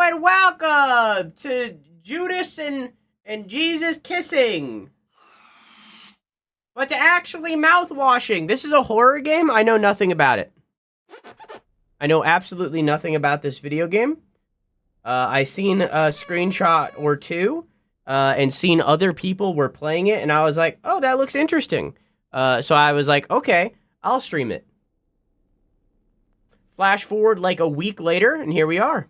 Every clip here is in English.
and welcome to Judas and Jesus kissing. But to actually mouthwashing. This is a horror game? I know nothing about it. I know absolutely nothing about this video game. I seen a screenshot or two, and seen other people were playing it, and I was like, oh, that looks interesting. So I was like, okay, I'll stream it. Flash forward like a week later, and here we are.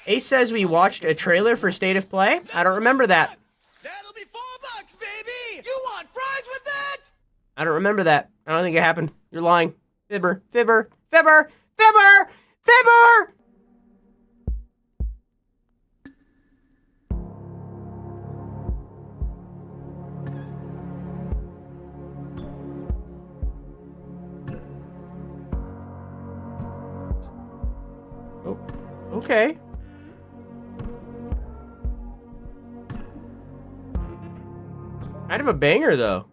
Ace says we watched a trailer for State of Play. I don't remember that. That'll be $4, baby! You want fries with that? I don't remember that. I don't think it happened. You're lying. Fibber, fibber, fibber, fibber, fibber! Oh, okay. Kind of a banger, though.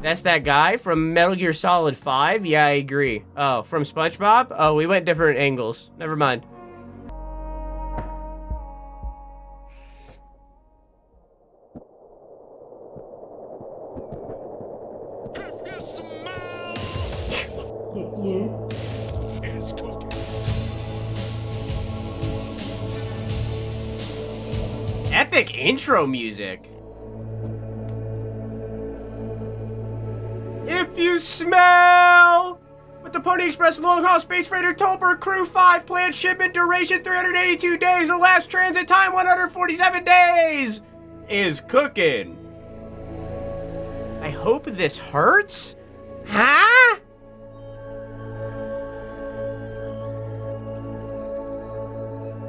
That's that guy from Metal Gear Solid 5? Yeah, I agree. Oh, from SpongeBob? Oh, we went different angles. Never mind. Is cooking. Epic intro music. If you smell! With the Pony Express long-haul space freighter Tulpar Crew 5, planned shipment duration 382 days, elapsed transit time 147 days, is cooking. I hope this hurts? Huh?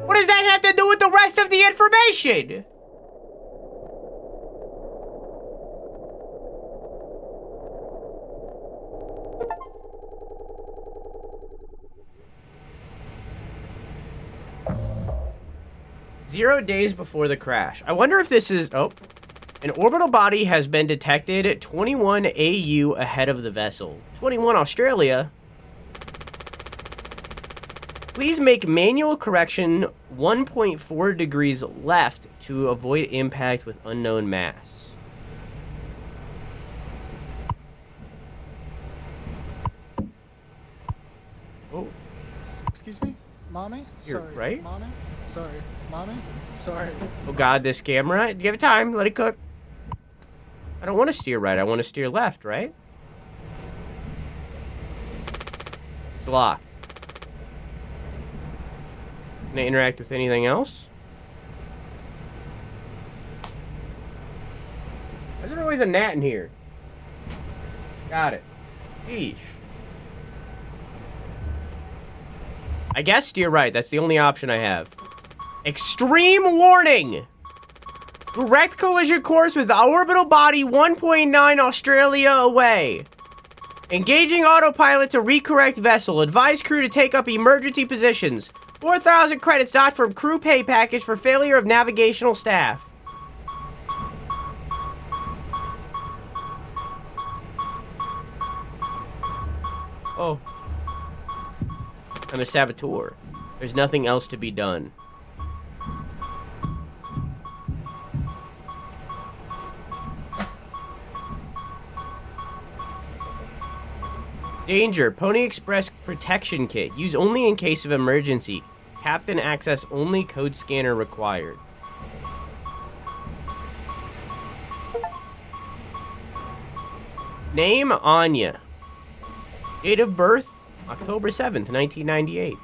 What does that have to do with the rest of the information? Zero days before the crash. I wonder if this is... Oh. An orbital body has been detected at 21 AU ahead of the vessel. 21 Australia. Please make manual correction 1.4 degrees left to avoid impact with unknown mass. Oh. Excuse me? Mommy? You're Sorry. right? Mommy? Sorry. Mommy? Sorry. Oh god, this camera. Give it time. Let it cook. I don't want to steer right. I want to steer left, right? It's locked. Can I interact with anything else? Why is there always a gnat in here? Got it. Yeesh. I guess steer right. That's the only option I have. Extreme warning! Direct collision course with orbital body 1.9 Australia away. Engaging autopilot to recorrect vessel. Advise crew to take up emergency positions. 4,000 credits docked from crew pay package for failure of navigational staff. Oh. I'm a saboteur. There's nothing else to be done. Danger. Pony Express protection kit. Use only in case of emergency. Captain access only. Code scanner required. Name Anya. Date of birth October 7th, 1998.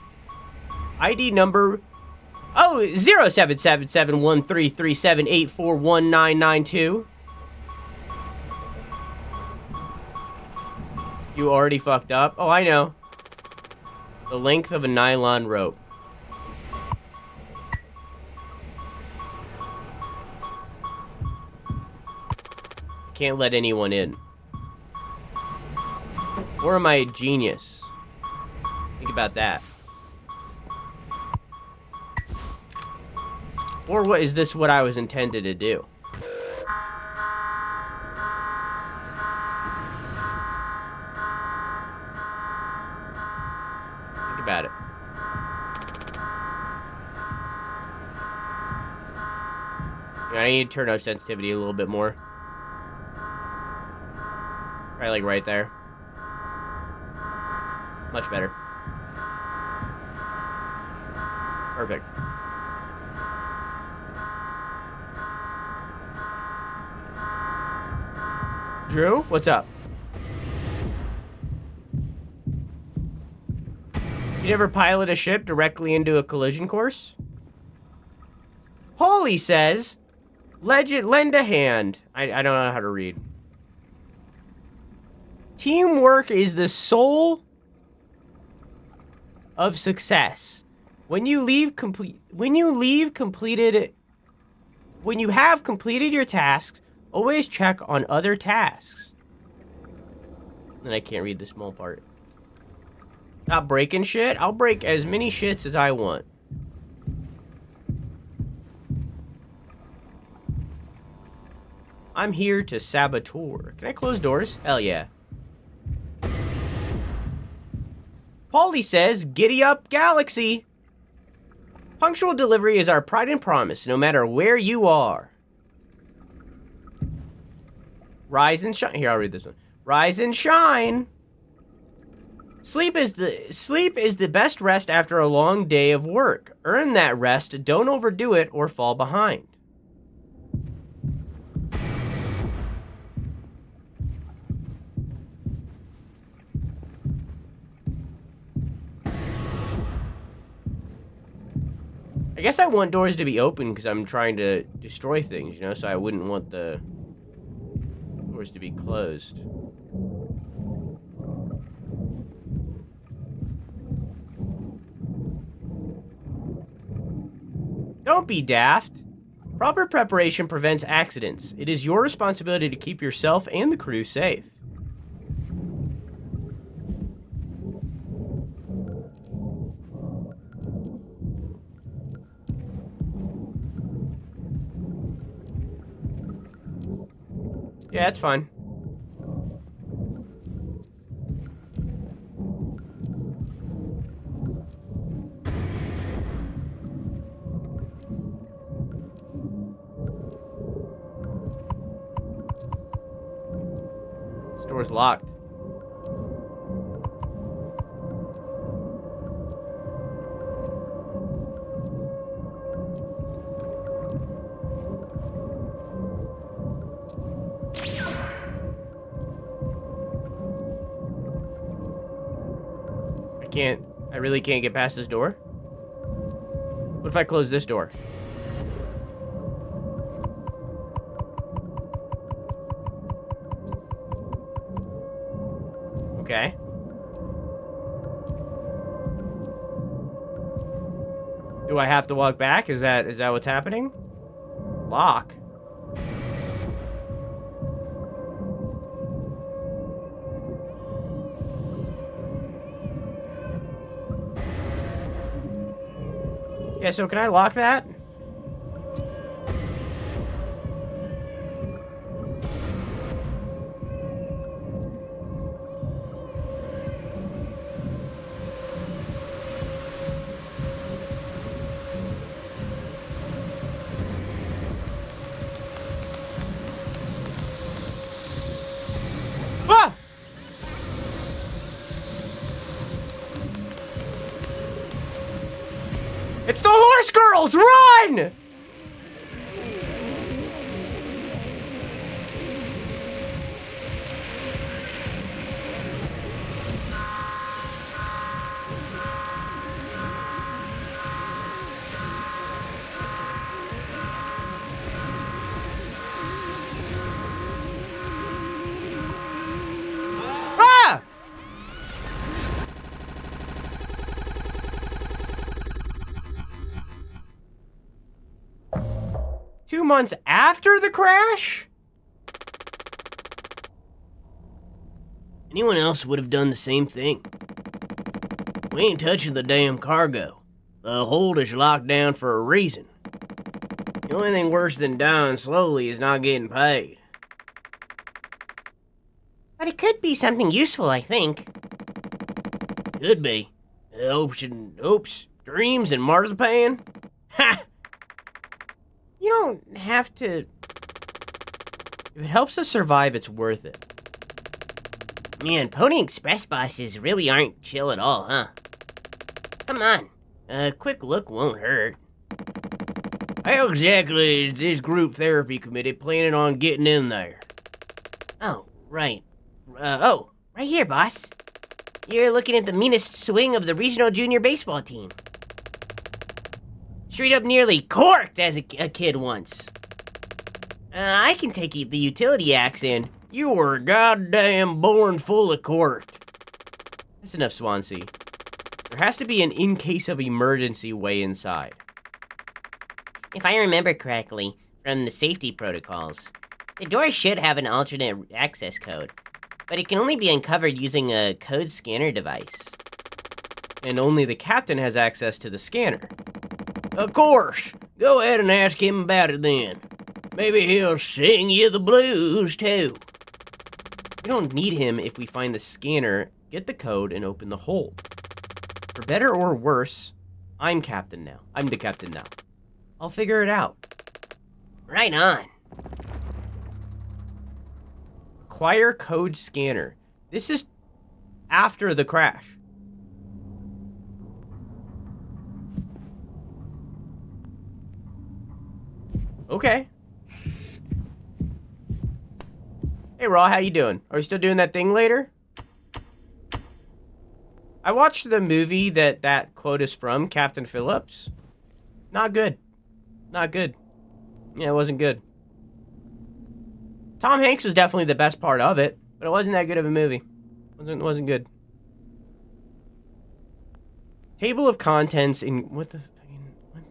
ID number 07771337841992. You already fucked up? Oh, I know. The length of a nylon rope. Can't let anyone in. Or am I a genius? Think about that. Or what is this what I was intended to do? about it. Yeah, I need to turn up sensitivity a little bit more. Probably like right there. Much better. Perfect. Drew, what's up? You never pilot a ship directly into a collision course? Holy says, lend a hand. I don't know how to read. Teamwork is the soul of success. When you have completed your tasks, always check on other tasks. And I can't read the small part. Not breaking shit. I'll break as many shits as I want. I'm here to saboteur. Can I close doors? Hell yeah. Paulie says, giddy up, Galaxy. Punctual delivery is our pride and promise, no matter where you are. Rise and shine. Here, I'll read this one. Rise and shine. Sleep is the best rest after a long day of work. Earn that rest, don't overdo it or fall behind. I guess I want doors to be open because I'm trying to destroy things, you know, so I wouldn't want the doors to be closed. Don't be daft. Proper preparation prevents accidents. It is your responsibility to keep yourself and the crew safe. Yeah, that's fine. This door's locked. I really can't get past this door? What if I close this door? Okay. Do I have to walk back? Is that what's happening? Lock. Yeah, so can I lock that? Ah! It's the horse girls! Run! Ah! 2 months after the crash? Anyone else would have done the same thing. We ain't touching the damn cargo. The hold is locked down for a reason. The only thing worse than dying slowly is not getting paid. But it could be something useful, I think. Could be. hopes, dreams, and marzipan? Ha! You don't have to... If it helps us survive, it's worth it. Man, Pony Express bosses really aren't chill at all, huh? Come on, a quick look won't hurt. How exactly is this group therapy committee planning on getting in there? Oh, right. Right here, boss. You're looking at the meanest swing of the regional junior baseball team. Straight up nearly corked as a kid once. I can take the utility axe in. You were goddamn born full of cork. That's enough, Swansea. There has to be an in case of emergency way inside. If I remember correctly, from the safety protocols, the door should have an alternate access code, but it can only be uncovered using a code scanner device. And only the captain has access to the scanner. Of course! Go ahead and ask him about it then. Maybe he'll sing you the blues, too. We don't need him if we find the scanner, get the code, and open the hold. For better or worse, I'm captain now. I'm the captain now. I'll figure it out. Right on. Acquire code scanner. This is after the crash. Okay. Hey, Raw, how you doing? Are we still doing that thing later? I watched the movie that quote is from, Captain Phillips. Not good. Not good. Yeah, it wasn't good. Tom Hanks was definitely the best part of it, but it wasn't that good of a movie. It wasn't good. Table of contents in what the fucking what?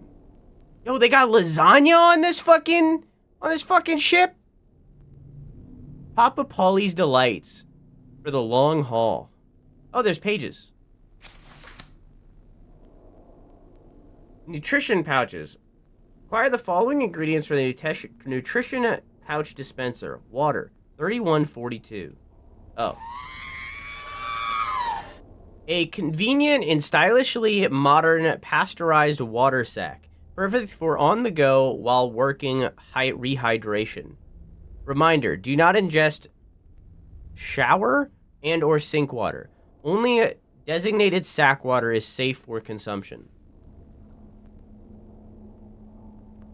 Yo, they got lasagna on this fucking ship? Papa Polly's Delights for the long haul. Oh, there's pages. Nutrition pouches. Acquire the following ingredients for the nutrition pouch dispenser. Water, 3142. Oh. A convenient and stylishly modern pasteurized water sack. Perfect for on the go while working rehydration. Reminder, do not ingest shower and or sink water. Only designated sack water is safe for consumption.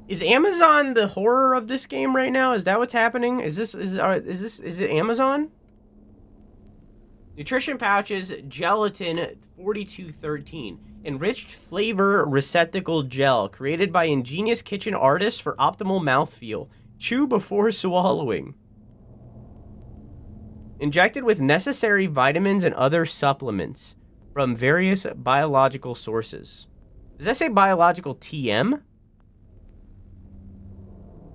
Is Amazon the horror of this game right now? Is that what's happening? Is it Amazon? Nutrition pouches, gelatin 4213. Enriched flavor receptacle gel created by ingenious kitchen artists for optimal mouthfeel. Chew before swallowing. Injected with necessary vitamins and other supplements from various biological sources. Does that say biological TM?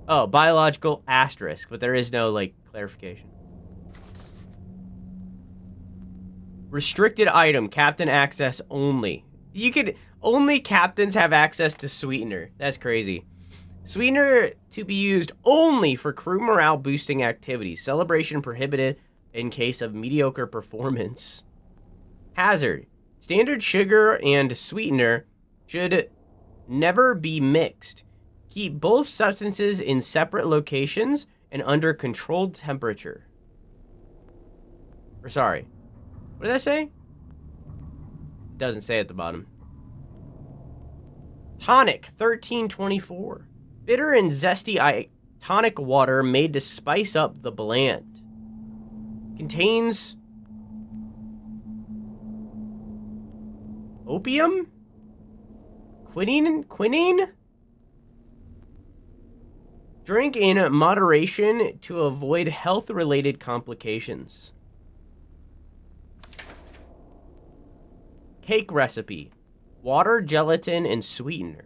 Oh, biological asterisk, but there is no, like, clarification. Restricted item, captain access only. Only captains have access to sweetener. That's crazy. Sweetener to be used only for crew morale boosting activities. Celebration prohibited in case of mediocre performance. Hazard. Standard sugar and sweetener should never be mixed. Keep both substances in separate locations and under controlled temperature. Or sorry. What did I say? It doesn't say at the bottom. Tonic 1324. Bitter and zesty tonic water made to spice up the bland. Contains opium? Quinine? Drink in moderation to avoid health-related complications. Cake recipe. Water, gelatin, and sweetener.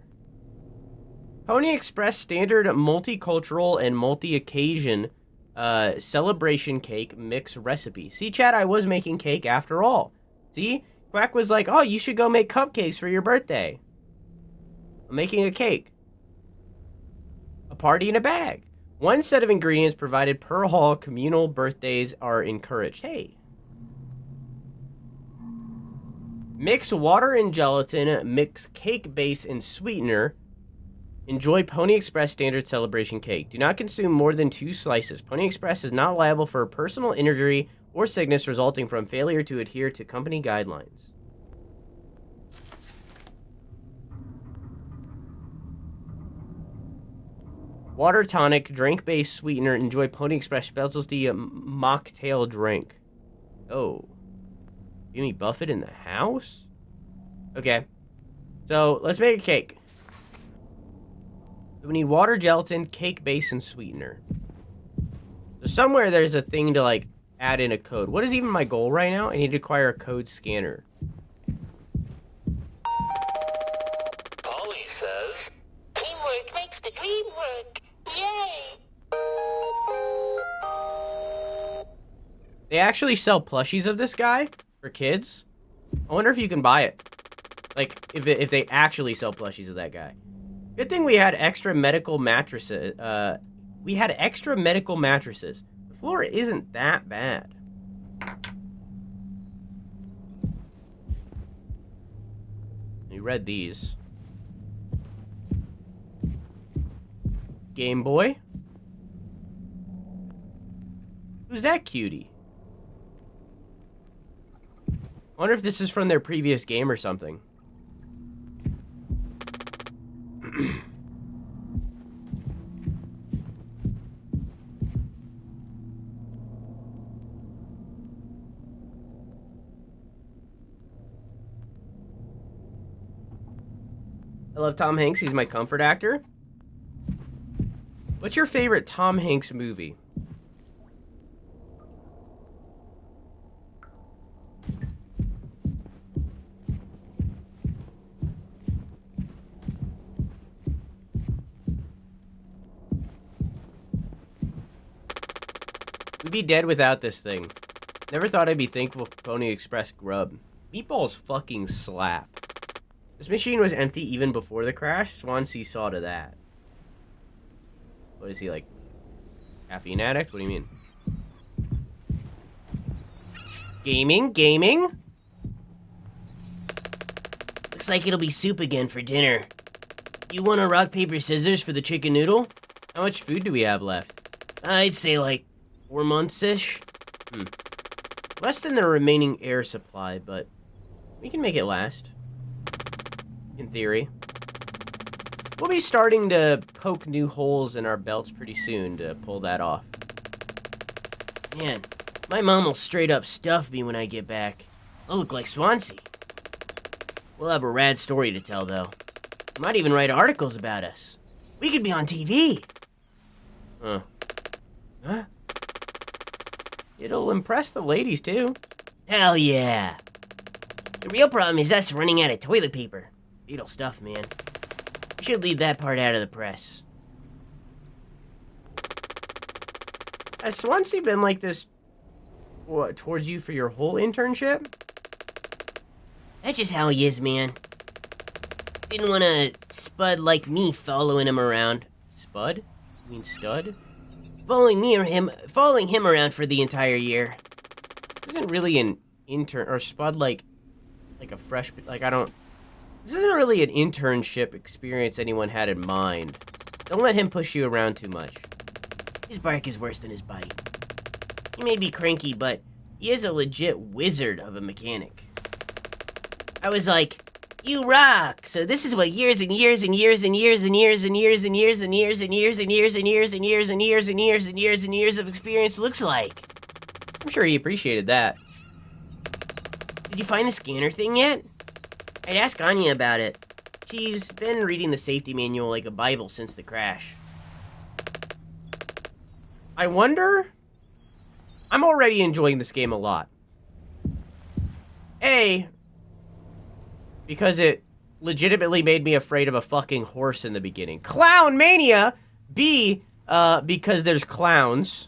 Pony Express standard multicultural and multi-occasion celebration cake mix recipe. See, chat, I was making cake after all. See? Quack was like, oh, you should go make cupcakes for your birthday. I'm making a cake. A party in a bag. One set of ingredients provided per hall. Communal birthdays are encouraged. Hey. Mix water and gelatin. Mix cake base and sweetener. Enjoy Pony Express standard celebration cake. Do not consume more than 2 slices. Pony Express is not liable for personal injury or sickness resulting from failure to adhere to company guidelines. Water tonic, drink-based sweetener. Enjoy Pony Express specialty mocktail drink. Oh. Jimmy Buffett in the house? Okay. So, let's make a cake. We need water, gelatin, cake base, and sweetener. So somewhere there's a thing to, like, add in a code. What is even my goal right now? I need to acquire a code scanner. Polly says, teamwork makes the dream work. Yay! They actually sell plushies of this guy for kids. I wonder if you can buy it. Like, if they actually sell plushies of that guy. Good thing we had extra medical mattresses. The floor isn't that bad. You read these. Game Boy? Who's that cutie? I wonder if this is from their previous game or something. I love Tom Hanks. He's my comfort actor. What's your favorite Tom Hanks movie? We'd be dead without this thing. Never thought I'd be thankful for Pony Express grub. Meatballs fucking slap. This machine was empty even before the crash. Swansea saw to that. What is he, like? Caffeine addict? What do you mean? Gaming? Looks like it'll be soup again for dinner. You want a rock, paper, scissors for the chicken noodle? How much food do we have left? I'd say like 4 months-ish. Less than the remaining air supply, but we can make it last. In theory. We'll be starting to poke new holes in our belts pretty soon to pull that off. Man, my mom will straight up stuff me when I get back. I'll look like Swansea. We'll have a rad story to tell, though. Might even write articles about us. We could be on TV. Huh? It'll impress the ladies, too. Hell yeah. The real problem is us running out of toilet paper. Beetle stuff, man. We should leave that part out of the press. Has Swansea been like this towards you for your whole internship? That's just how he is, man. Didn't want a spud like me following him around. Spud? You mean stud? Following him around for the entire year. Isn't really an intern or spud like a fresh, like I don't. This isn't really an internship experience anyone had in mind. Don't let him push you around too much. His bark is worse than his bite. He may be cranky, but he is a legit wizard of a mechanic. I was like, you rock! So this is what years and years and years and years and years and years and years and years and years and years and years and years and years and years and years and years of experience looks like. I'm sure he appreciated that. Did you find the scanner thing yet? I'd ask Anya about it. She's been reading the safety manual like a Bible since the crash. I wonder... I'm already enjoying this game a lot. A, because it legitimately made me afraid of a fucking horse in the beginning. Clown mania! B, because there's clowns.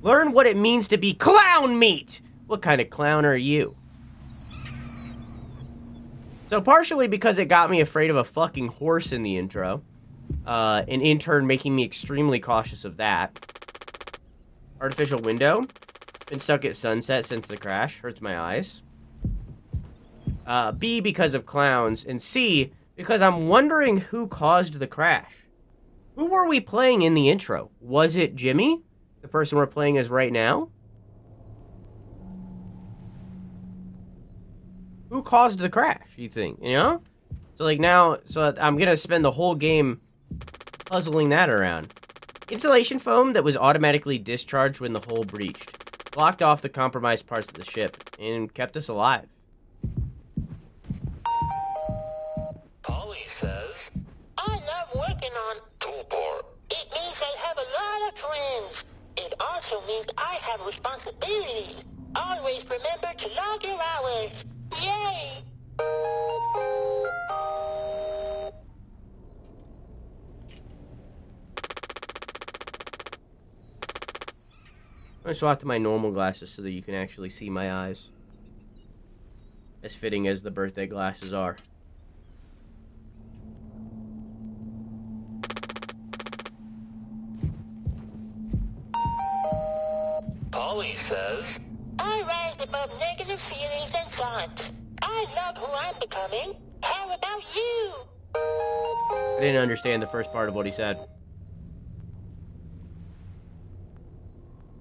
Learn what it means to be clown meat! What kind of clown are you? So partially because it got me afraid of a fucking horse in the intro. And in turn making me extremely cautious of that. Artificial window. Been stuck at sunset since the crash. Hurts my eyes. B, because of clowns, and C, because I'm wondering who caused the crash. Who were we playing in the intro? Was it Jimmy? The person we're playing as right now? Who caused the crash, you think, you know? So, like, now, so I'm gonna spend the whole game puzzling that around. Insulation foam that was automatically discharged when the hole breached. Blocked off the compromised parts of the ship and kept us alive. Polly says, I love working on Tulpar. It means I have a lot of friends. It also means I have responsibilities. Always remember to log your hours. Yay! I'm gonna swap to my normal glasses so that you can actually see my eyes. As fitting as the birthday glasses are. Polly says, I rise above negative feelings and thoughts. I love who I'm becoming. How about you? I didn't understand the first part of what he said.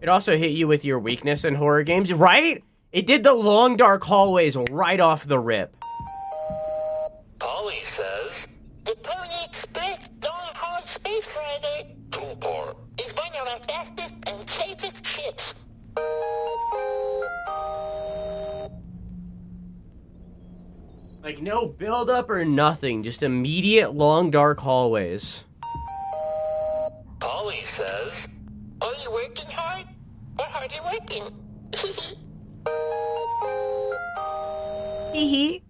It also hit you with your weakness in horror games, right? It did the long, dark hallways right off the rip. Polly says, the Pony Express long haul space freighter Tulpar is one of our fastest and safest ships. Like, no build-up or nothing, just immediate long, dark hallways. Polly says, are you working hard? Or hard you working? Hee hee.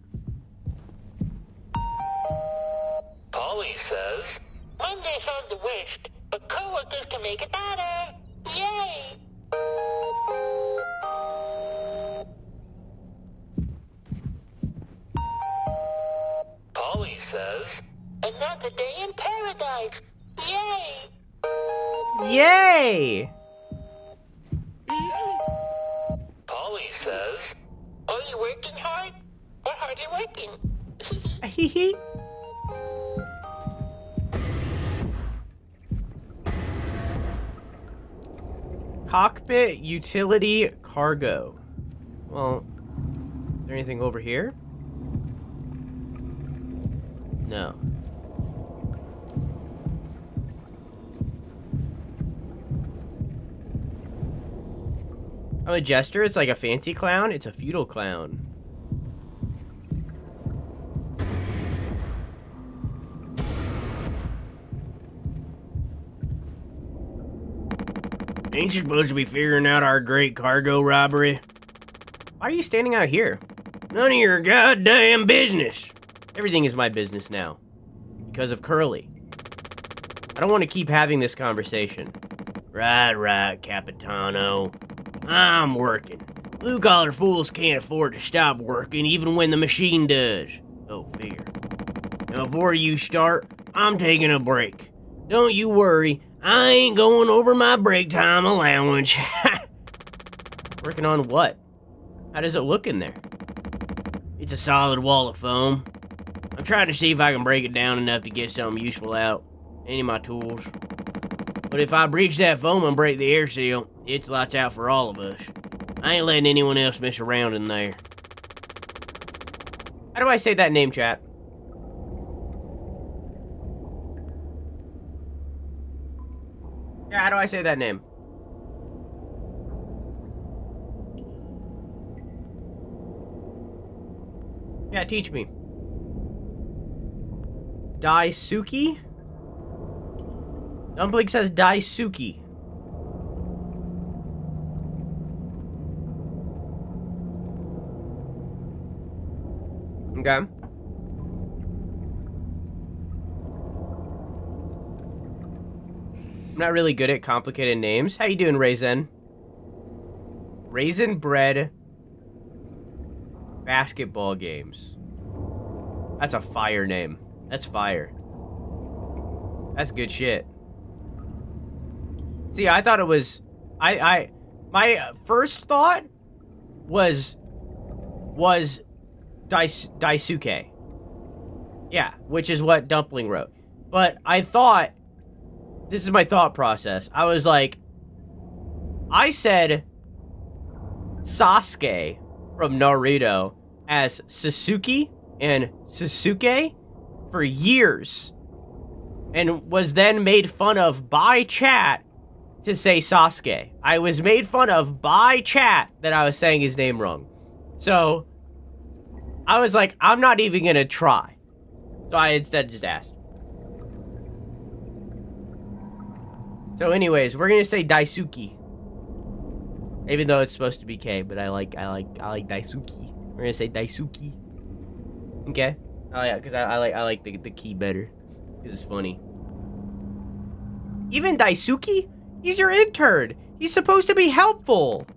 Polly says, Mondays are the worst, but coworkers can make it better. Yay! Polly says, another day in paradise. Yay! Yay! Polly says, are you working hard? Or hard you working? Hee hee. Cockpit utility cargo. Well, is there anything over here? No. I'm a jester. It's like a fancy clown. It's a feudal clown. Ain't you supposed to be figuring out our great cargo robbery? Why are you standing out here? None of your goddamn business. Everything is my business now. Because of Curly. I don't want to keep having this conversation. Right, Capitano. I'm working. Blue-collar fools can't afford to stop working even when the machine does. Oh, figure. Now, before you start, I'm taking a break. Don't you worry, I ain't going over my break time allowance. Working on what? How does it look in there? It's a solid wall of foam. I'm trying to see if I can break it down enough to get something useful out. Any of my tools. But if I breach that foam and break the air seal, it's lights out for all of us. I ain't letting anyone else mess around in there. How do I say that name, chat? Yeah, how do I say that name? Yeah, teach me. Daisuke? Dumpling says Daisuke. Okay. I'm not really good at complicated names. How you doing, Raisin? Raisin Bread Basketball Games. That's a fire name. That's fire. That's good shit. See, I thought it was... my first thought was Daisuke. Yeah, which is what Dumpling wrote. But I thought, this is my thought process. I was like, I said Sasuke from Naruto as Sasuke and Sasuke for years, and was then made fun of by chat to say Sasuke. I was made fun of by chat that I was saying his name wrong. So I was like, I'm not even gonna try. So I instead just asked. So anyways, we're gonna say Daisuke. Even though it's supposed to be K, but I like Daisuke. We're gonna say Daisuke. Okay? Oh yeah, because I like the key better. Because it's funny. Even Daisuke? He's your intern. He's supposed to be helpful.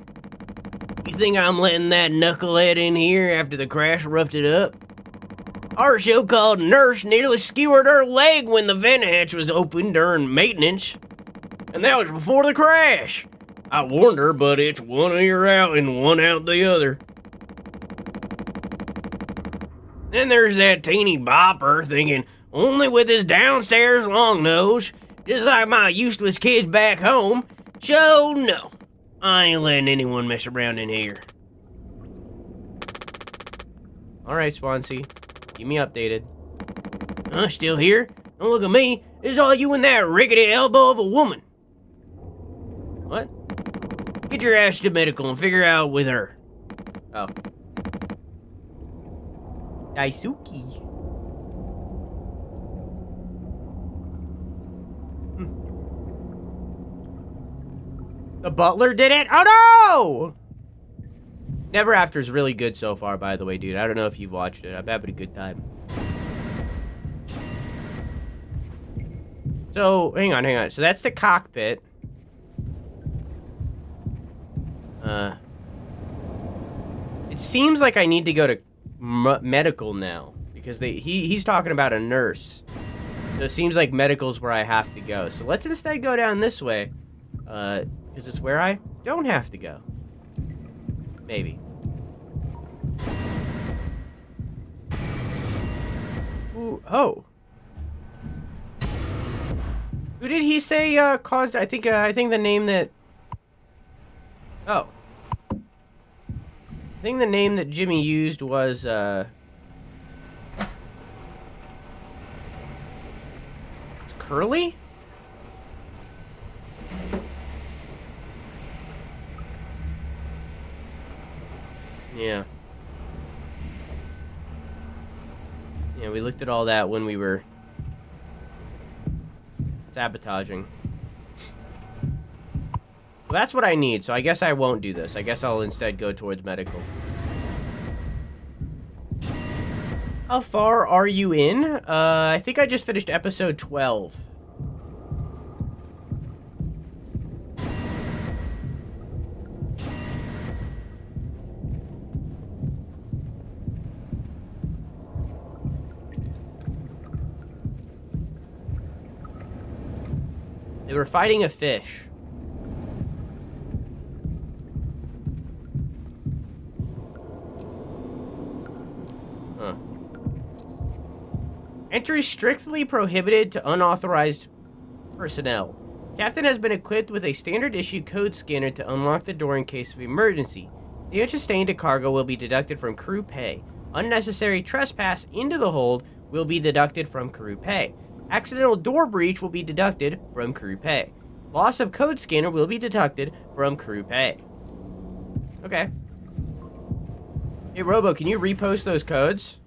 You think I'm letting that knucklehead in here after the crash roughed it up? Our so-called nurse nearly skewered her leg when the vent hatch was open during maintenance. And that was before the crash. I warned her, but it's one ear out and one out the other. Then there's that teeny bopper thinking only with his downstairs long nose, just like my useless kids back home. So no, I ain't letting anyone mess around in here. Alright, Swansea. Keep me updated. Still here? Don't look at me. This is all you and that rickety elbow of a woman. What? Get your ass to medical and figure out with her. Oh. Daisuke. The butler did it? Oh no! Never After's really good so far, by the way, dude. I don't know if you've watched it. I'm having a good time. So, hang on. So that's the cockpit. It seems like I need to go to medical now. Because he's talking about a nurse. So it seems like medical's where I have to go. So let's instead go down this way. Because it's where I don't have to go. Maybe. Ooh, oh. Who did he say caused? I think the name that. Oh. I think the name that Jimmy used was it's Curly? Yeah. Yeah, we looked at all that when we were sabotaging. Well, that's what I need, so I guess I won't do this. I guess I'll instead go towards medical. How far are you in? I think I just finished episode 12. They were fighting a fish. Huh. Entry strictly prohibited to unauthorized personnel. Captain has been equipped with a standard issue code scanner to unlock the door in case of emergency. Damage sustained to cargo will be deducted from crew pay. Unnecessary trespass into the hold will be deducted from crew pay. Accidental door breach will be deducted from crew pay. Loss of code scanner will be deducted from crew pay. Okay. Hey, Robo, can you repost those codes?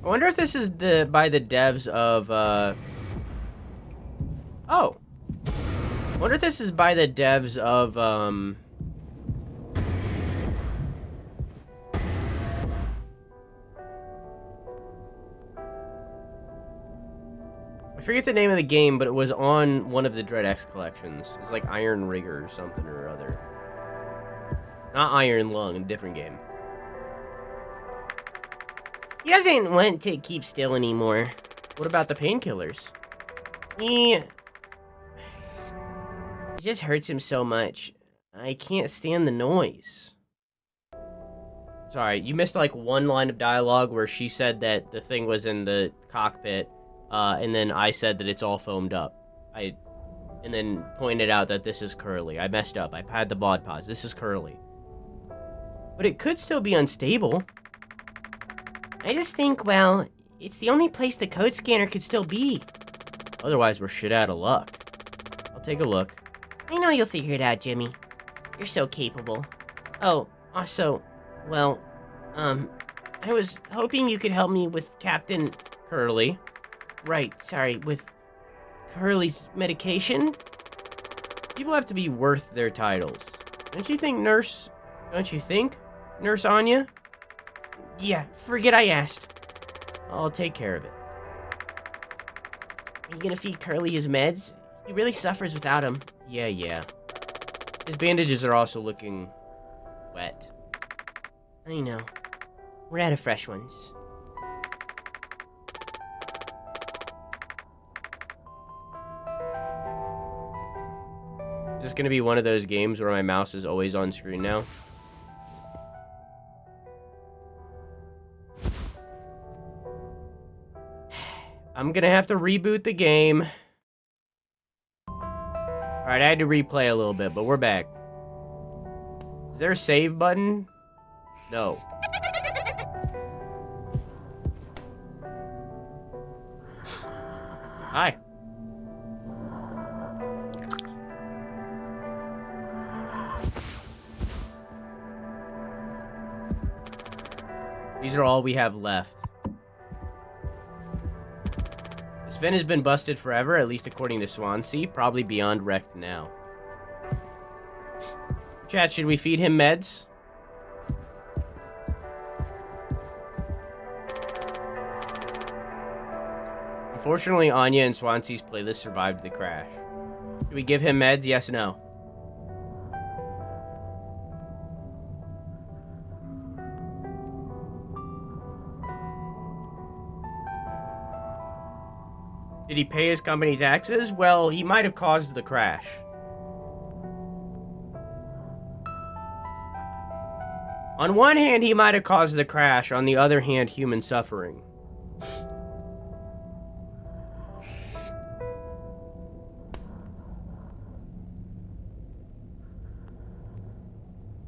I wonder if this is by the devs of, Oh. I wonder if this is by the devs of, I forget the name of the game, but it was on one of the Dread X collections. It's like Iron Rigger or something or other. Not Iron Lung, a different game. He doesn't want to keep still anymore. What about the painkillers? It just hurts him so much. I can't stand the noise. Sorry, you missed like one line of dialogue where she said that the thing was in the cockpit, and then I said that it's all foamed up. And then pointed out that this is Curly. I messed up. I had the VOD pause. This is Curly. But it could still be unstable. I just think, well, it's the only place the code scanner could still be. Otherwise, we're shit out of luck. I'll take a look. I know you'll figure it out, Jimmy. You're so capable. Oh, also, well, I was hoping you could help me with Captain Curly. Right, sorry, with Curly's medication? People have to be worth their titles. Don't you think, Nurse? Don't you think, Nurse Anya? Yeah, forget I asked. I'll take care of it. Are you gonna feed Curly his meds? He really suffers without them. Yeah. His bandages are also looking wet. I know. We're out of fresh ones. Is this gonna be one of those games where my mouse is always on screen now? I'm gonna have to reboot the game. Alright, I had to replay a little bit, but we're back. Is there a save button? No. Hi. These are all we have left. Sven has been busted forever, at least according to Swansea. Probably beyond wrecked now. Chat, should we feed him meds? Unfortunately, Anya and Swansea's playlist survived the crash. Should we give him meds? Yes, no. Did he pay his company taxes? Well, he might have caused the crash. On one hand, he might have caused the crash. On the other hand, human suffering.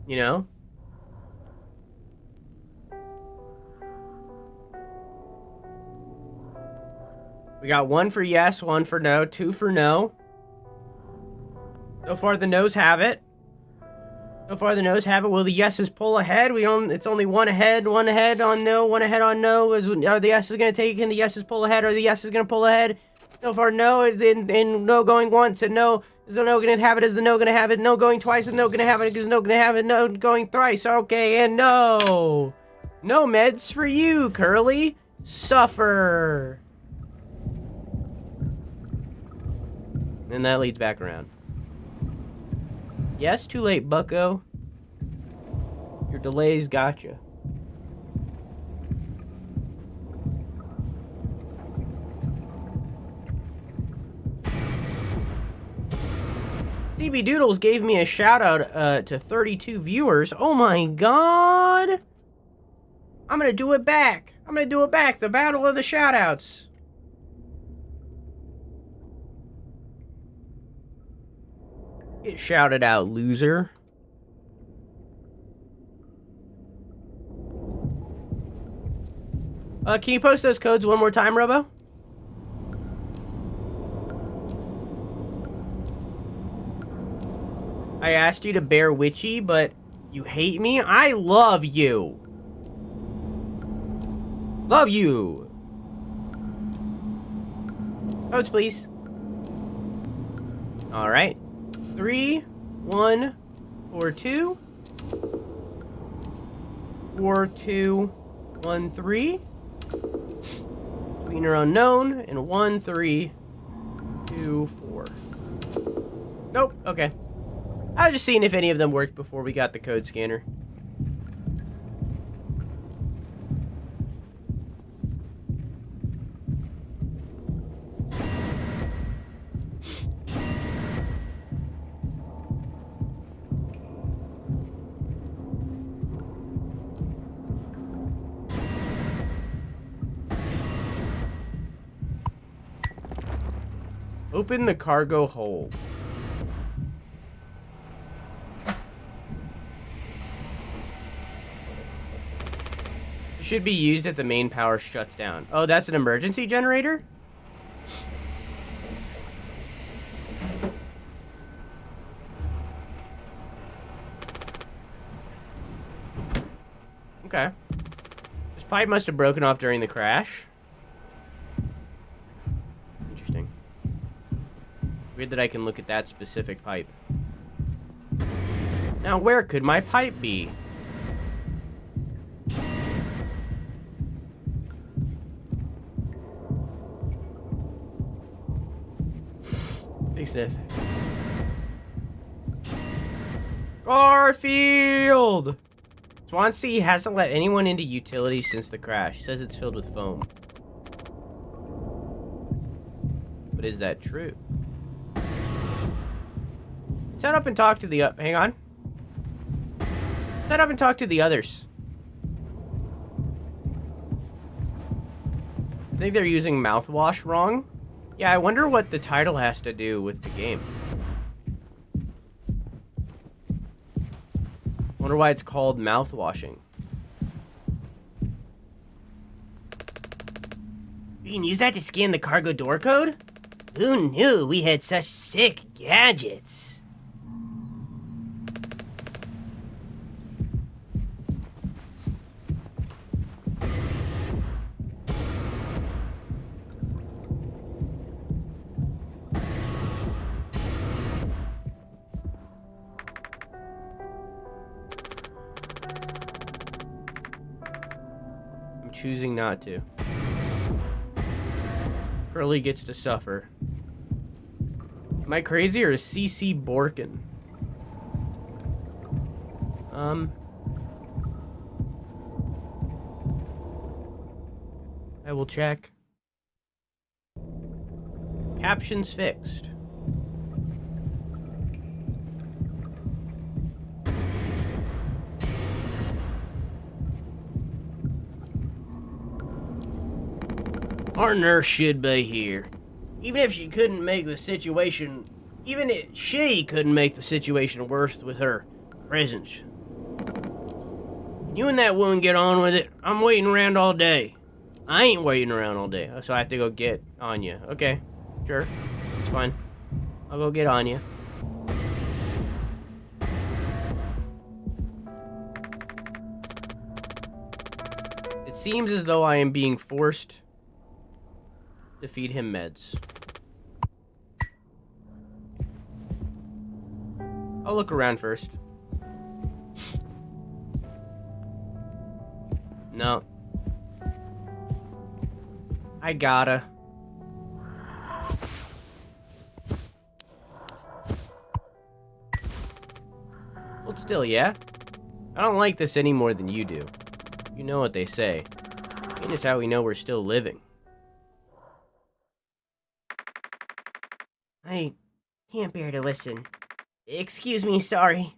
You know? We got 1 for yes, 1 for no, 2 for no. So far, the no's have it. Will the yeses pull ahead? It's only 1 ahead, 1 ahead on no, 1 ahead on no. Are the yeses going to take and the yeses pull ahead? Are the yeses going to pull ahead? So far, no. And no going once, and no. Is the no going to have it? Is the no going to have it? No going twice, is no going to have it? Is no going to have it? No going thrice. Okay, and no. No meds for you, Curly. Suffer. And that leads back around. Yes, too late, bucko. Your delays gotcha. CB Doodles gave me a shout out to 32 viewers. Oh my god! I'm gonna do it back. The battle of the shout outs. Get shouted out, loser. Can you post those codes one more time, Robo? I asked you to bear witchy, but you hate me? I love you. Love you. Codes, please. All right. 3, 1, 4, 2. 4, 2, 1, 3. Tweener unknown. And 1, 3, 2, 4. Nope. Okay. I was just seeing if any of them worked before we got the code scanner. Open the cargo hold. It should be used if the main power shuts down. Oh, that's an emergency generator? Okay. This pipe must have broken off during the crash. Interesting. Weird that I can look at that specific pipe. Now, where could my pipe be? Big sniff. Garfield! Swansea hasn't let anyone into utilities since the crash. Says it's filled with foam. But is that true? Set up and talk to the... hang on. Set up and talk to the others. I think they're using mouthwash wrong. Yeah, I wonder what the title has to do with the game. Wonder why it's called mouthwashing. You can use that to scan the cargo door code? Who knew we had such sick gadgets? Choosing not to. Curly gets to suffer. Am I crazy or is CC Borkin? I will check. Captions fixed. Our nurse should be here. Even if she couldn't make the situation... Even if she couldn't make the situation worse with her presence. You and that woman get on with it. I'm waiting around all day. I ain't waiting around all day, so I have to go get Anya. Okay, sure. It's fine. I'll go get Anya. It seems as though I am being forced to feed him meds. I'll look around first. No. I gotta. Hold still, yeah? I don't like this any more than you do. You know what they say. Pain is how we know we're still living. I can't bear to listen. Excuse me, sorry.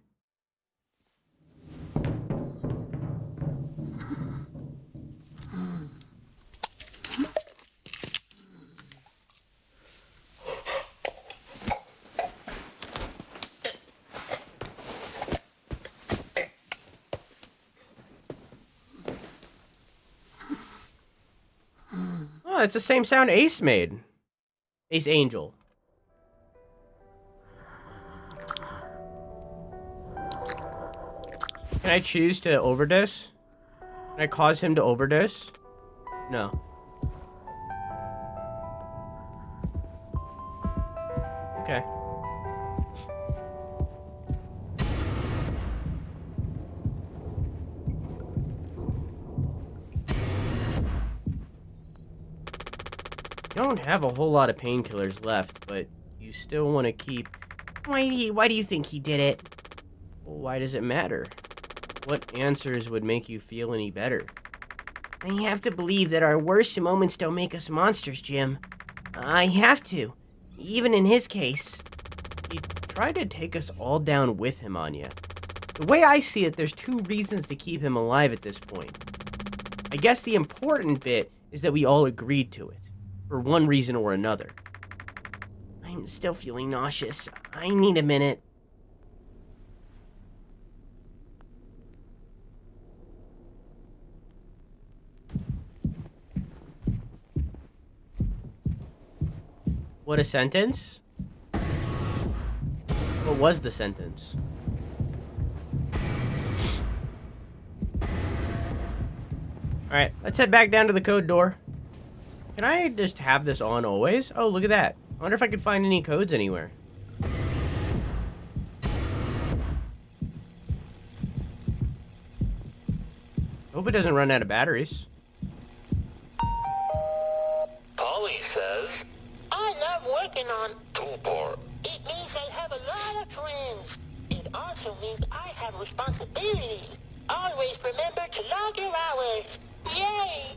Oh, it's the same sound Ace made. Ace Angel. Can I choose to overdose? Can I cause him to overdose? No. Okay. You don't have a whole lot of painkillers left, but you still want to keep... Why do you think he did it? Well, why does it matter? What answers would make you feel any better? I have to believe that our worst moments don't make us monsters, Jim. I have to. Even in his case. He tried to take us all down with him, Anya. The way I see it, there's two reasons to keep him alive at this point. I guess the important bit is that we all agreed to it. For one reason or another. I'm still feeling nauseous. I need a minute. What a sentence? What was the sentence? Alright, let's head back down to the code door. Can I just have this on always? Oh, look at that. I wonder if I could find any codes anywhere. Hope it doesn't run out of batteries. Polly says, I love working on Tulpar. It means I have a lot of friends. It also means I have responsibilities. Always remember to log your hours. Yay!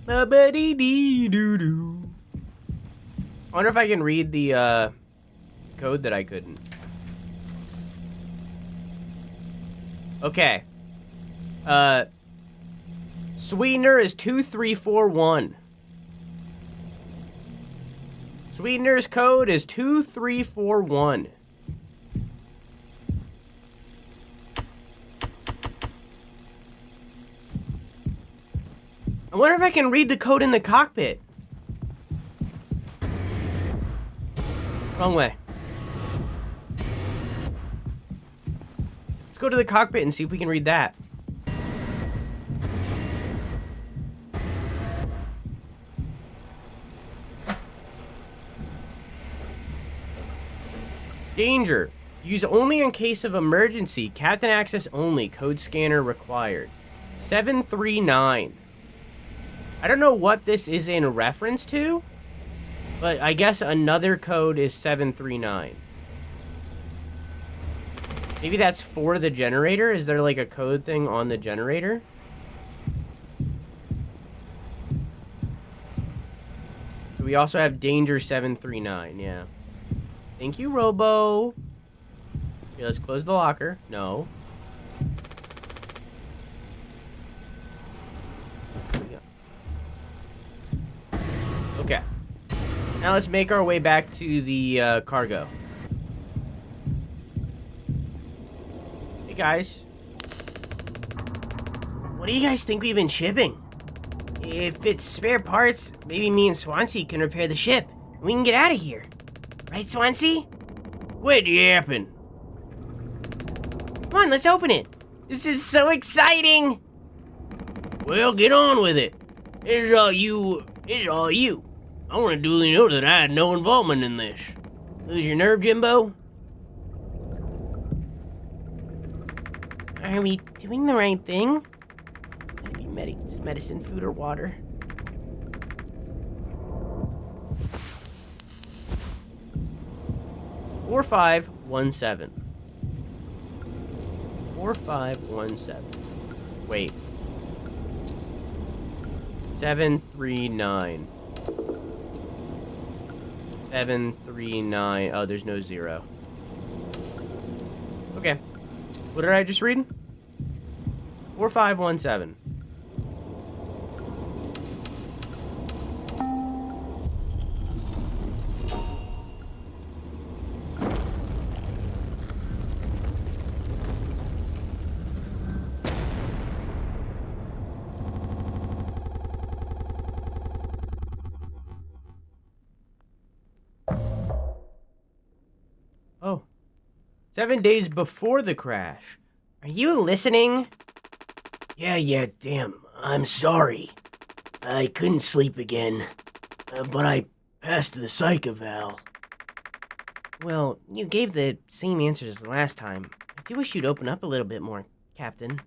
Ba-ba-dee-dee-doo-doo. I wonder if I can read the code that I couldn't. Okay. Sweetener is 2341. Sweetener's code is 2341. I wonder if I can read the code in the cockpit. Wrong way. Let's go to the cockpit and see if we can read that. Danger. Use only in case of emergency. Captain access only. Code scanner required. 739. I don't know what this is in reference to, but I guess another code is 739. Maybe that's for the generator? Is there like a code thing on the generator? We also have danger 739, yeah. Thank you, Robo. Okay, let's close the locker. No. Okay. Now let's make our way back to the cargo. Hey guys. What do you guys think we've been shipping? If it's spare parts, maybe me and Swansea can repair the ship. And we can get out of here. Right, Swansea? Quit yapping. Come on, let's open it. This is so exciting. Well, get on with it. It is all you. I want to duly note that I had no involvement in this. Lose your nerve, Jimbo? Are we doing the right thing? Maybe medicine, food, or water. Four, 4517. 4517. Wait. 739. 739. Oh, there's no 0. Okay. What did I just read? 4517. Oh. 7 days before the crash. Are you listening? Yeah, damn. I'm sorry. I couldn't sleep again. But I passed the psych eval. Well, you gave the same answers as last time. I do wish you'd open up a little bit more, Captain.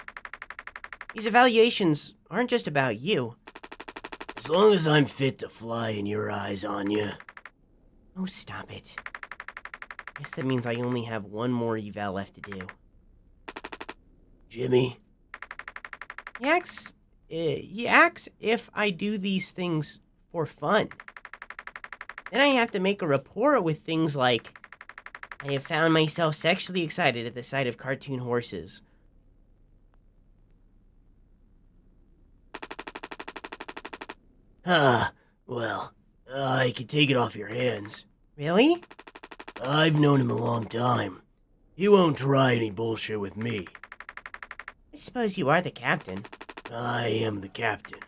These evaluations aren't just about you. As long as I'm fit to fly in your eyes, Anya. Oh, stop it. Guess that means I only have one more eval left to do. Jimmy? He asks if I do these things for fun. Then I have to make a report with things like, I have found myself sexually excited at the sight of cartoon horses. Well, I could take it off your hands. Really? I've known him a long time. He won't try any bullshit with me. I suppose you are the captain. I am the captain.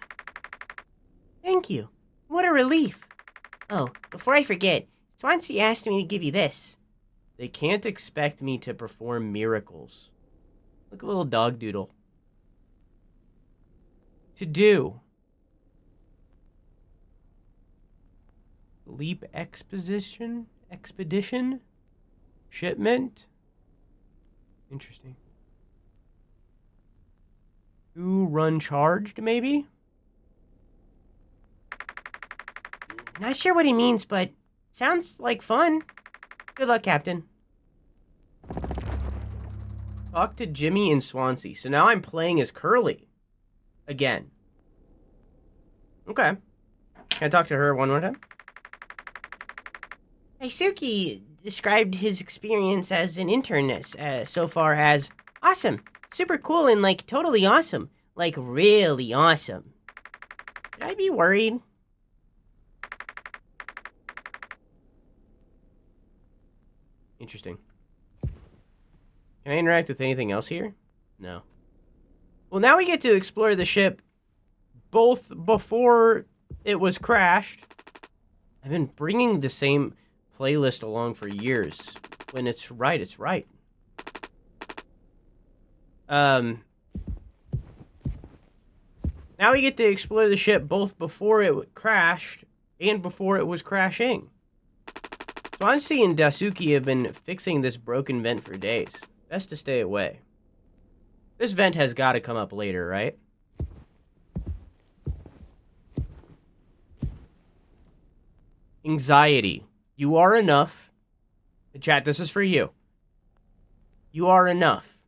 Thank you. What a relief. Oh, before I forget, Swansea asked me to give you this. They can't expect me to perform miracles. Look, a little dog doodle. To do. Leap expedition? Shipment? Interesting. To run charged, maybe? Not sure what he means, but sounds like fun. Good luck, Captain. Talk to Jimmy in Swansea. So now I'm playing as Curly. Again. Okay. Can I talk to her one more time? Daisuke described his experience as an intern so far as awesome, super cool, and like totally awesome. Like really awesome. Should I be worried? Interesting. Can I interact with anything else here? No. Well, now we get to explore the ship both before it was crashed. I've been bringing the same playlist along for years. When it's right, it's right. Now we get to explore the ship both before it crashed and before it was crashing. Swansea and Daisuke have been fixing this broken vent for days. Best to stay away. This vent has got to come up later, right? Anxiety. You are enough. Chat, this is for you. You are enough.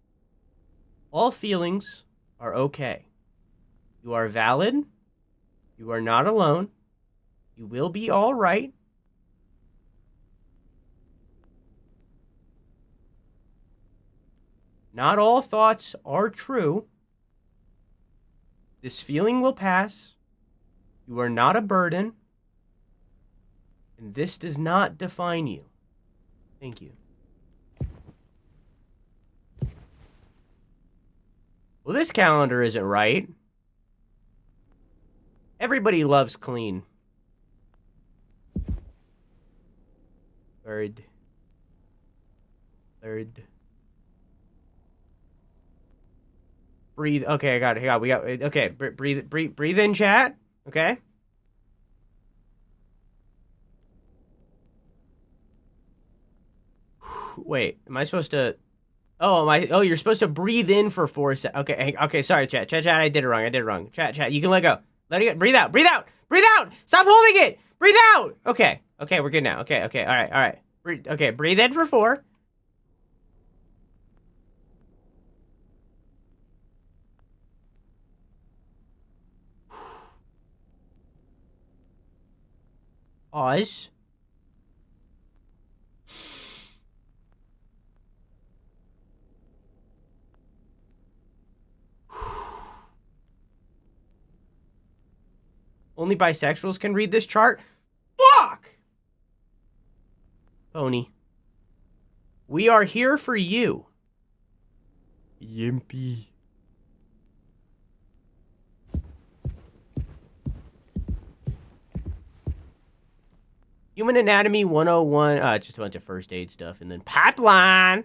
All feelings are okay. You are valid. You are not alone. You will be all right. Not all thoughts are true. This feeling will pass. You are not a burden. And this does not define you. Thank you. Well, this calendar isn't right. Everybody loves clean. Third. Breathe. Okay, I got it. We got. Okay, breathe in, chat. Okay. Wait, am I supposed to? Oh, you're supposed to breathe in for 4 seconds. Okay, sorry, chat. I did it wrong. Chat, you can let go. Let it go. Breathe out. Stop holding it. Breathe out. Okay, we're good now. Okay, all right. Breathe in for 4. Pause. Only bisexuals can read this chart? Fuck! Pony. We are here for you. Yimpy. Human Anatomy 101. Just a bunch of first aid stuff. And then pipeline.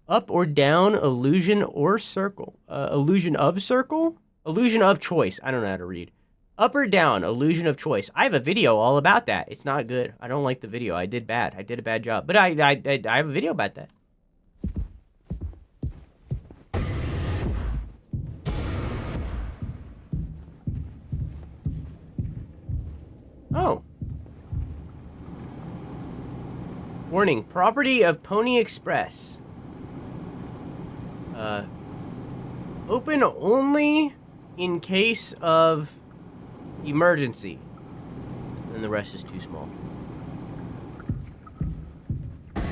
Up or down, illusion or circle. Illusion of circle? Illusion of choice. I don't know how to read. Up or down, illusion of choice. I have a video all about that. It's not good. I don't like the video. I did bad. I did a bad job. But I have a video about that. Oh. Warning. Property of Pony Express. Open only in case of emergency. And the rest is too small. The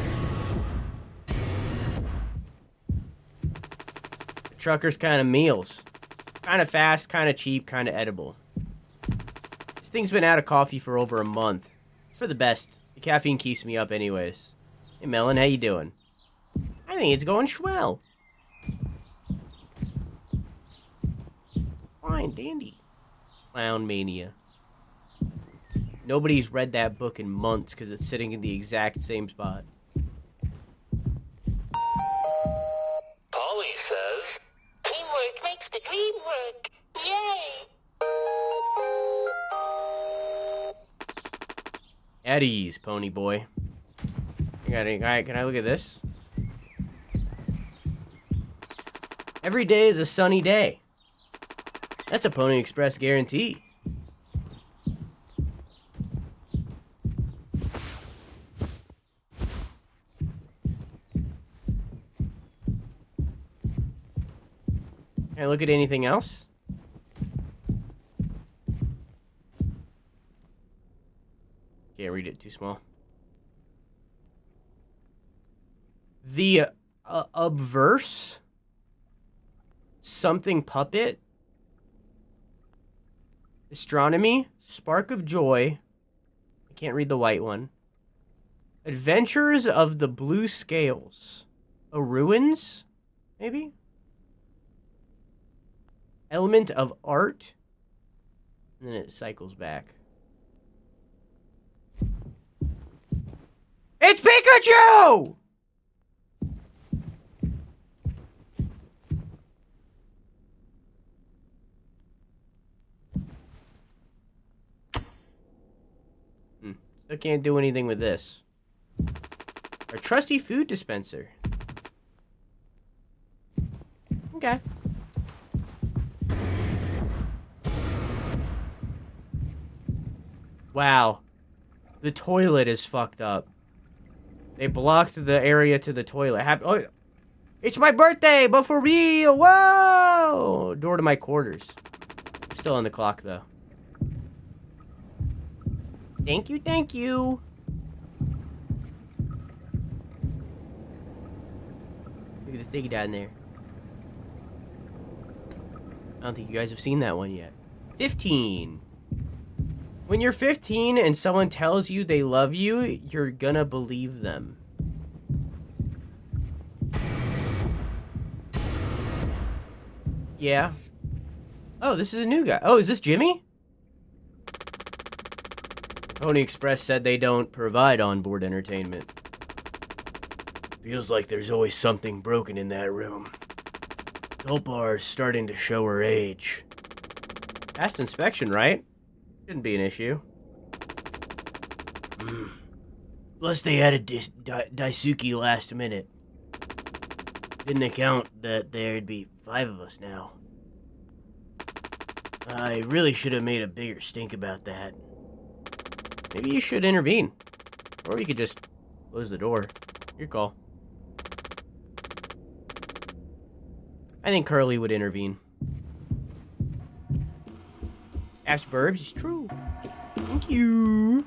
trucker's kind of meals. Kind of fast, kind of cheap, kind of edible. This thing's been out of coffee for over a month. For the best. The caffeine keeps me up anyways. Hey, Melon, how you doing? I think it's going swell. Fine, dandy. Clown Mania. Nobody's read that book in months because it's sitting in the exact same spot. Polly says, teamwork makes the dream work. Yay! At ease, pony boy. Alright, can I look at this? Every day is a sunny day. That's a Pony Express guarantee. Can I look at anything else? Can't read it, too small. The obverse something puppet. Astronomy, Spark of Joy. I can't read the white one. Adventures of the Blue Scales. A Ruins, maybe? Element of Art. And then it cycles back. It's Pikachu! Still can't do anything with this. Our trusty food dispenser. Okay. Wow. The toilet is fucked up. They blocked the area to the toilet. Oh, it's my birthday, but for real. Whoa! Door to my quarters. I'm still on the clock, though. Thank you, thank you. Look at the thing down there. I don't think you guys have seen that one yet. 15. When you're 15 and someone tells you they love you, you're gonna believe them. Yeah. Oh, this is a new guy. Oh, is this Jimmy? Pony Express said they don't provide onboard entertainment. Feels like there's always something broken in that room. Tulpar is starting to show her age. Past inspection, right? Shouldn't be an issue. Plus they added Daisuke last minute. Didn't account that there'd be 5 of us now. I really should have made a bigger stink about that. Maybe you should intervene. Or you could just close the door. Your call. I think Curly would intervene. Ask Burbs is true. Thank you.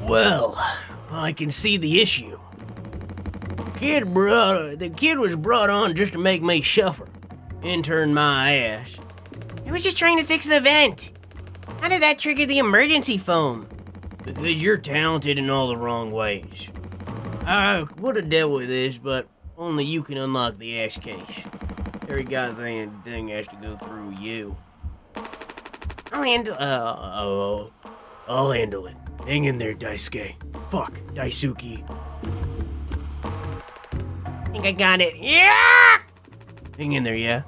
Well, I can see the issue. The kid was brought on just to make me suffer. Intern my ass. I was just trying to fix the vent. How did that trigger the emergency foam? Because you're talented in all the wrong ways. I would have dealt with this, but only you can unlock the ash case. Every goddamn thing has to go through you. I'll handle I'll handle it. Hang in there, Daisuke. Fuck, Daisuke. I think I got it. Yeah! Hang in there, yeah?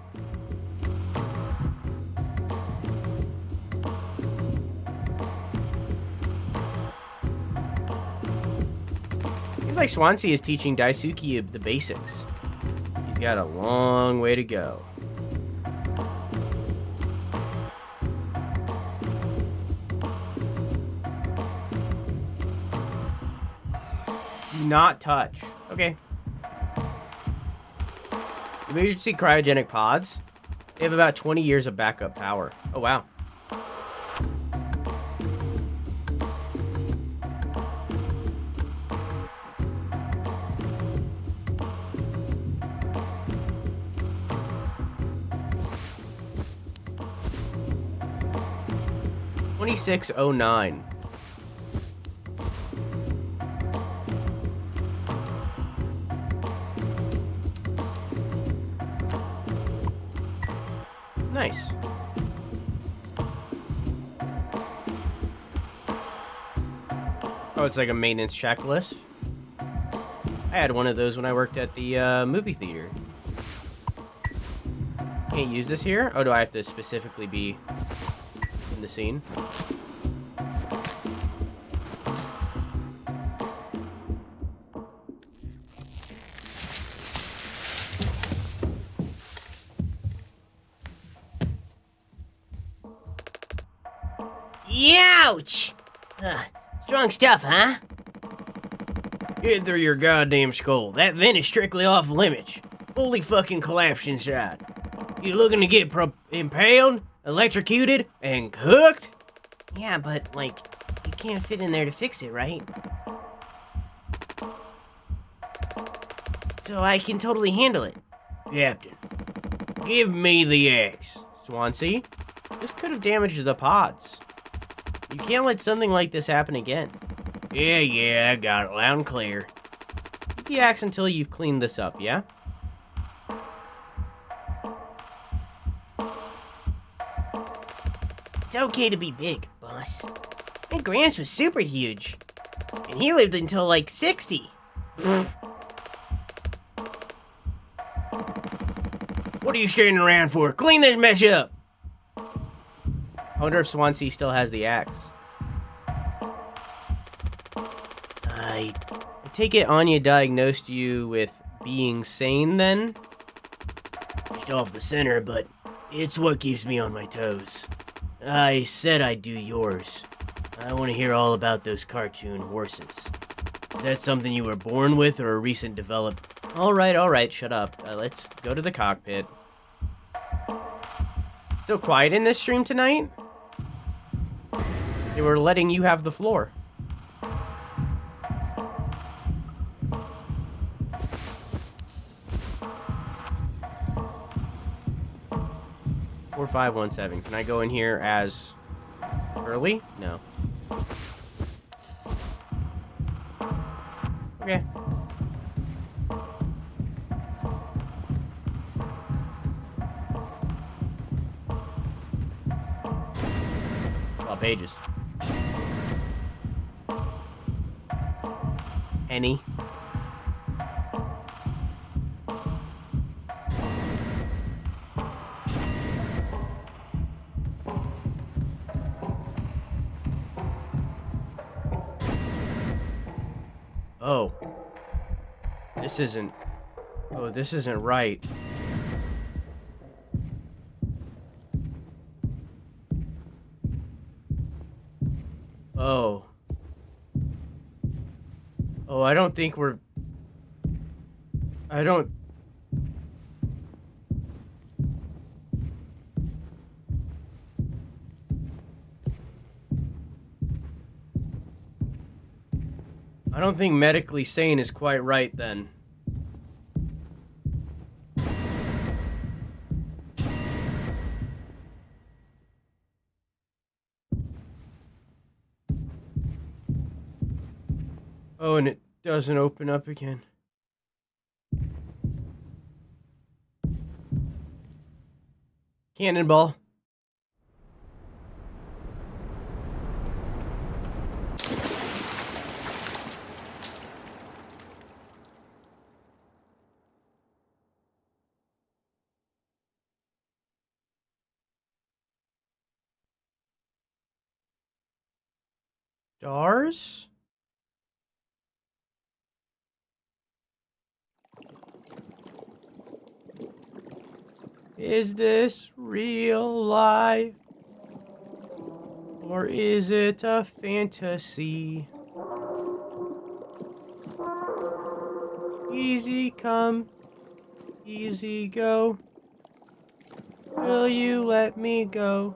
Seems like Swansea is teaching Daisuke the basics. He's got a long way to go. Do not touch. Okay. Emergency cryogenic pods. They have about 20 years of backup power. Oh, wow. 2609. Nice. Oh, it's like a maintenance checklist. I had one of those when I worked at the movie theater. Can't use this here? Oh, do I have to specifically be in the scene? Youch! Strong stuff, huh? Get through your goddamn skull. That vent is strictly off limits. Fully fucking collapsed inside. You looking to get impaled, electrocuted, and cooked? Yeah, but, like, you can't fit in there to fix it, right? So I can totally handle it. Captain, give me the axe. Swansea, this could have damaged the pods. You can't let something like this happen again. Yeah, I got it loud and clear. Keep the axe until you've cleaned this up, yeah? It's okay to be big, boss. My Gramps was super huge. And he lived until like 60. What are you standing around for? Clean this mess up! I wonder if Swansea still has the axe. I take it Anya diagnosed you with being sane then? Just off the center, but it's what keeps me on my toes. I said I'd do yours. I want to hear all about those cartoon horses. Is that something you were born with or a recent development? Alright, shut up. Let's go to the cockpit. So quiet in this stream tonight? They were letting you have the floor. Or 517. Can I go in here as early? No. Okay. Pages. Any. Oh. This isn't... Oh, this isn't right. Oh. Oh, I don't think we're... I don't... I don't think medically sane is quite right then. Oh, and it doesn't open up again. Cannonball. Stars? Is this real life? Or is it a fantasy? Easy come, easy go. Will you let me go?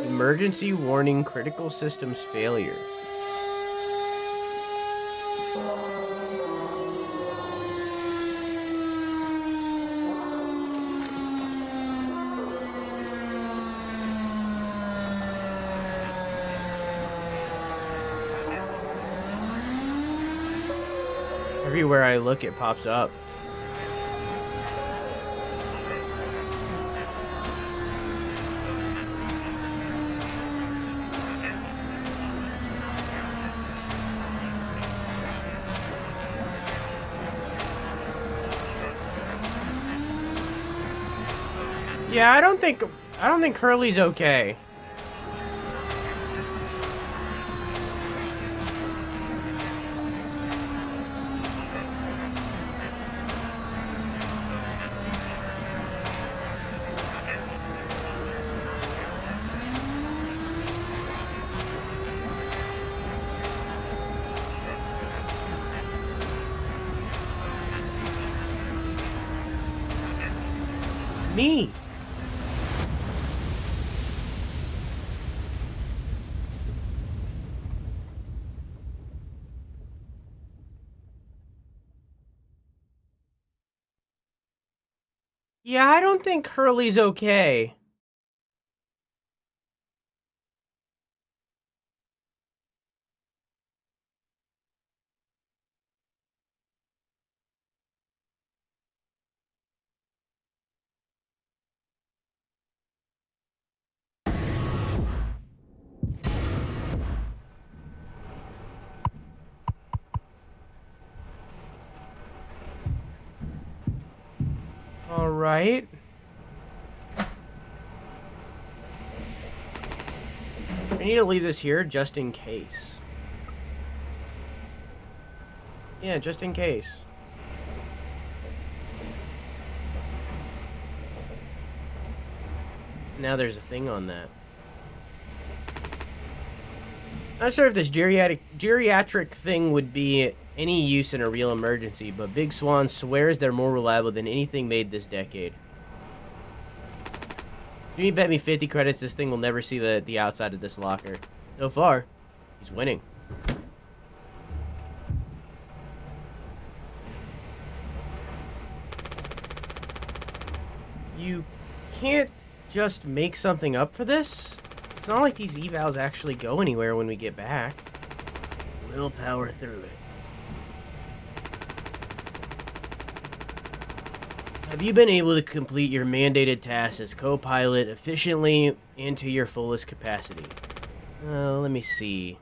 Emergency warning, critical systems failure. Everywhere I look, it pops up. Yeah, I don't think Hurley's okay. Me. Yeah, I don't think Hurley's okay. All right. I need to leave this here just in case. Yeah, just in case. Now there's a thing on that. Not sure if this geriatric thing would be any use in a real emergency, but Big Swan swears they're more reliable than anything made this decade. Jimmy bet me 50 credits this thing will never see the outside of this locker. So far, he's winning. You can't just make something up for this? It's not like these evals actually go anywhere when we get back. We'll power through it. Have you been able to complete your mandated tasks as co-pilot efficiently and to your fullest capacity? Let me see.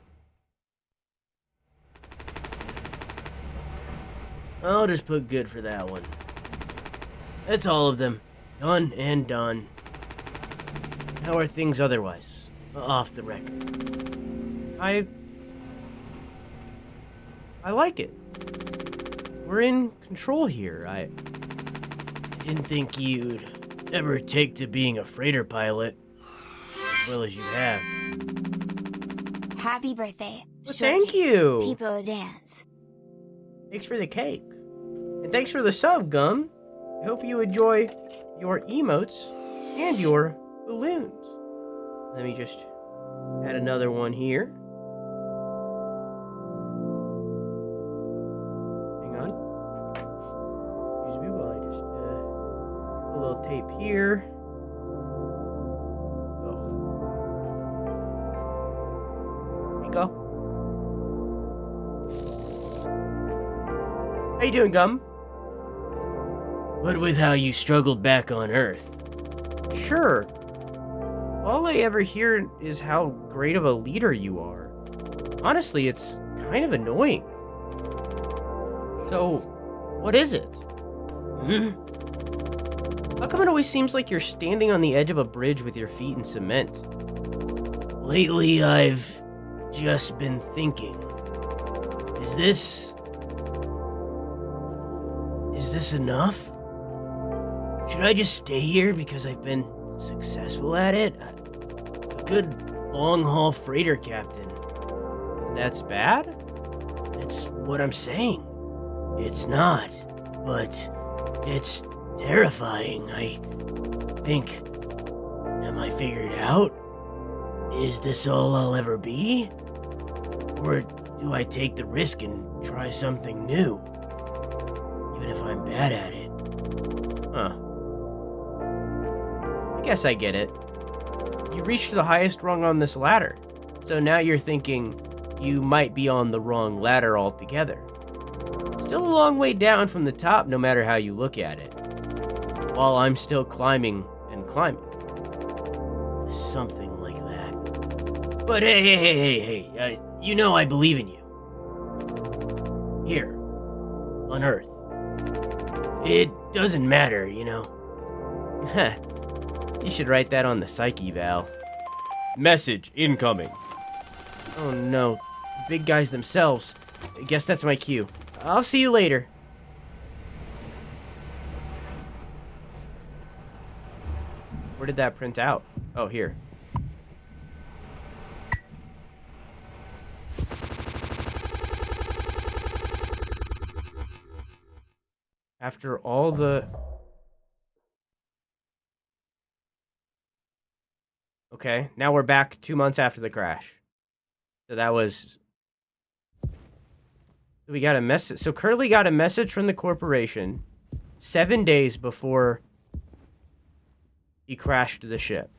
I'll just put good for that one. That's all of them. Done and done. How are things otherwise? Off the record. I like it. We're in control here. I didn't think you'd ever take to being a freighter pilot as well as you have. Happy birthday. Well, Short thank cake. you. People dance. Thanks for the cake. And thanks for the sub, Gum. I hope you enjoy your emotes and your balloons. Let me just add another one here. Hang on. Excuse me while I just put a little tape here. Oh. There you go. How you doing, Gum? What with how you struggled back on Earth? Sure. All I ever hear is how great of a leader you are. Honestly, it's kind of annoying. So, what is it? How come it always seems like you're standing on the edge of a bridge with your feet in cement? Lately, I've just been thinking. Is this enough? Should I just stay here because I've been successful at it? A good long-haul freighter captain. That's bad? That's what I'm saying. It's not, but it's terrifying. I think, am I figured out? Is this all I'll ever be? Or do I take the risk and try something new? Even if I'm bad at it. Huh. I guess I get it. You reached the highest rung on this ladder. So now you're thinking you might be on the wrong ladder altogether. Still a long way down from the top, no matter how you look at it. While I'm still climbing and climbing. Something like that. But hey, you know I believe in you. Here, on Earth. It doesn't matter, you know. You should write that on the psyche, Val. Message incoming. Oh no, big guys themselves. I guess that's my cue. I'll see you later. Where did that print out? Oh, here. After all the... Okay, now we're back 2 months after the crash. So that was... We got a message. So Curly got a message from the corporation 7 days before he crashed the ship.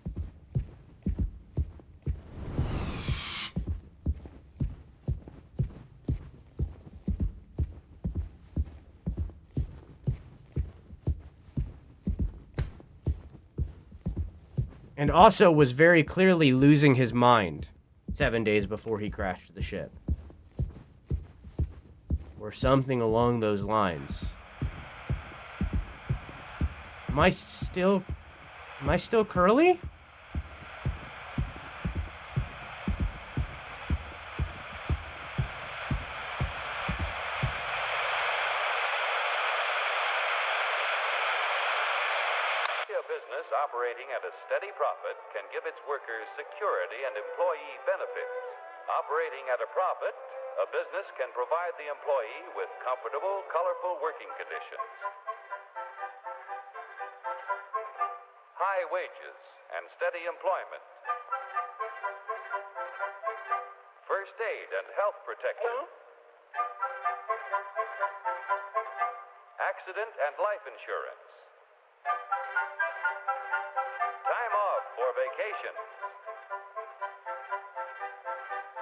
And also was very clearly losing his mind 7 days before he crashed the ship. Or something along those lines. Am I still Curly? A business operating at a steady profit can give its workers security and employee benefits. Operating at a profit, a business can provide the employee with comfortable, colorful working conditions, high wages, and steady employment, first aid and health protection, accident and life insurance, time off for vacation.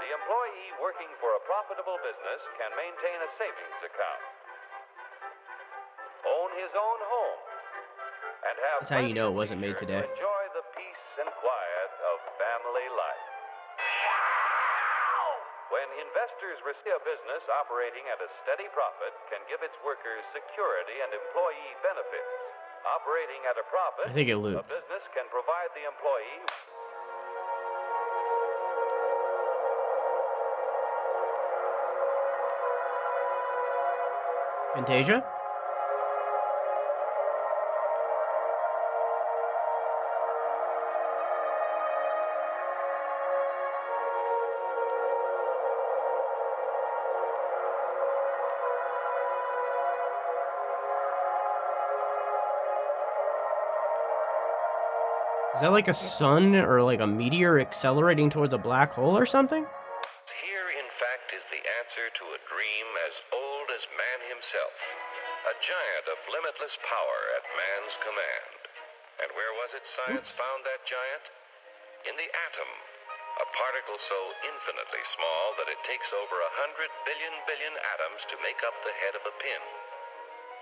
The employee working for a profitable business can maintain a savings account, own his own home, and have That's how you know it wasn't made leisure today. to enjoy the peace and quiet of family life. When investors receive a business operating at a steady profit can give its workers security and employee benefits. Operating at a profit, I think it a looped. business can provide the employee. Fantasia? Is that like a sun or like a meteor accelerating towards a black hole or something? Here, in fact, is the answer to a dream as old as man himself. A giant of limitless power at man's command. And where was it science found that giant? In the atom. A particle so infinitely small that it takes over 100 billion atoms to make up the head of a pin.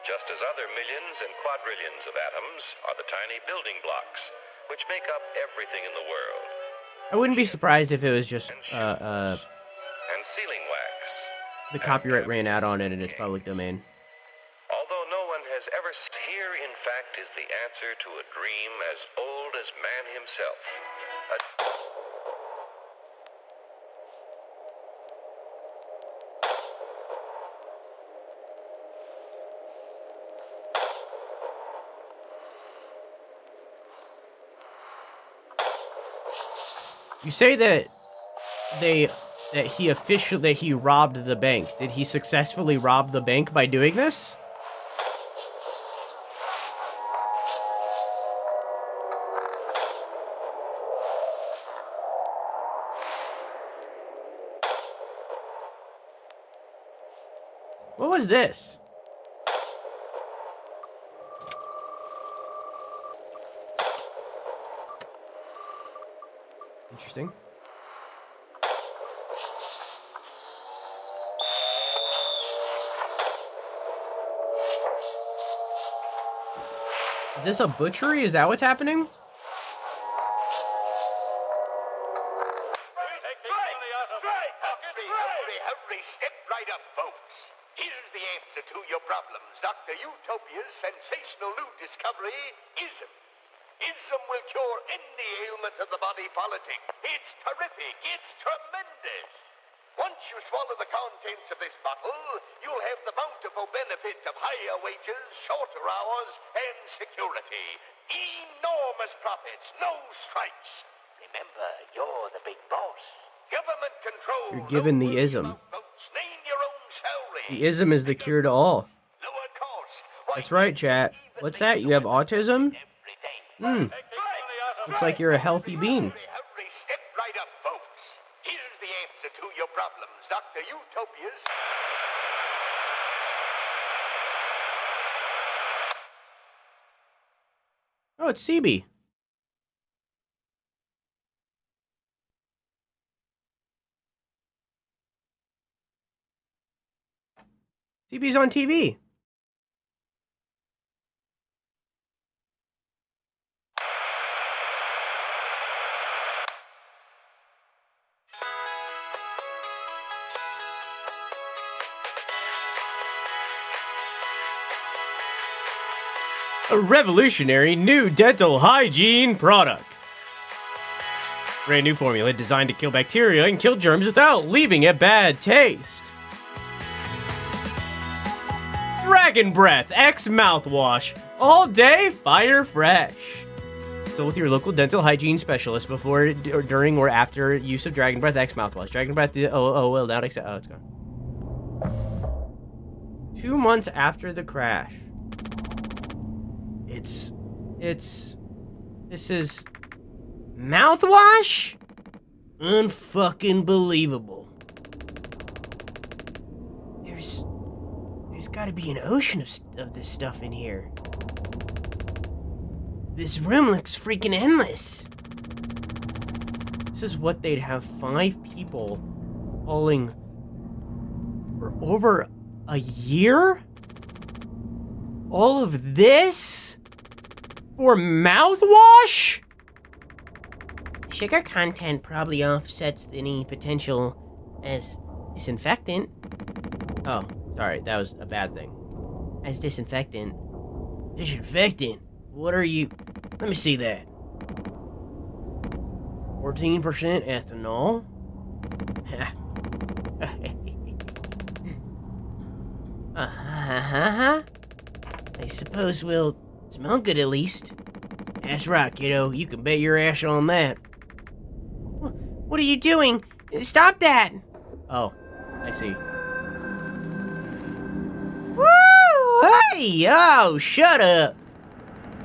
Just as other millions and quadrillions of atoms are the tiny building blocks, which make up everything in the world. I wouldn't be surprised if it was just And sealing wax. the copyright ran out on it and it's public domain. Although no one has ever... Here, in fact, is the answer to a dream as old as man himself. You say that he robbed the bank. Did he successfully rob the bank by doing this? What was this? Interesting. Is this a butchery? Is that what's happening? Hurry, step right up, folks. Here's the answer to your problems. Dr. Utopia's sensational new discovery, ISM. ISM will cure any ailment of the body politic. It's terrific. It's tremendous. Once you swallow the contents of this bottle, you'll have the bountiful benefit of higher wages, shorter hours, and security. Enormous profits, no strikes. Remember, you're the big boss. Government control. You're given the ism. Name your own salary. The ism is the cure to all. Lower cost. That's right, chat. What's that? You have autism? Looks like you're a healthy being. Hurry, step right up, folks. Here's the answer to your problems. Dr. Utopia's... Oh, it's CB. CB's on TV. A revolutionary new dental hygiene product. Brand new formula designed to kill bacteria and kill germs without leaving a bad taste. Dragon Breath X Mouthwash. All day, fire fresh. Still with your local dental hygiene specialist before, or during, or after use of Dragon Breath X Mouthwash. Dragon Breath, well, now it's gone. 2 months after the crash. This is mouthwash? Unfucking believable. There's gotta be an ocean of this stuff in here. This room looks freaking endless. This is what they'd have 5 people hauling for over a year? All of this? For mouthwash? Sugar content probably offsets any potential as disinfectant. Oh, sorry, that was a bad thing. As disinfectant. Disinfectant? What are you? Let me see that. 14% ethanol. I suppose we'll smell good at least. That's right, kiddo. You can bet your ass on that. What are you doing? Stop that! Oh, I see. Woo! Hey! Oh, shut up!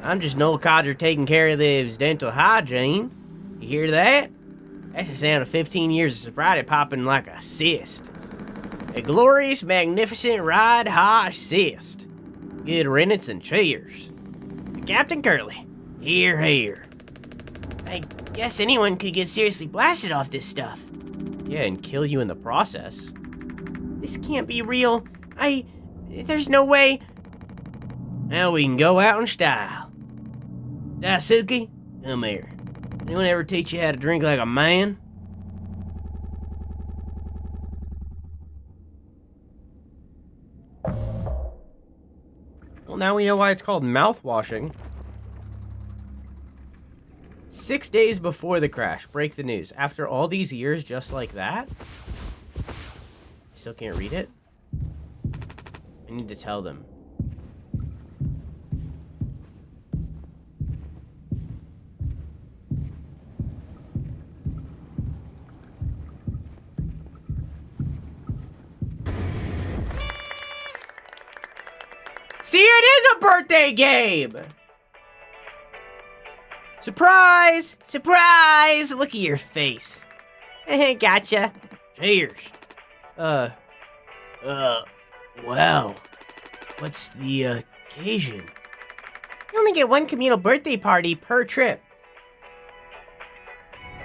I'm just Noel Codger taking care of this dental hygiene. You hear that? That's the sound of 15 years of sobriety popping like a cyst. A glorious, magnificent, ride-high cyst. Good riddance and cheers. Captain Curly, here. I guess anyone could get seriously blasted off this stuff. Yeah, and kill you in the process. This can't be real. There's no way. Now we can go out in style. Daisuke, come here. Anyone ever teach you how to drink like a man? Well, now we know why it's called mouthwashing. 6 days before the crash, break the news. After all these years, just like that? Still can't read it? I need to tell them. See, it is a birthday game! Surprise! Surprise! Look at your face. Gotcha. Cheers. Wow. What's the occasion? You only get one communal birthday party per trip.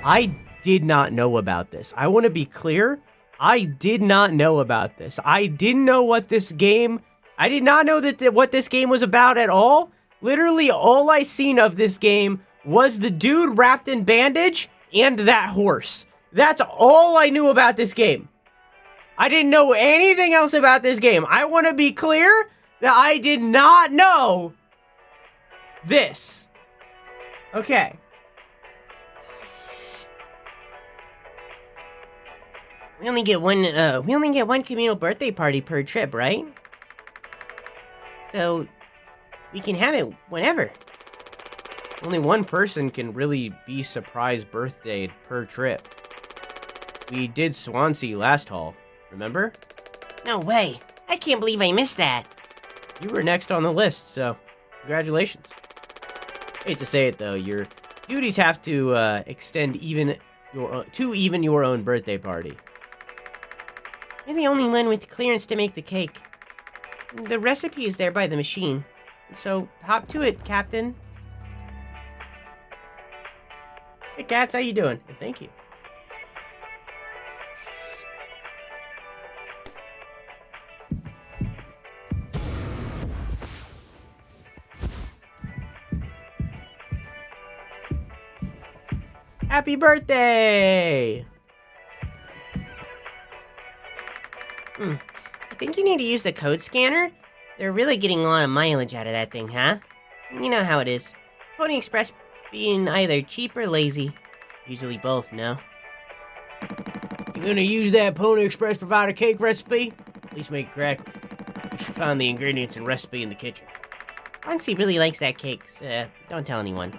I did not know about this. I want to be clear. I did not know about this. I didn't know what this game... I did not know that what this game was about at all. Literally all I seen of this game was the dude wrapped in bandage and that horse. That's all I knew about this game. I didn't know anything else about this game. I want to be clear that I did not know this. Okay. We only get one communal birthday party per trip, right? So we can have it whenever. Only one person can really be surprise birthday per trip. We did Swansea last haul, remember? No way. I can't believe I missed that. You were next on the list, so congratulations. Hate to say it though, your duties have to extend even your own birthday party. You're the only one with clearance to make the cake. The recipe is there by the machine. So hop to it, Captain. Hey Cats, how you doing? And thank you. Happy birthday! I think you need to use the code scanner. They're really getting a lot of mileage out of that thing, huh? You know how it is. Pony Express being either cheap or lazy. Usually both, no? You gonna use that Pony Express provider cake recipe? At least make it correctly. You should find the ingredients and recipe in the kitchen. Fonzie really likes that cake, so don't tell anyone.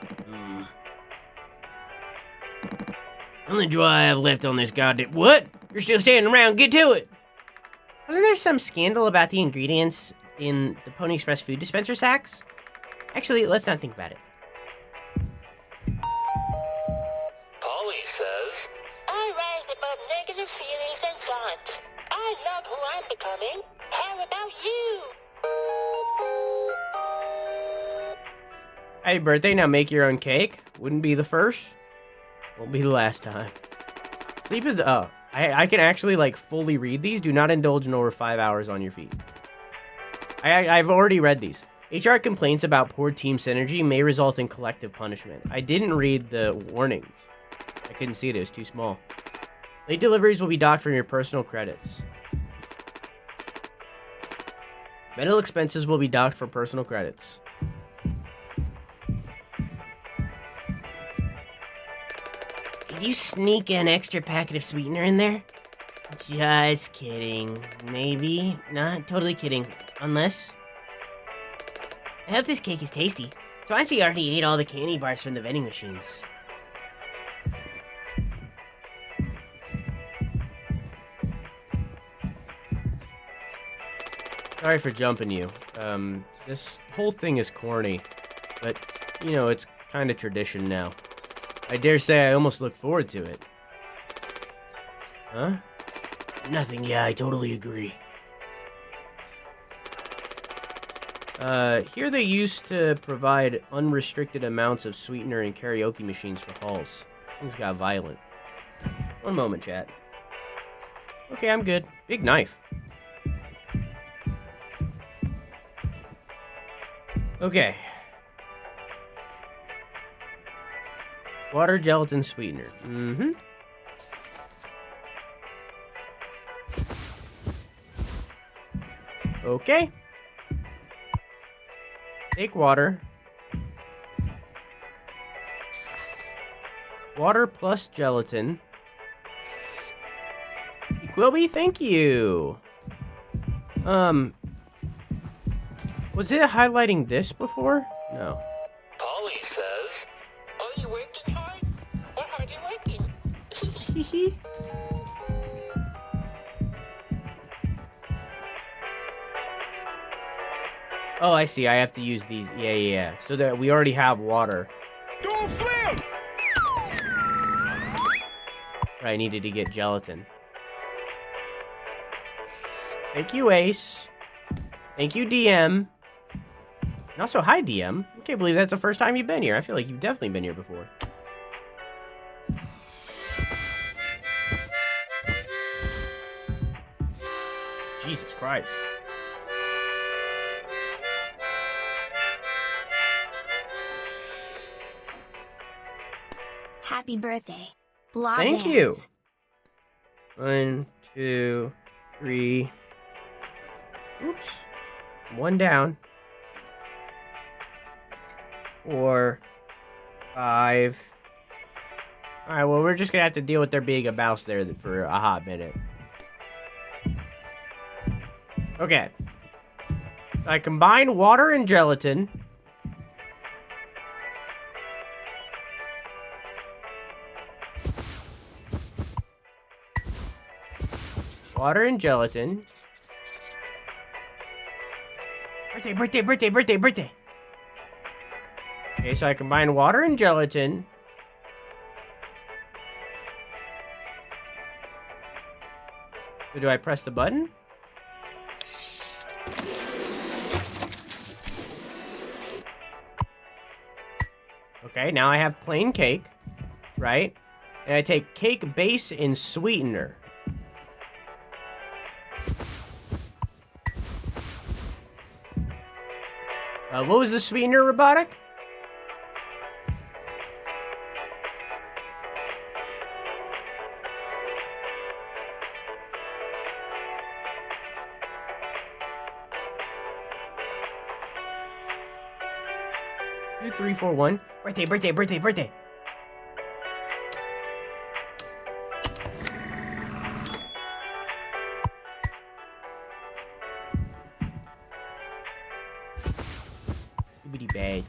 How many do I have left on this goddamn— What? You're still standing around, get to it! Wasn't there some scandal about the ingredients in the Pony Express food dispenser sacks? Actually, let's not think about it. Polly says, I rise above negative feelings and thoughts. I love who I'm becoming. How about you? Happy birthday, now make your own cake. Wouldn't be the first. Won't be the last time. Sleep is— oh. I can actually, like, fully read these. Do not indulge in over 5 hours on your feet. I've already read these. HR complaints about poor team synergy may result in collective punishment. I didn't read the warnings. I couldn't see it. It was too small. Late deliveries will be docked from your personal credits. Medical expenses will be docked from personal credits. Could you sneak an extra packet of sweetener in there? Just kidding. Maybe. Not totally kidding. Unless... I hope this cake is tasty. Swansea already ate all the candy bars from the vending machines. Sorry for jumping you. This whole thing is corny, but, you know, it's kind of tradition now. I dare say I almost look forward to it. Huh? Nothing, yeah, I totally agree. Here they used to provide unrestricted amounts of sweetener and karaoke machines for halls. Things got violent. One moment, chat. Okay, I'm good. Big knife. Okay. Water, gelatin, sweetener. Mm-hmm. Okay. Take water. Water plus gelatin. Quilby, thank you. Was it highlighting this before? No. Polly says, are you working hard? Or hard you working? Hee. Oh, I see. I have to use these. Yeah. So that we already have water. Don't flip! Right, I needed to get gelatin. Thank you, Ace. Thank you, DM. And also, hi, DM. I can't believe that's the first time you've been here. I feel like you've definitely been here before. Jesus Christ. Happy birthday. Blah Thank you. dance. 1, 2, 3. Oops. 1 down. 4, 5. Alright, well, we're just gonna have to deal with there being a mouse there for a hot minute. Okay. I combine water and gelatin. Water and gelatin. Birthday. Okay, so I combine water and gelatin. So do I press the button? Okay, now I have plain cake, right? And I take cake base and sweetener. What was the sweetener, Robotic? Two, 3, 4, 1. Birthday. Bibbidi bag.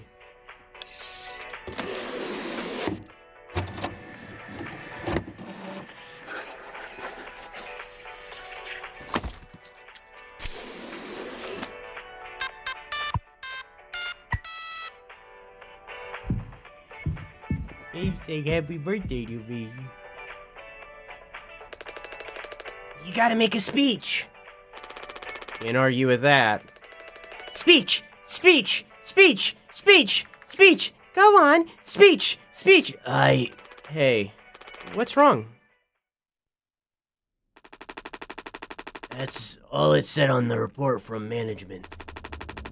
Abe saying happy birthday to me. You gotta make a speech. Can't argue with that. Speech! Go on! Speech! Hey, what's wrong? That's all it said on the report from management.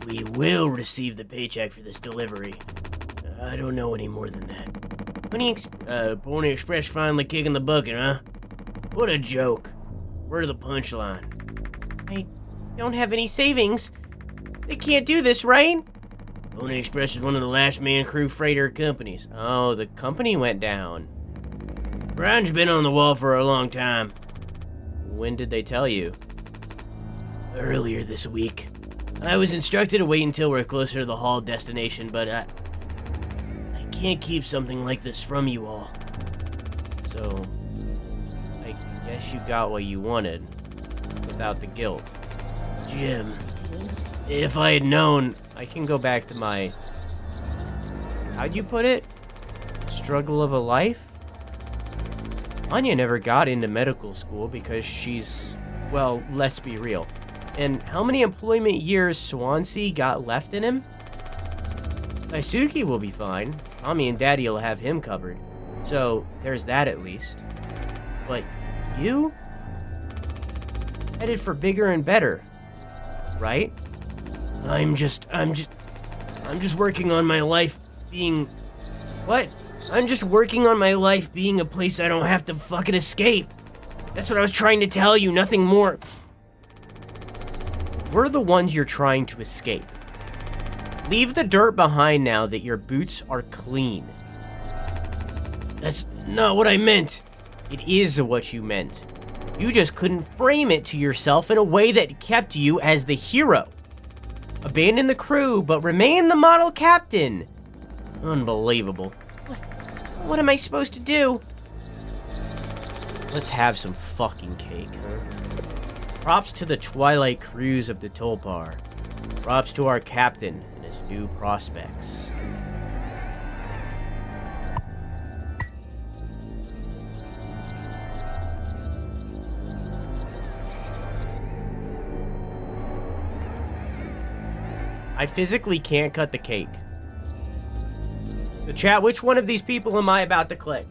We will receive the paycheck for this delivery. I don't know any more than that. Pony Express finally kicking the bucket, huh? What a joke. Where's the punchline? I don't have any savings. They can't do this, right? Pony Express is one of the last man crew freighter companies. Oh, the company went down. Brian's been on the wall for a long time. When did they tell you? Earlier this week. I was instructed to wait until we're closer to the haul destination, but I can't keep something like this from you all. So, I guess you got what you wanted, without the guilt. Jim, if I had known, I can go back to my... How'd you put it? Struggle of a life? Anya never got into medical school because she's... Well, let's be real. And how many employment years Swansea got left in him? Daisuke will be fine. Mommy and Daddy will have him covered. So, there's that at least. But you? Headed for bigger and better. Right? I'm just working on my life being... What? I'm just working on my life being a place I don't have to fucking escape. That's what I was trying to tell you, nothing more. We're the ones you're trying to escape. Leave the dirt behind now that your boots are clean. That's not what I meant. It is what you meant. You just couldn't frame it to yourself in a way that kept you as the hero. Abandon the crew, but remain the model captain. Unbelievable. What am I supposed to do? Let's have some fucking cake, huh? Props to the twilight cruise of the Tulpar. Props to our captain and his new prospects. I physically can't cut the cake. The chat, which one of these people am I about to click?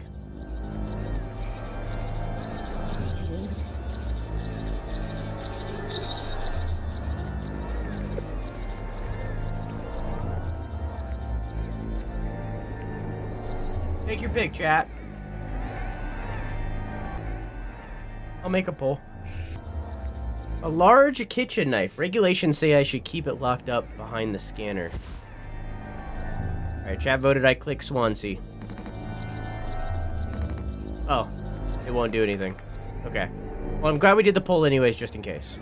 Take your pick, chat. I'll make a pull. A large kitchen knife. Regulations say I should keep it locked up behind the scanner. Alright, chat voted I click Swansea. Oh. It won't do anything. Okay. Well, I'm glad we did the poll anyways, just in case.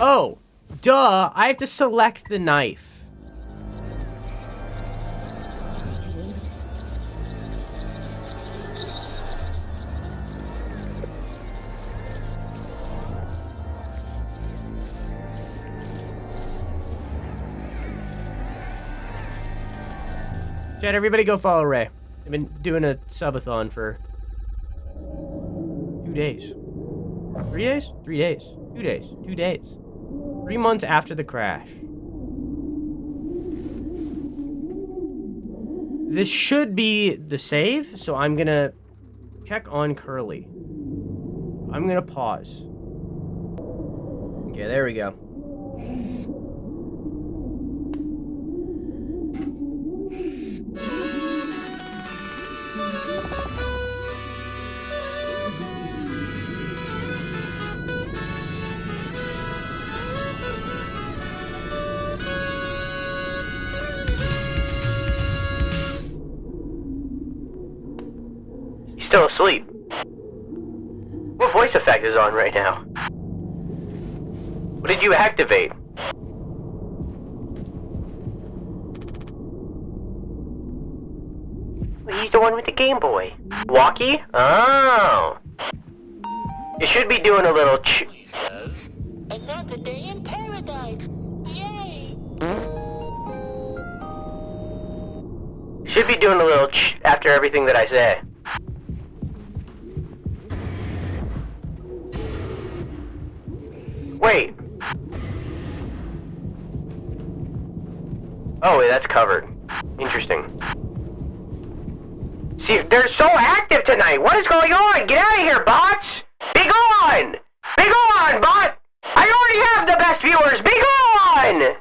Oh! Duh! I have to select the knife. Chat, everybody go follow Ray. I've been doing a subathon for 2 days. 3 days? 3 days. 2 days. 2 days. 3 months after the crash. This should be the save, so I'm gonna check on Curly. I'm gonna pause. Okay, there we go. Still asleep. What voice effect is on right now? What did you activate? Well, he's the one with the Game Boy. Walkie? Oh. You should be doing a little Another day in paradise. Yay! Should be doing a little after everything that I say. Wait. Oh, wait, that's covered. Interesting. See, they're so active tonight. What is going on? Get out of here, bots! Be gone! Be gone, bot! I already have the best viewers. Be gone!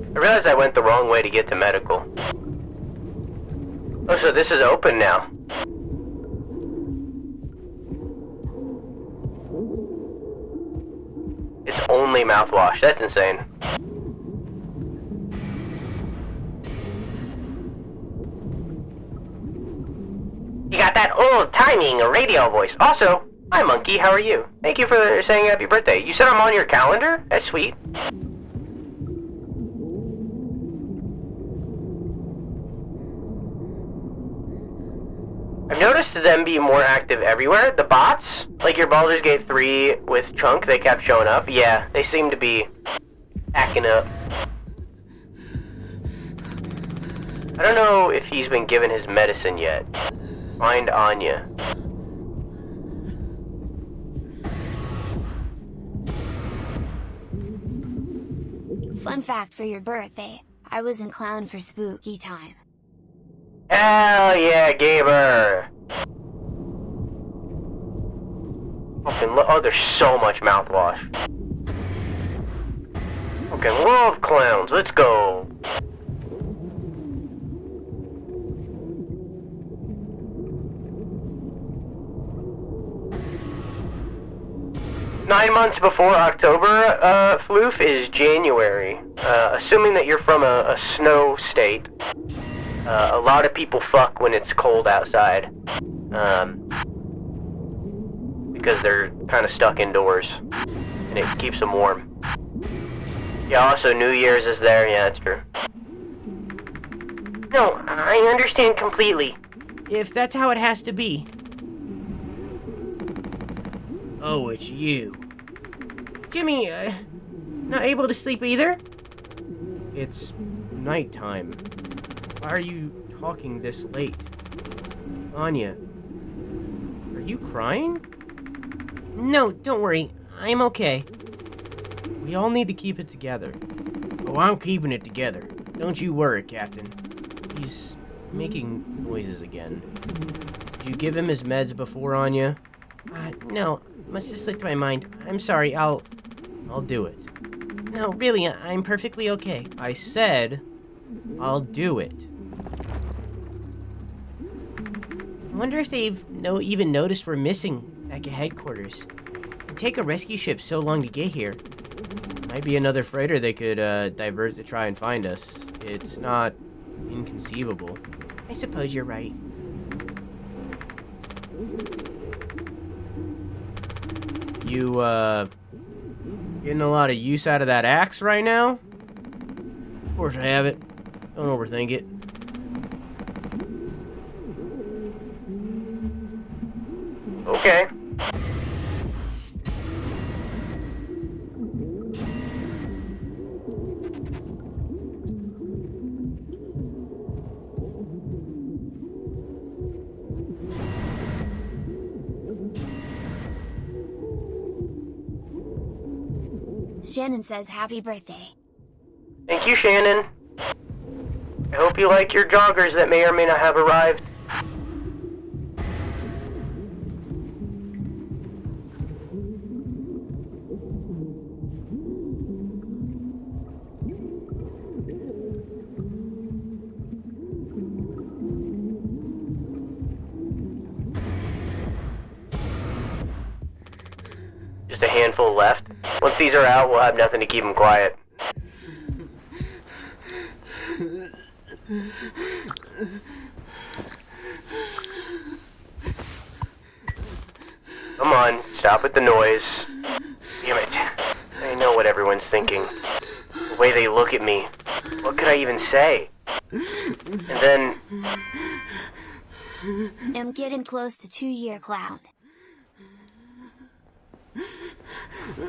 I realized I went the wrong way to get to medical. Oh, so this is open now. It's only mouthwash. That's insane. You got that old-timing radio voice. Also, hi, Monkey. How are you? Thank you for saying happy birthday. You said I'm on your calendar? That's sweet. I've noticed them be more active everywhere. The bots, like your Baldur's Gate 3 with Chunk, they kept showing up. Yeah, they seem to be acting up. I don't know if he's been given his medicine yet. Find Anya. Fun fact for your birthday, I was in clown for spooky time. Hell yeah, gamer! Oh, there's so much mouthwash. Okay, love clowns. Let's go. Nine months before October, Floof, is January. Assuming that you're from a snow state. A lot of people fuck when it's cold outside. Because they're kind of stuck indoors. And it keeps them warm. Yeah, also New Year's is there. Yeah, that's true. No, I understand completely. If that's how it has to be. Oh, it's you. Jimmy, not able to sleep either? It's nighttime. Why are you talking this late? Anya, are you crying? No, don't worry. I'm okay. We all need to keep it together. Oh, I'm keeping it together. Don't you worry, Captain. He's making noises again. Did you give him his meds before, Anya? No. Must have slipped my mind. I'm sorry, I'll do it. No, really, I'm perfectly okay. I said, I'll do it. I wonder if they've even noticed we're missing back at headquarters. It'd take a rescue ship so long to get here. Might be another freighter they could divert to try and find us. It's not inconceivable. I suppose you're right. You, getting a lot of use out of that axe right now? Of course I have it. Don't overthink it. Okay. Shannon says happy birthday. Thank you, Shannon. I hope you like your joggers that may or may not have arrived. Just a handful left. Once these are out, we'll have nothing to keep them quiet. Come on, stop with the noise. Damn it. I know what everyone's thinking. The way they look at me. What could I even say? And then... I'm getting close to 2-year clown.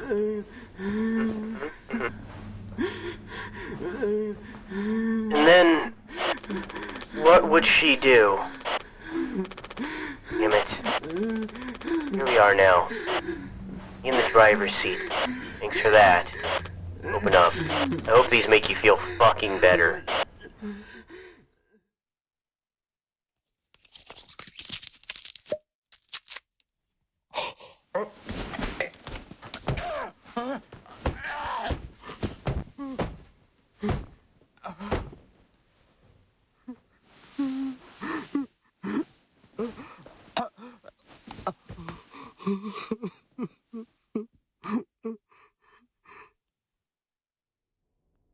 And then... what would she do? Damn it. Here we are now. In the driver's seat. Thanks for that. Open up. I hope these make you feel fucking better.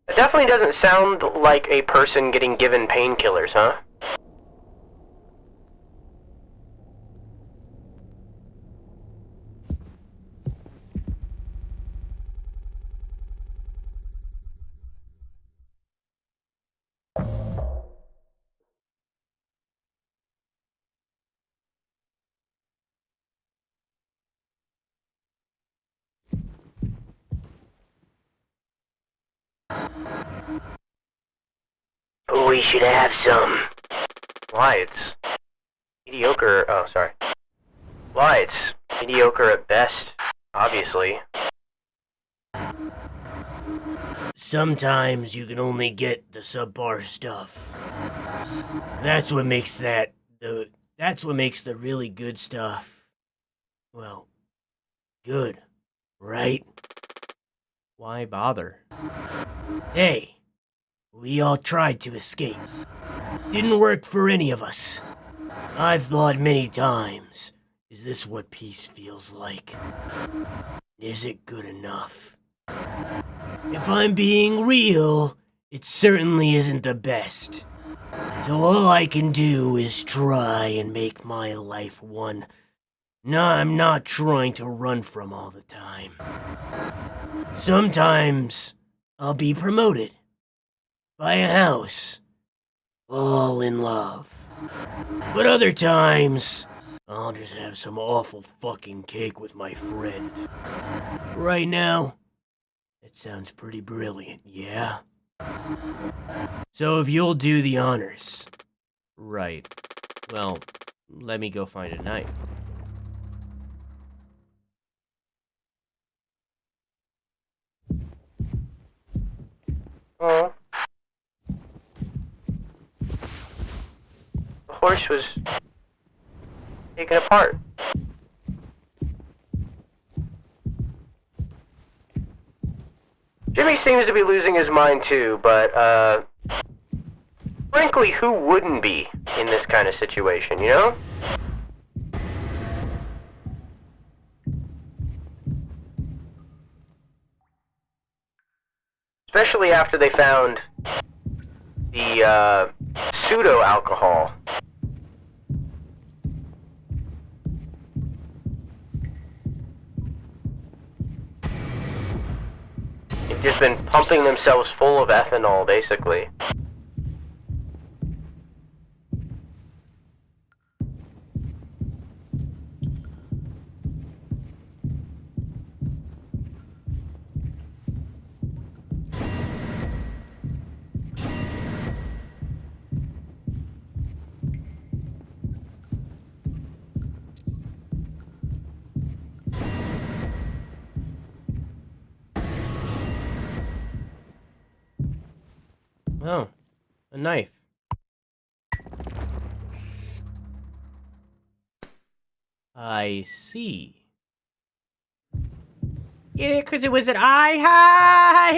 It definitely doesn't sound like a person getting given painkillers, huh? We should have some. Why, it's mediocre. Oh, sorry. Why, it's mediocre at best, obviously. Sometimes you can only get the subpar stuff. That's what makes that's what makes the really good stuff, well, good, right? Why bother? Hey, we all tried to escape. Didn't work for any of us. I've thought many times, is this what peace feels like? Is it good enough? If I'm being real, it certainly isn't the best. So all I can do is try and make my life one. No, I'm not trying to run from all the time. Sometimes I'll be promoted, buy a house, fall in love. But other times, I'll just have some awful fucking cake with my friend. Right now, it sounds pretty brilliant, yeah? So if you'll do the honors. Right. Well, let me go find a knife. Oh. course, was taken apart. Jimmy seems to be losing his mind too, but, frankly, who wouldn't be in this kind of situation, you know? Especially after they found the, pseudo-alcohol. They've just been pumping themselves full of ethanol, basically. Oh, a knife. I see. Get it? Because it was an eye. Ha!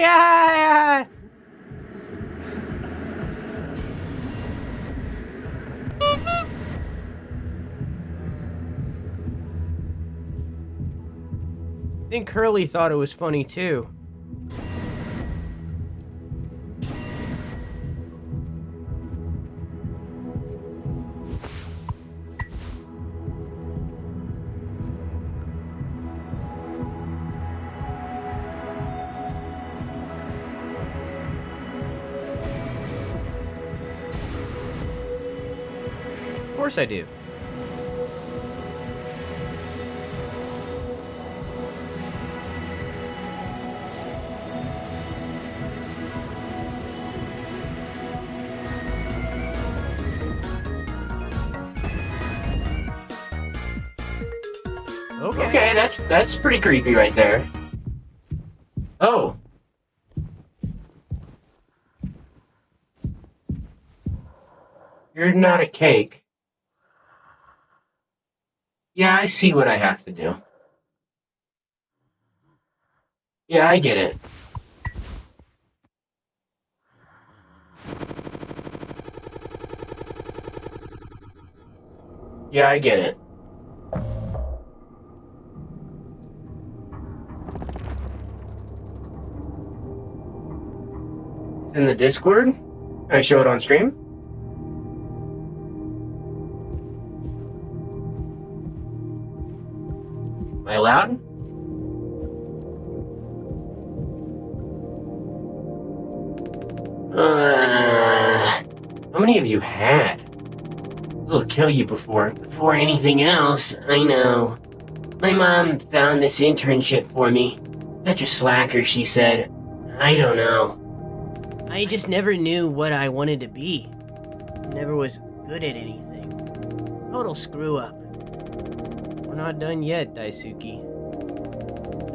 I think Curly thought it was funny too. Of course I do. Okay, that's pretty creepy right there. Oh. You're not a cake. Yeah, I see what I have to do. Yeah, I get it. Yeah, I get it. It's in the Discord? Can I show it on stream? Am I allowed? How many have you had? This will kill you before anything else. I know. My mom found this internship for me. Such a slacker, she said. I don't know. I just never knew what I wanted to be. Never was good at anything. Total screw up. We're not done yet, Daisuke.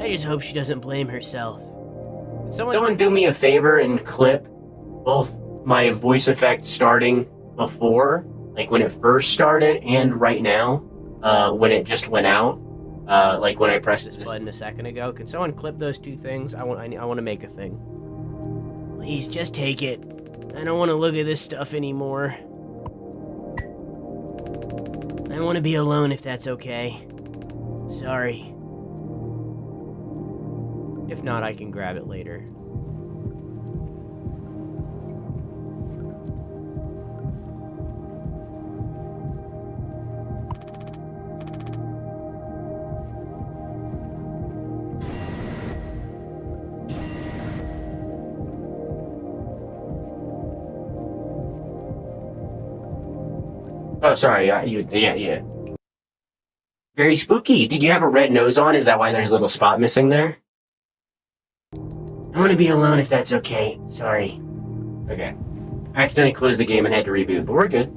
I just hope she doesn't blame herself. Someone do me a favor and clip both my voice effect starting before, like when it first started, and right now, when it just went out, like when I pressed this button a second ago. Can someone clip those two things? I want to make a thing. Please, just take it. I don't want to look at this stuff anymore. I want to be alone if that's okay. Sorry. If not, I can grab it later. Oh, sorry. Yeah. Very spooky. Did you have a red nose on? Is that why there's a little spot missing there? I want to be alone if that's okay. Sorry. Okay. I accidentally closed the game and had to reboot, but we're good.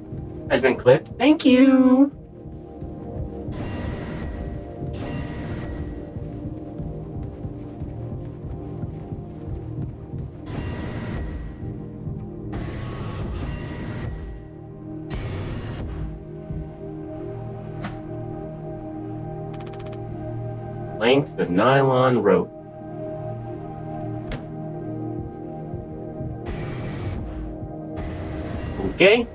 Has been clipped. Thank you! length of nylon rope. Okay.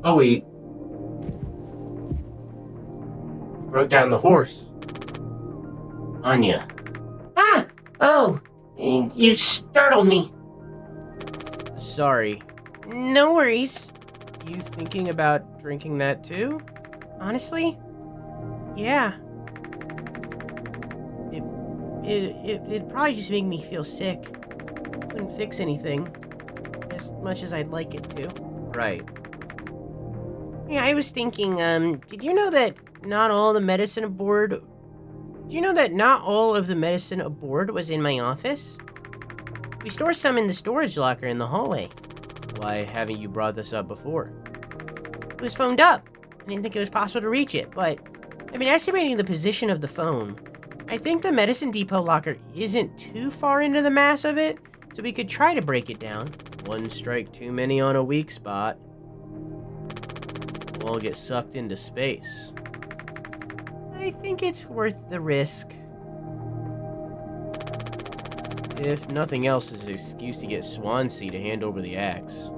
Oh, we broke down the horse. Anya. Ah! Oh! You startled me. Sorry. No worries. You thinking about drinking that too? Honestly? Yeah. It'd probably just make me feel sick. Wouldn't fix anything. As much as I'd like it to. Right. Yeah, I was thinking, did you know that not all the medicine aboard... Do you know that not all of the medicine aboard was in my office? We store some in the storage locker in the hallway. Why haven't you brought this up before? It was phoned up. I didn't think it was possible to reach it, but I've been estimating the position of the phone. I think the medicine depot locker isn't too far into the mass of it, so we could try to break it down. One strike too many on a weak spot. We'll all get sucked into space. I think it's worth the risk. If nothing else, is an excuse to get Swansea to hand over the axe.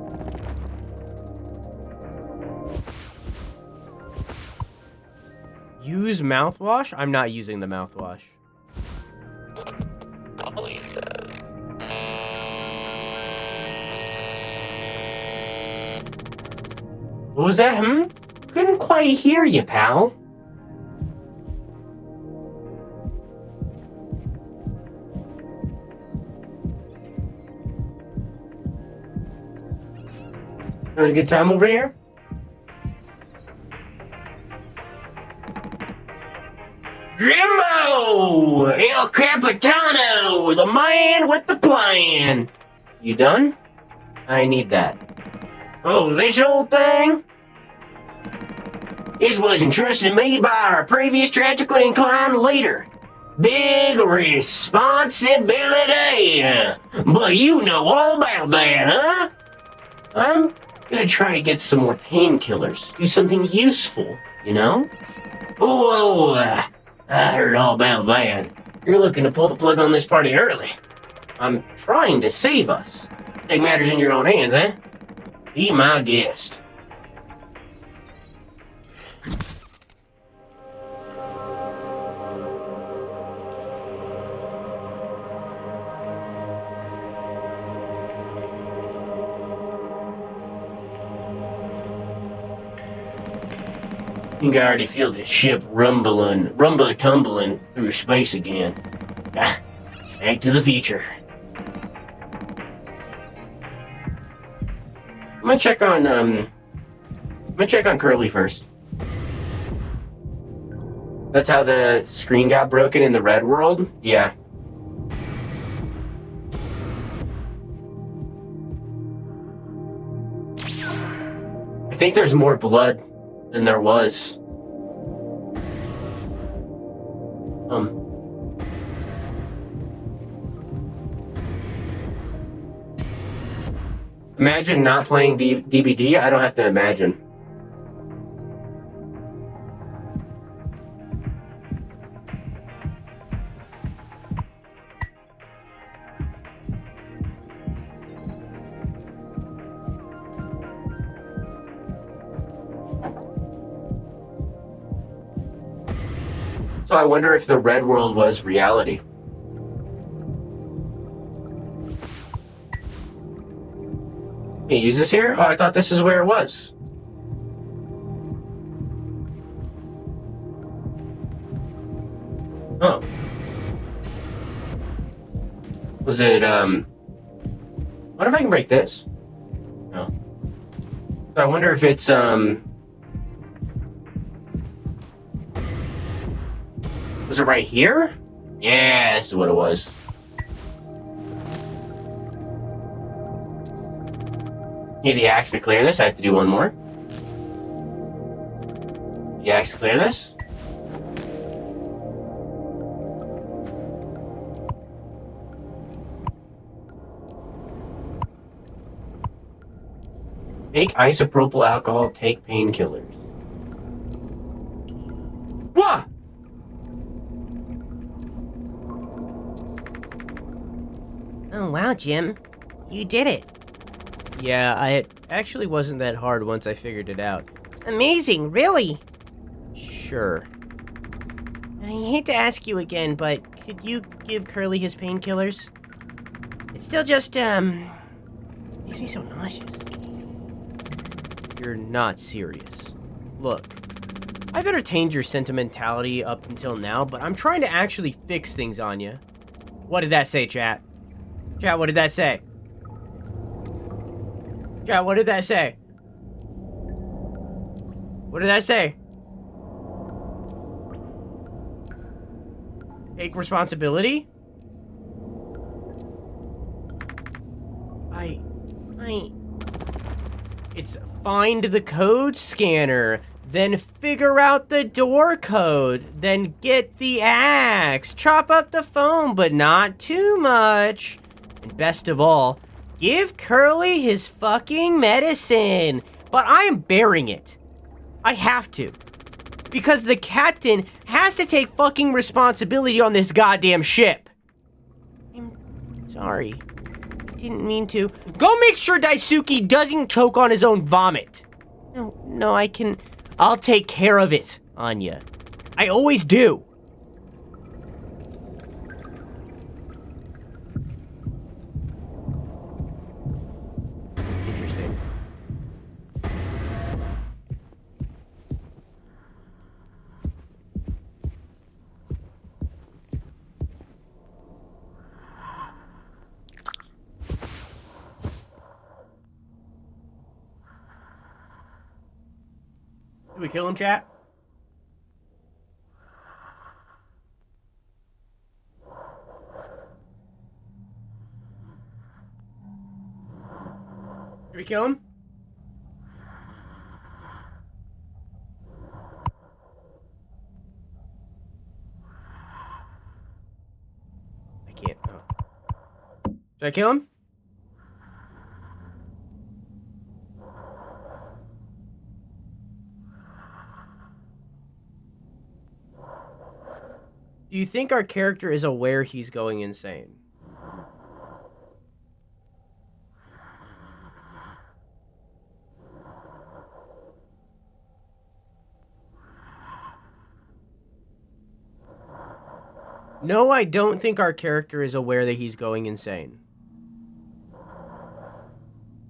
Use mouthwash? I'm not using the mouthwash. Polly says. What was that, Couldn't quite hear you, pal. Having a good time over here? Jimbo! El Capitano! The man with the plan! You done? I need that. Oh, this old thing? It was entrusted to me by our previous tragically inclined leader. Big responsibility! But you know all about that, huh? I'm gonna try to get some more painkillers. Do something useful, you know? Oh, I heard all about that. You're looking to pull the plug on this party early. I'm trying to save us. Take matters in your own hands, eh? Be my guest. I think I already feel this ship rumbling tumbling through space again. Back to the future. I'm gonna check on Curly first. That's how the screen got broken in the red world? Yeah. I think there's more blood than there was. Imagine not playing DBD. I don't have to imagine. So I wonder if the red world was reality. Can you use this here? Oh, I thought this is where it was. Oh. Was it, I wonder if I can break this. No. So I wonder if it's, was it right here? Yeah, this is what it was. Need the axe to clear this. I have to do one more. The axe to clear this. Make isopropyl alcohol, take painkillers. What? Oh, wow, Jim. You did it. Yeah, it actually wasn't that hard once I figured it out. Amazing, really. Sure. I hate to ask you again, but could you give Curly his painkillers? It still just, makes me so nauseous. You're not serious. Look, I've entertained your sentimentality up until now, but I'm trying to actually fix things on you. What did that say, chat? Chat, what did that say? Chat, what did that say? What did that say? Take responsibility? It's find the code scanner, then figure out the door code, then get the axe, chop up the phone, but not too much. And best of all, give Curly his fucking medicine. But I am bearing it. I have to. Because the captain has to take fucking responsibility on this goddamn ship. I'm sorry. I didn't mean to. Go make sure Daisuke doesn't choke on his own vomit. No, I'll take care of it, Anya. I always do. Interesting. Did we kill him, chat? Did we kill him? I can't. Oh. Did I kill him? Do you think our character is aware he's going insane? No, I don't think our character is aware that he's going insane.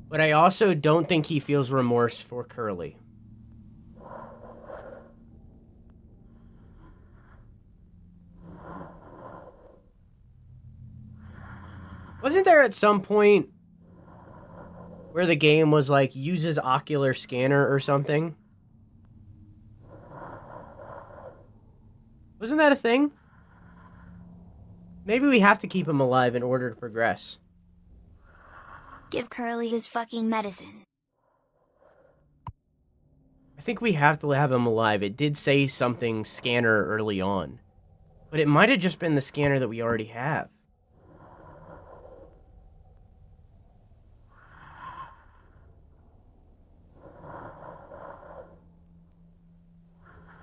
But I also don't think he feels remorse for Curly. Wasn't there at some point where the game was like, uses ocular scanner or something? Wasn't that a thing? Maybe we have to keep him alive in order to progress. Give Curly his fucking medicine. I think we have to have him alive. It did say something scanner early on. But it might have just been the scanner that we already have.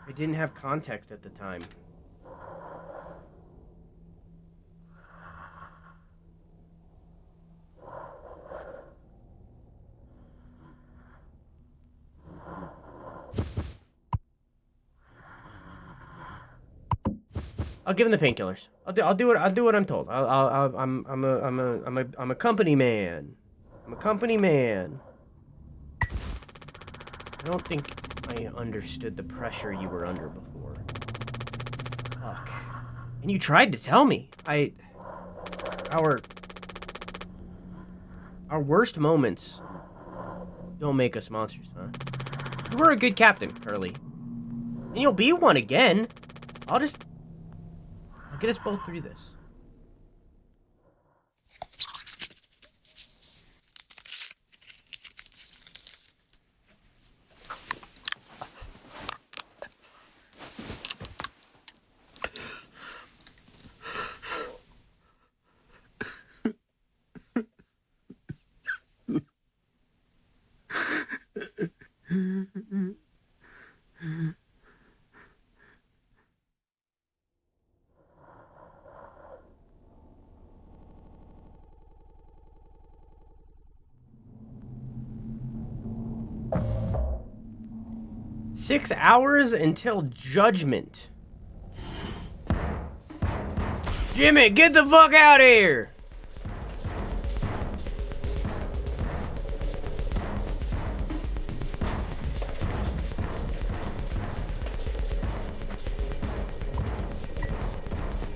I didn't have context at the time. I'll give him the painkillers. I'll do what I'm told. I'm a company man. I'm a company man. I don't think I understood the pressure you were under before. Fuck. And you tried to tell me. Our worst moments don't make us monsters, huh? You were a good captain, Curly. And you'll be one again. I'll get us both through this. 6 hours until judgment. Jimmy, get the fuck out of here!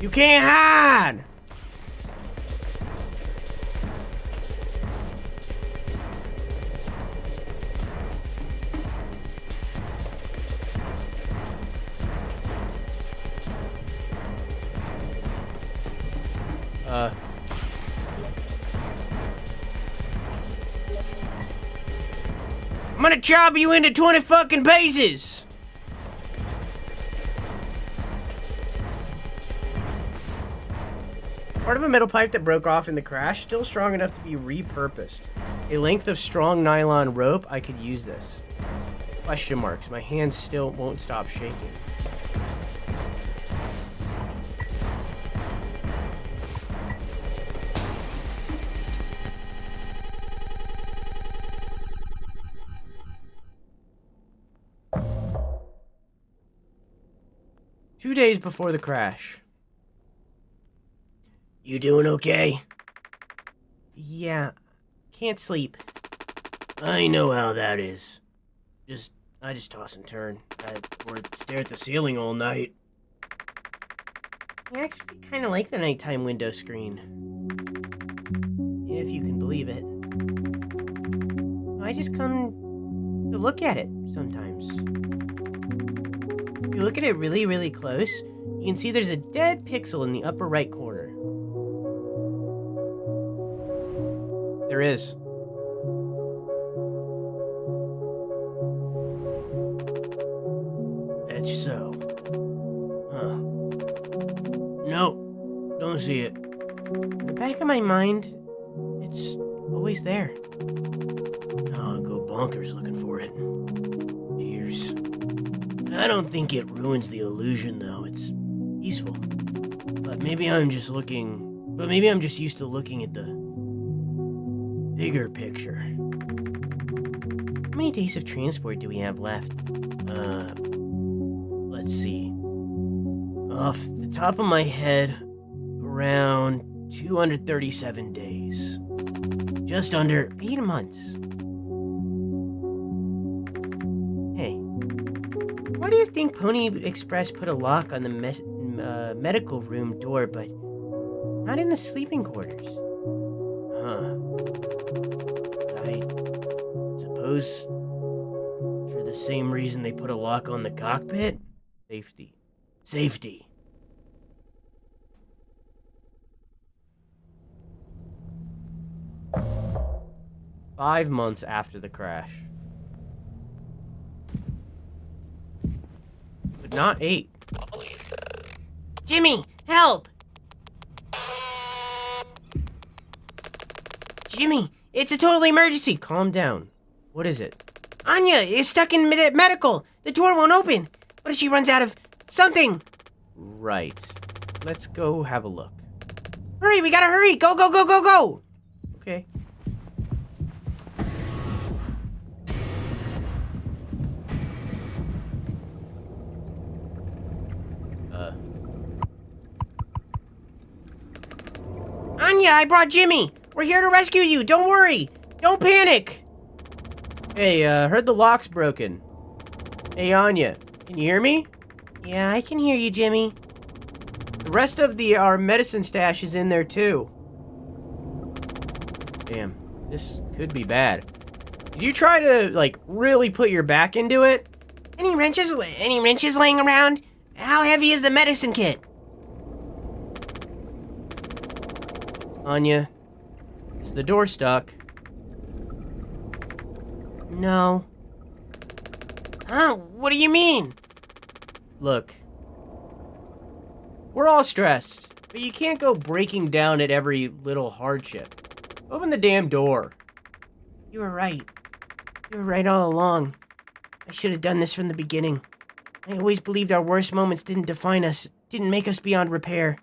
You can't hide! I'm gonna chop you into 20 fucking pieces! Part of a metal pipe that broke off in the crash, still strong enough to be repurposed. A length of strong nylon rope, I could use this. Question marks, my hands still won't stop shaking. Two days before the crash. You doing okay? Yeah, can't sleep. I know how that is. I just toss and turn. Or stare at the ceiling all night. I actually kind of like the nighttime window screen. If you can believe it. I just come to look at it sometimes. If you look at it really, really close, you can see there's a dead pixel in the upper right corner. There is. That's so. Huh. No, don't see it. In the back of my mind, it's always there. I'll go bonkers looking for it. Cheers. I don't think it ruins the illusion, though. It's peaceful. But maybe I'm just used to looking at the bigger picture. How many days of transport do we have left? Let's see. Off the top of my head, around 237 days. Just under 8 months. Hey, why do you think Pony Express put a lock on the medical room door, but not in the sleeping quarters? Huh. I suppose for the same reason they put a lock on the cockpit? Safety. Safety. Five months after the crash. But not 8. Polly says, Jimmy, help! Jimmy, it's a total emergency. Calm down. What is it? Anya is stuck in medical. The door won't open. What if she runs out of something? Right. Let's go have a look. Hurry, we gotta hurry. Go, go, go, go, go. Okay. Anya, I brought Jimmy. We're here to rescue you. Don't worry. Don't panic. Hey, heard the lock's broken. Hey, Anya, can you hear me? Yeah, I can hear you, Jimmy. The rest of our medicine stash is in there, too. Damn, this could be bad. Did you try to, really put your back into it? Any wrenches laying around? How heavy is the medicine kit? Anya, is the door stuck? No. Huh? What do you mean? Look, we're all stressed, but you can't go breaking down at every little hardship. Open the damn door. You were right. You were right all along. I should have done this from the beginning. I always believed our worst moments didn't define us, didn't make us beyond repair.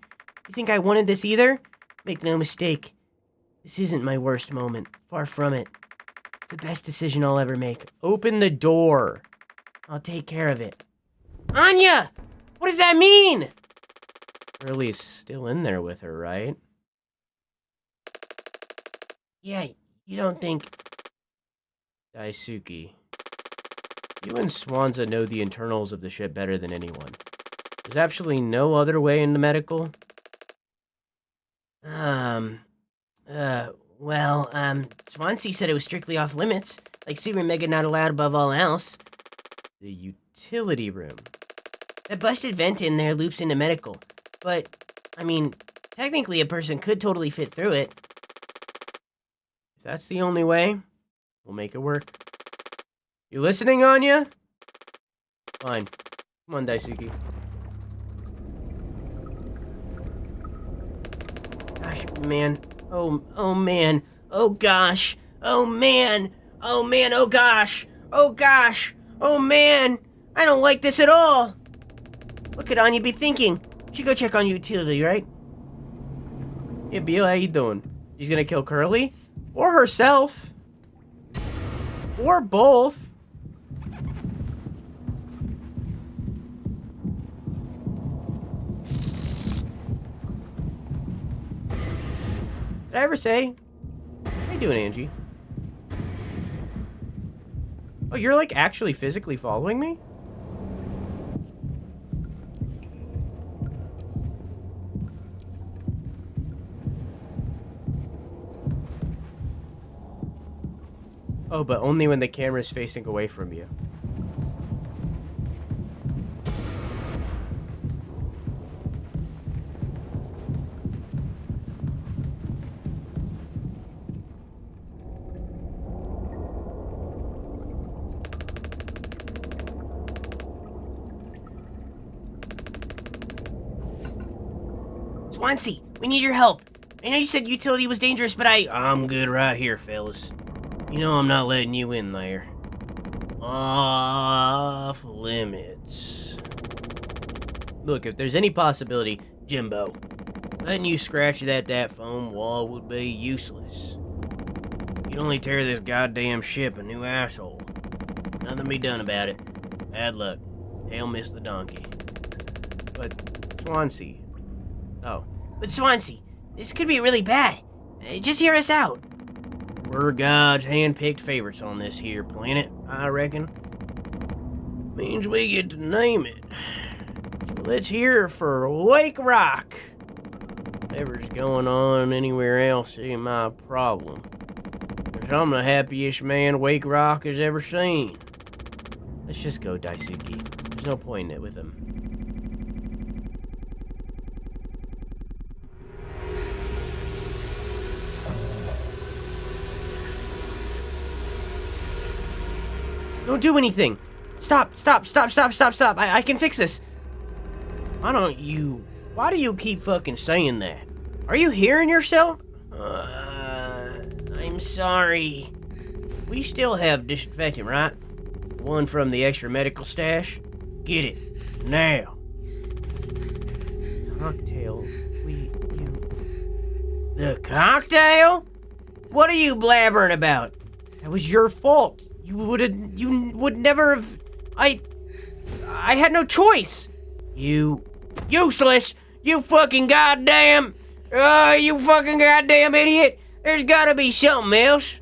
You think I wanted this either? Make no mistake. This isn't my worst moment. Far from it. The best decision I'll ever make. Open the door. I'll take care of it. Anya! What does that mean? Curly's still in there with her, right? Yeah, you don't think... Daisuke, you and Swanza know the internals of the ship better than anyone. There's absolutely no other way into medical? Swansea said it was strictly off limits. Like super mega not allowed above all else. The utility room. That busted vent in there loops into medical. But, I mean, technically a person could totally fit through it. If that's the only way, we'll make it work. You listening, Anya? Fine. Come on, Daisuke. Gosh, man. Oh man. Oh gosh. Oh man. Oh man. Oh gosh. Oh gosh. Oh man. I don't like this at all. What could Anya be thinking? She go check on utility, right? Yeah, Beal, how you doing? She's gonna kill Curly? Or herself? Or both? Did I ever say? How you doing, Angie? Oh, you're like actually physically following me? Oh, but only when the camera's facing away from you. Swansea, we need your help. I know you said utility was dangerous, but I'm good right here, fellas. You know I'm not letting you in there. Off limits. Look, if there's any possibility, Jimbo, letting you scratch that foam wall would be useless. You'd only tear this goddamn ship a new asshole. Nothing be done about it. Bad luck. Tail missed the donkey. but Swansea. Oh. But Swansea, this could be really bad. Just hear us out. We're God's hand-picked favorites on this here planet, I reckon. Means we get to name it. So let's hear for Wake Rock. Whatever's going on anywhere else ain't my problem. 'Cause I'm the happiest man Wake Rock has ever seen. Let's just go, Daisuke. There's no point in it with him. Don't do anything. Stop. I can fix this. Why do you keep fucking saying that? Are you hearing yourself? I'm sorry. We still have disinfectant, right? One from the extra medical stash? Get it. Now. Cocktail. The cocktail? What are you blabbering about? That was your fault. You would never have... I had no choice. You useless. You fucking goddamn... you fucking goddamn idiot. There's gotta be something else.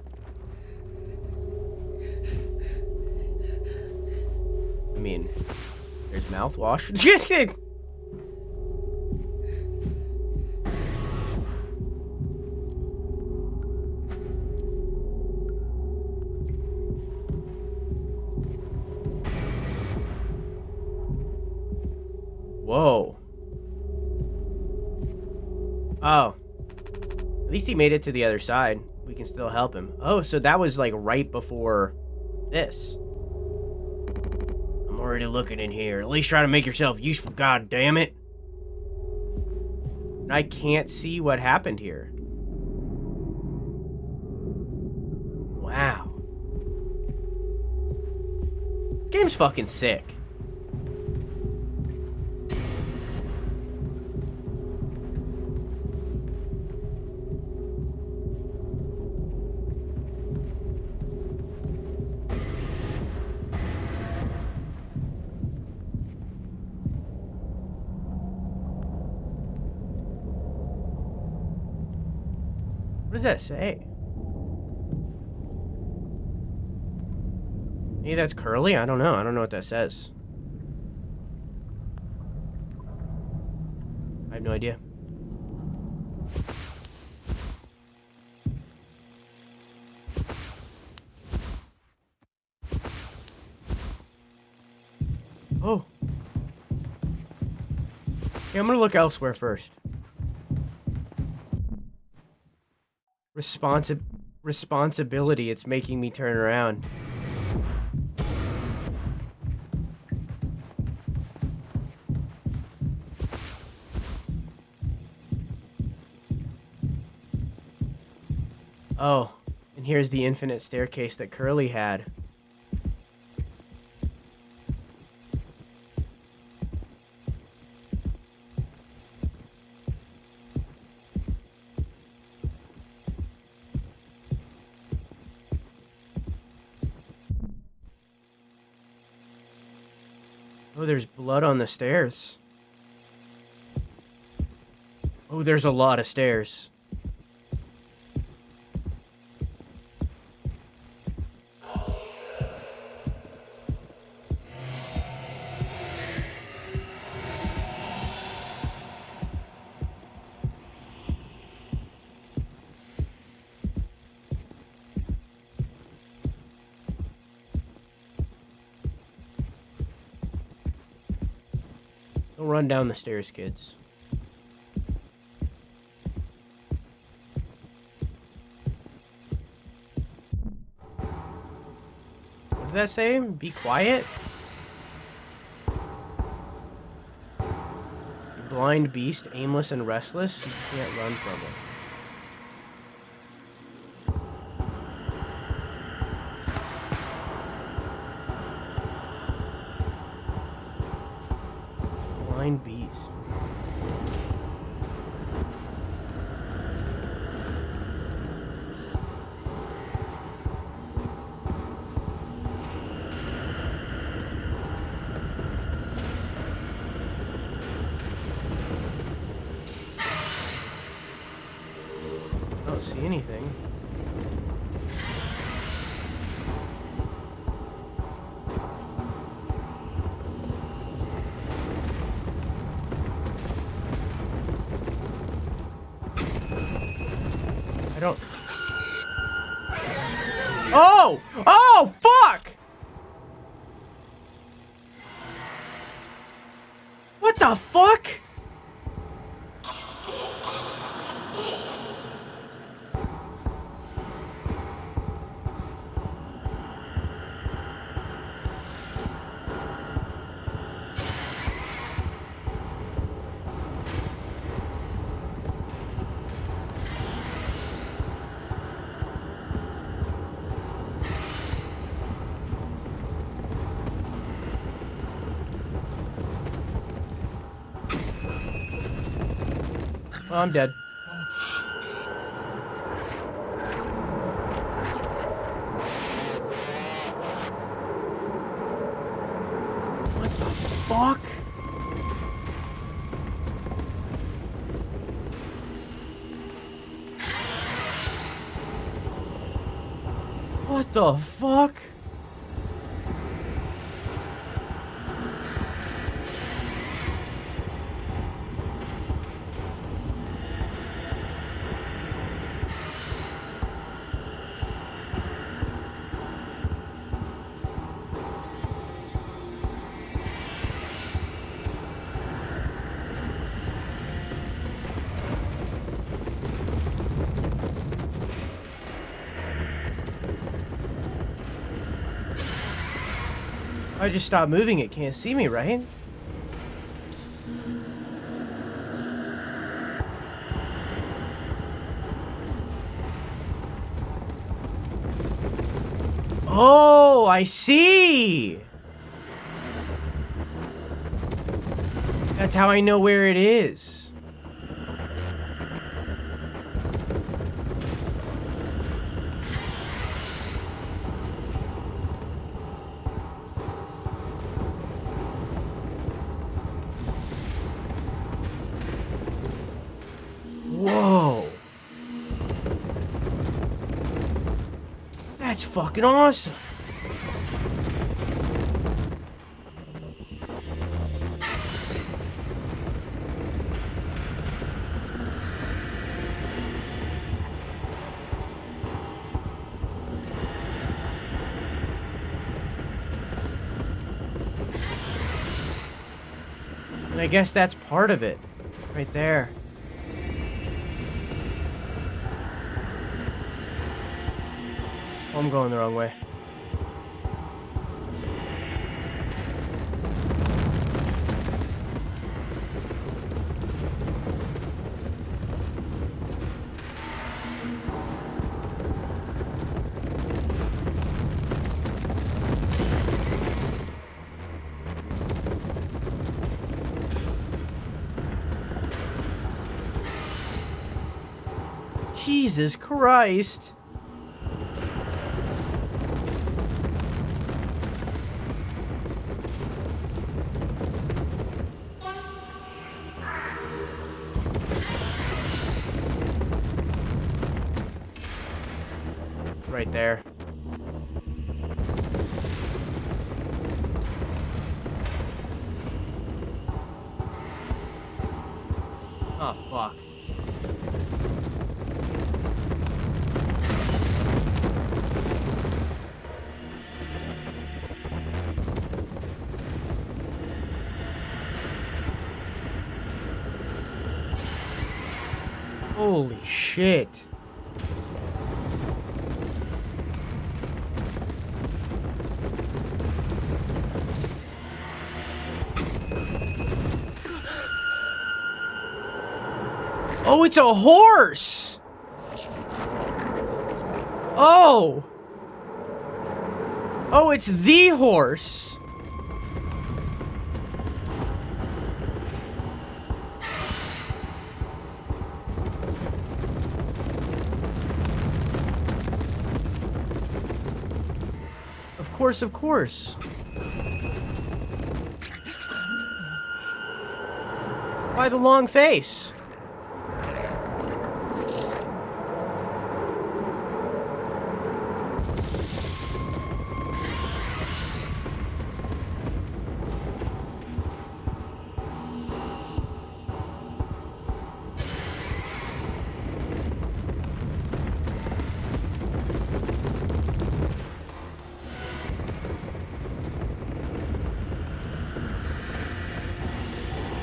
I mean, there's mouthwash. Whoa. Oh. At least he made it to the other side. We can still help him. Oh, so that was like right before this. I'm already looking in here. At least try to make yourself useful, god damn it. I can't see what happened here. Wow. Game's fucking sick. does that say? Maybe that's Curly? I don't know. I don't know what that says. I have no idea. Oh. Okay, I'm gonna look elsewhere first. Responsibility. It's making me turn around. Oh, and here's the infinite staircase that Curly had. Oh, there's blood on the stairs. Oh, there's a lot of stairs. Don't run down the stairs, kids. What did that say? Be quiet? Blind beast, aimless and restless. You can't run from it. Blind beast. I don't see anything. I don't... Oh! Oh, fuck! What the fuck? Oh, I'm dead. What the fuck? What the fuck? I just stopped moving, it can't see me, right? Oh, I see! That's how I know where it is. Whoa. That's fucking awesome. And I guess that's part of it. Right there. Oh, I'm going the wrong way. Jesus Christ. It's right there. Oh, fuck. Holy shit. Oh, it's a horse! Oh! Oh, it's the horse! Of course, of course. Why the long face?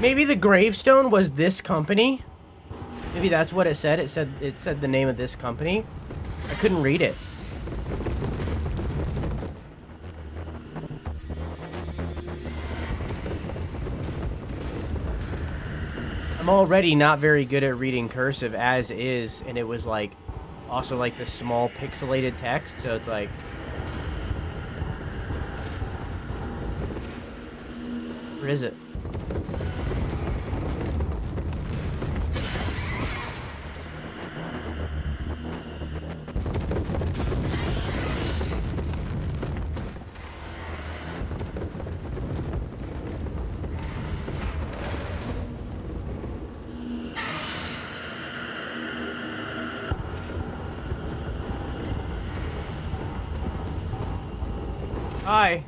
Maybe the gravestone was this company? Maybe that's what it said. It said the name of this company. I couldn't read it. I'm already not very good at reading cursive as is, and it was like also like the small pixelated text, so it's like where is it? Hi.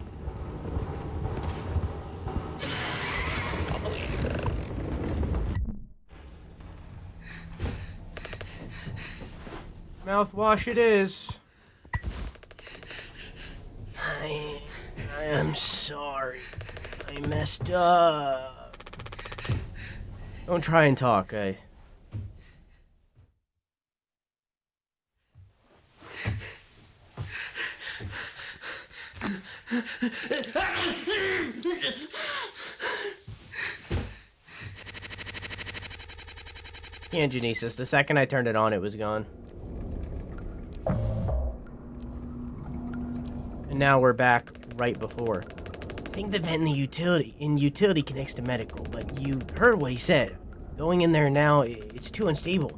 Mouthwash it is. I am sorry. I messed up. Don't try and talk, Genesis. The second I turned it on, it was gone. And now we're back right before. I think the vent in utility connects to medical, but you heard what he said. Going in there now, it's too unstable.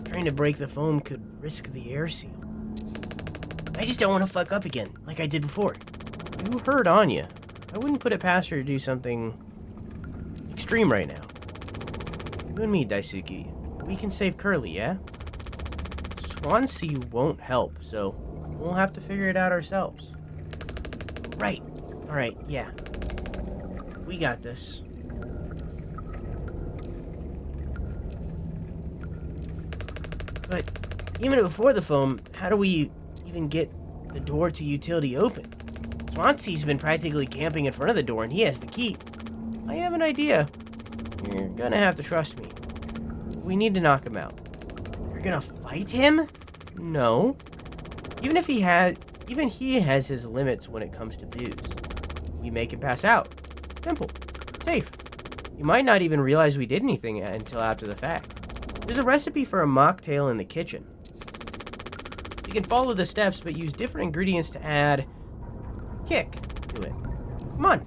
Trying to break the foam could risk the air seal. I just don't want to fuck up again, like I did before. You heard Anya. I wouldn't put it past her to do something extreme right now. You and me, Daisuke, we can save Curly, yeah? Swansea won't help, so we'll have to figure it out ourselves. Right. Alright, yeah. We got this. But even before the foam, how do we even get the door to utility open? Swansea's been practically camping in front of the door and he has the key. I have an idea. You're gonna have to trust me. We need to knock him out. You're gonna fight him? No. Even he has his limits when it comes to booze. We make him pass out. Simple. Safe. You might not even realize we did anything until after the fact. There's a recipe for a mocktail in the kitchen. You can follow the steps, but use different ingredients to add kick to it. Come on.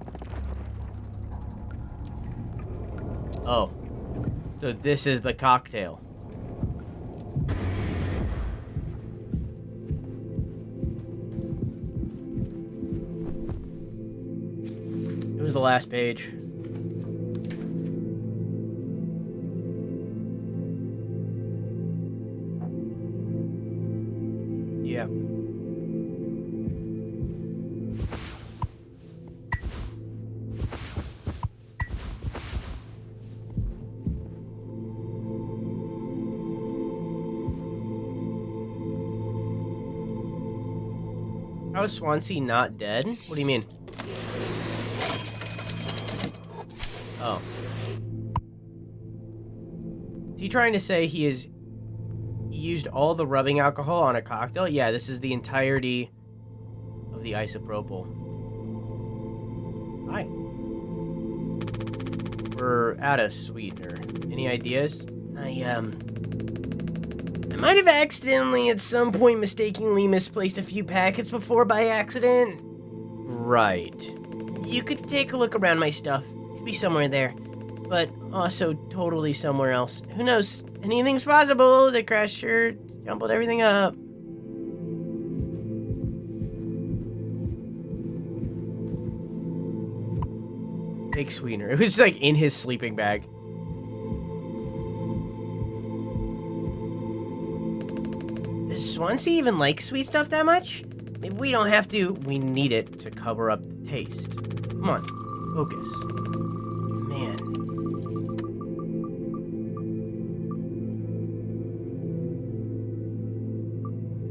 Oh. So this is the cocktail. It was the last page. Yeah. How is Swansea not dead? What do you mean? Oh. Is he trying to say he used all the rubbing alcohol on a cocktail? Yeah, this is the entirety of the isopropyl. Hi. We're out of sweetener. Any ideas? I might have accidentally at some point mistakenly misplaced a few packets before by accident. Right. You could take a look around my stuff. It could be somewhere there. But also totally somewhere else. Who knows? Anything's possible. The crash sure jumbled everything up. Big sweetener. It was like in his sleeping bag. Does Swansea even like sweet stuff that much? Maybe we don't have to. We need it to cover up the taste. Come on. Focus. Man.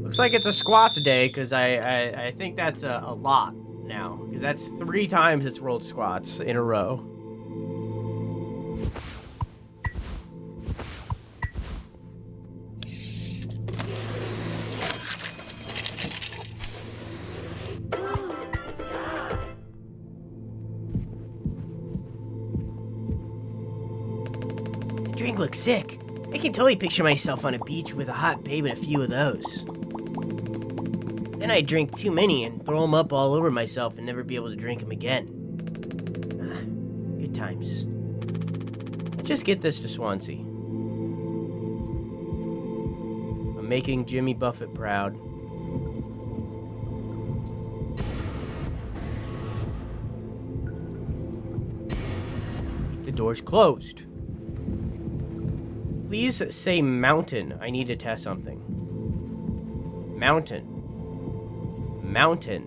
Looks like it's a squats day, because I think that's a lot now. Because that's 3 times it's rolled squats in a row. The drink looks sick. I can totally picture myself on a beach with a hot babe and a few of those. Then I'd drink too many and throw them up all over myself and never be able to drink them again. Good times. Let's just get this to Swansea. I'm making Jimmy Buffett proud. Keep the doors closed. Please say mountain. I need to test something. Mountain. Mountain.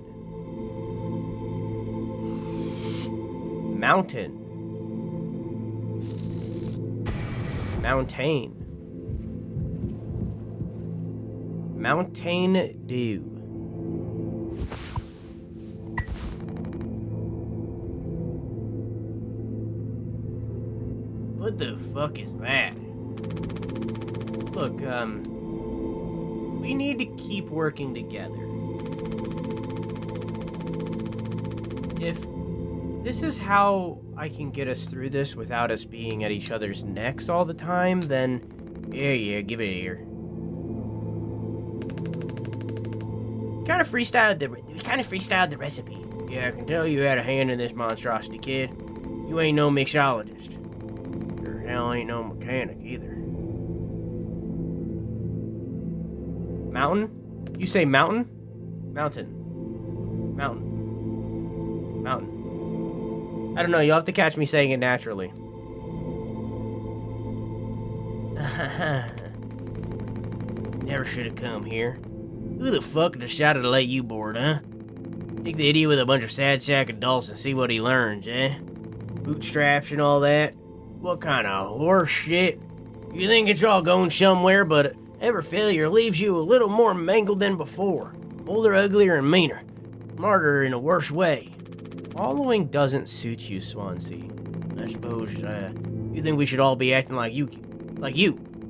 Mountain. Mountain. Mountain Dew. What the fuck is that? Look, we need to keep working together. If this is how I can get us through this without us being at each other's necks all the time, then yeah, give it here. We kind of freestyled the recipe. Yeah, I can tell you had a hand in this monstrosity, kid. You ain't no mixologist. Or hell ain't no mechanic either. Mountain? You say mountain? Mountain. Mountain. Mountain. I don't know, you'll have to catch me saying it naturally. Never should have come here. Who the fuck decided to let you board, huh? Take the idiot with a bunch of sad sack adults and see what he learns, eh? Bootstraps and all that? What kind of horse shit? You think it's all going somewhere, but every failure leaves you a little more mangled than before. Older, uglier, and meaner. Smarter in a worse way. Following doesn't suit you, Swansea. I suppose, you think we should all be acting like you,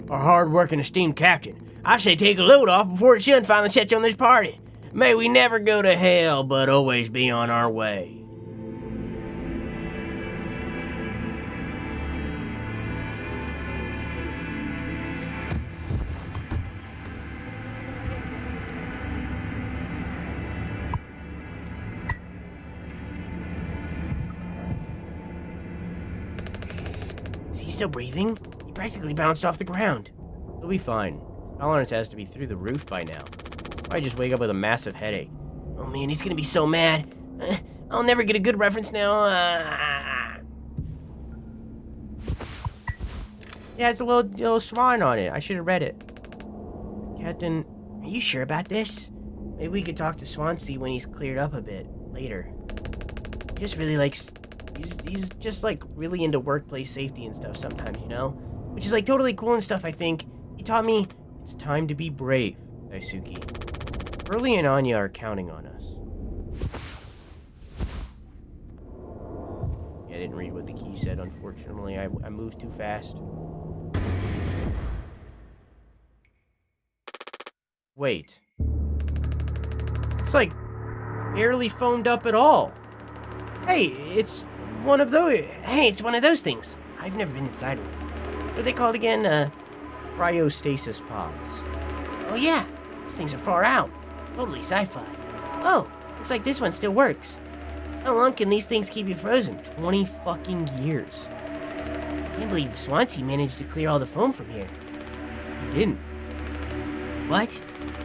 our hard-working, esteemed captain. I say take a load off before the sun finally sets on this party. May we never go to hell, but always be on our way. Is he still breathing? He practically bounced off the ground. He'll be fine. Tolerance has to be through the roof by now. I just wake up with a massive headache. Oh man, he's gonna be so mad. I'll never get a good reference now. Yeah, it's a little swan on it. I should have read it. Captain, are you sure about this? Maybe we could talk to Swansea when he's cleared up a bit later. He just really likes. He's just like really into workplace safety and stuff sometimes, you know? Which is like totally cool and stuff, I think. He taught me it's time to be brave, Daisuke. Burley and Anya are counting on us. Yeah, I didn't read what the key said, unfortunately. I moved too fast. Wait. It's like barely foamed up at all. Hey, it's one of those. Hey, it's one of those things. I've never been inside one. What are they called again? Cryostasis pods. Oh yeah, these things are far out. Totally sci-fi. Oh, looks like this one still works. How long can these things keep you frozen? 20 fucking years. Can't believe the Swansea managed to clear all the foam from here. He didn't. What?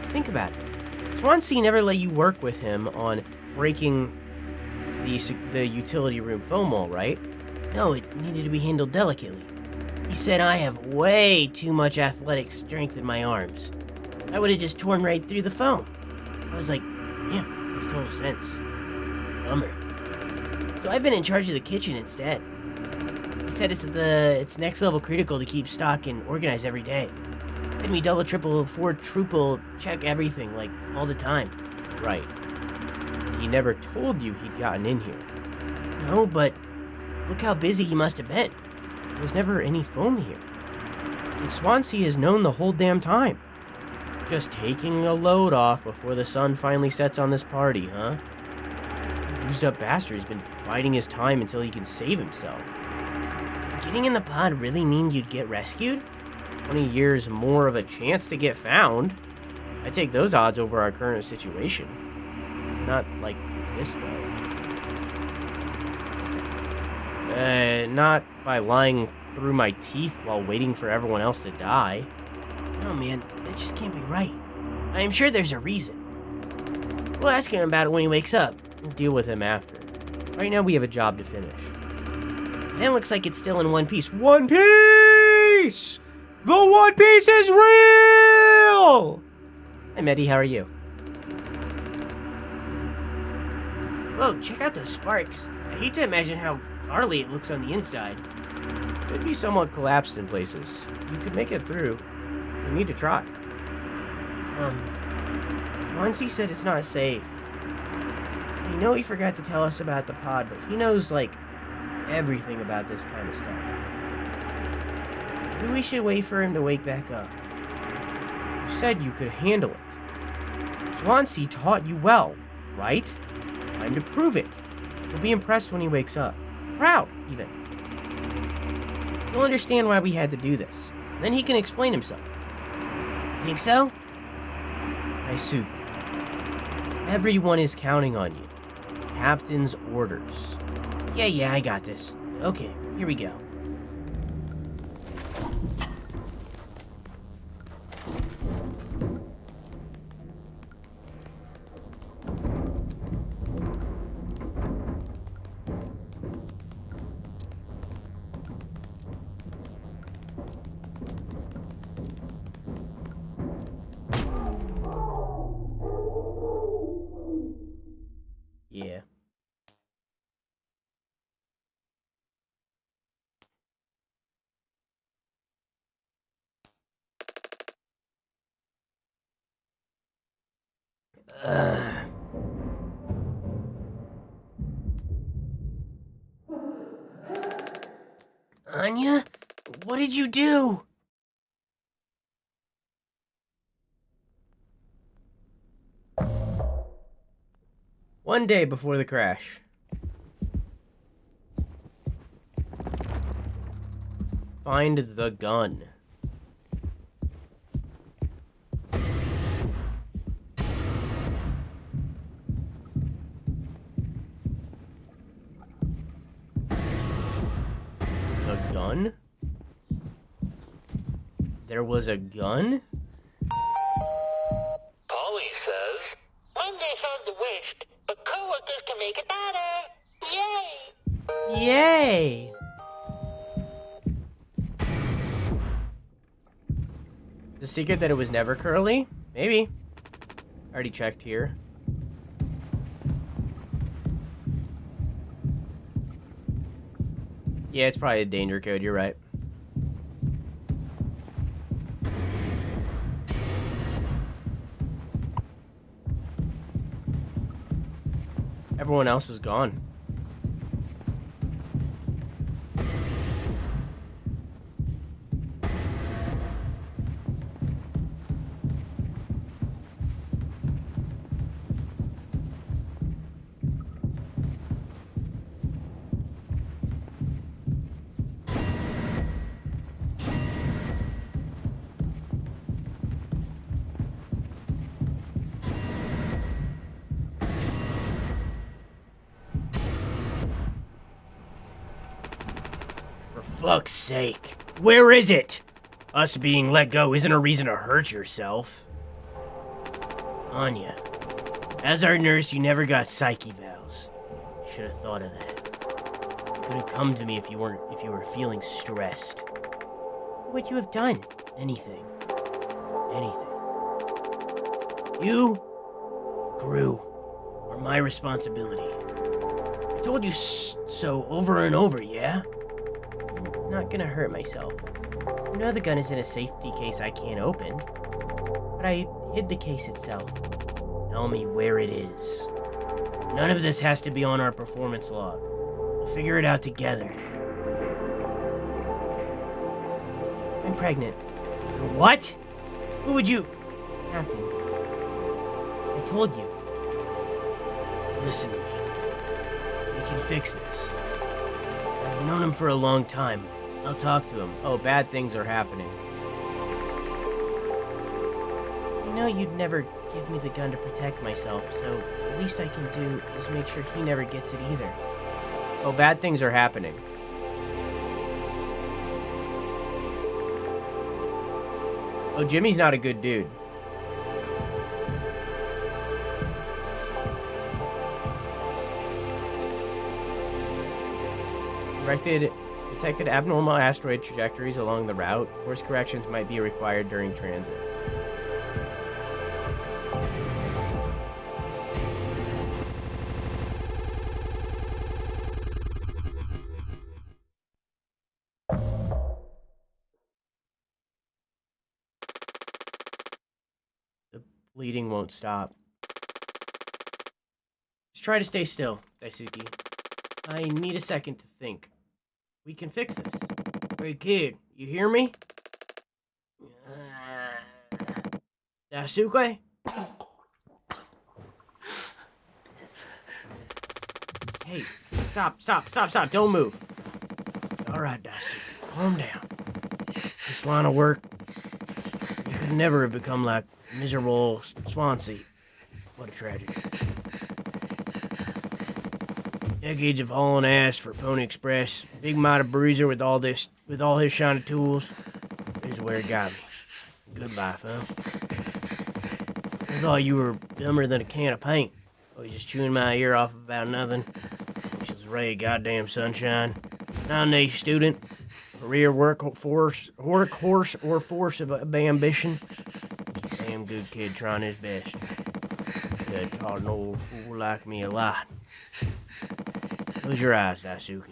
Think about it. Swansea never let you work with him on breaking the utility room foam wall, right? No, it needed to be handled delicately. He said I have way too much athletic strength in my arms. I would have just torn right through the foam. I was like, yeah, makes total sense. Bummer. So I've been in charge of the kitchen instead. He said it's next level critical to keep stock and organize every day. Had me double, triple, quadruple check everything, like, all the time. Right. He never told you he'd gotten in here. No, but look how busy he must have been. There was never any foam here. And Swansea has known the whole damn time. Just taking a load off before the sun finally sets on this party, huh? Used up bastard's been biding his time until he can save himself. Getting in the pod really mean you'd get rescued? 20 years more of a chance to get found. I take those odds over our current situation. Not like this, though. Not by lying through my teeth while waiting for everyone else to die. No, man, that just can't be right. I am sure there's a reason. We'll ask him about it when he wakes up. We'll deal with him after. Right now, we have a job to finish. Then looks like it's still in one piece. One Piece! The One Piece is real! Hi, Medi, how are you? Whoa, check out those sparks. I hate to imagine how gnarly it looks on the inside. Could be somewhat collapsed in places. You could make it through. You need to try. Swansea said it's not safe. I know he forgot to tell us about the pod, but he knows, like, everything about this kind of stuff. Maybe we should wait for him to wake back up. You said you could handle it. Swansea taught you well, right? Time to prove it. He'll be impressed when he wakes up. Proud, even. He'll understand why we had to do this. Then he can explain himself. You think so? Daisuke. Everyone is counting on you. Captain's orders. Yeah, I got this. Okay, here we go. Anya? What did you do? One day before the crash. Find the gun. The gun? There was a gun? Polly says, Mondays are the worst, but coworkers can make it better. Yay! Yay! The secret that it was never curly? Maybe. I already checked here. Yeah, it's probably a danger code, you're right. Everyone else is gone. For fuck's sake. Where is it? Us being let go isn't a reason to hurt yourself. Anya, as our nurse, you never got psych evals. I should have thought of that. You could have come to me if you were feeling stressed. What would you have done? Anything. Anything. You, crew, are my responsibility. I told you so over and over, yeah? I'm not gonna hurt myself. I know the gun is in a safety case I can't open, but I hid the case itself. Tell me where it is. None of this has to be on our performance log. We'll figure it out together. I'm pregnant. What? Who would you... Captain. I told you. Listen to me. We can fix this. I've known him for a long time. I'll talk to him. Oh, bad things are happening. You know you'd never give me the gun to protect myself, so the least I can do is make sure he never gets it either. Oh, bad things are happening. Oh, Jimmy's not a good dude. Detected abnormal asteroid trajectories along the route. Course corrections might be required during transit. The bleeding won't stop. Just try to stay still, Daisuke. I need a second to think. We can fix this. Hey, kid, you hear me? Daisuke? Hey, stop, don't move. Alright, Daisuke, calm down. This line of work, you could never have become like miserable Swansea. What a tragedy. Decades of hauling ass for Pony Express. Big mighty bruiser with all his shiny tools. This is where it got me. Goodbye, fam. I thought you were dumber than a can of paint. Always just chewing my ear off about nothing. Which is a ray of goddamn sunshine. Non-A student. Career workhorse or force of ambition. Damn good kid trying his best. Could call an old fool like me a lot. Close your eyes, Daisuke.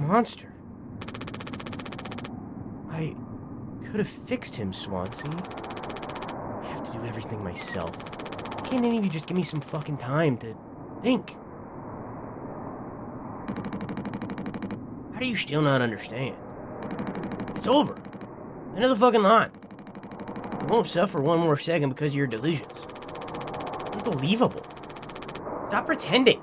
monster. I could have fixed him, Swansea. I have to do everything myself. Why can't any of you just give me some fucking time to think? How do you still not understand? It's over. End of the fucking line. You won't suffer one more second because of your delusions. Unbelievable. Stop pretending.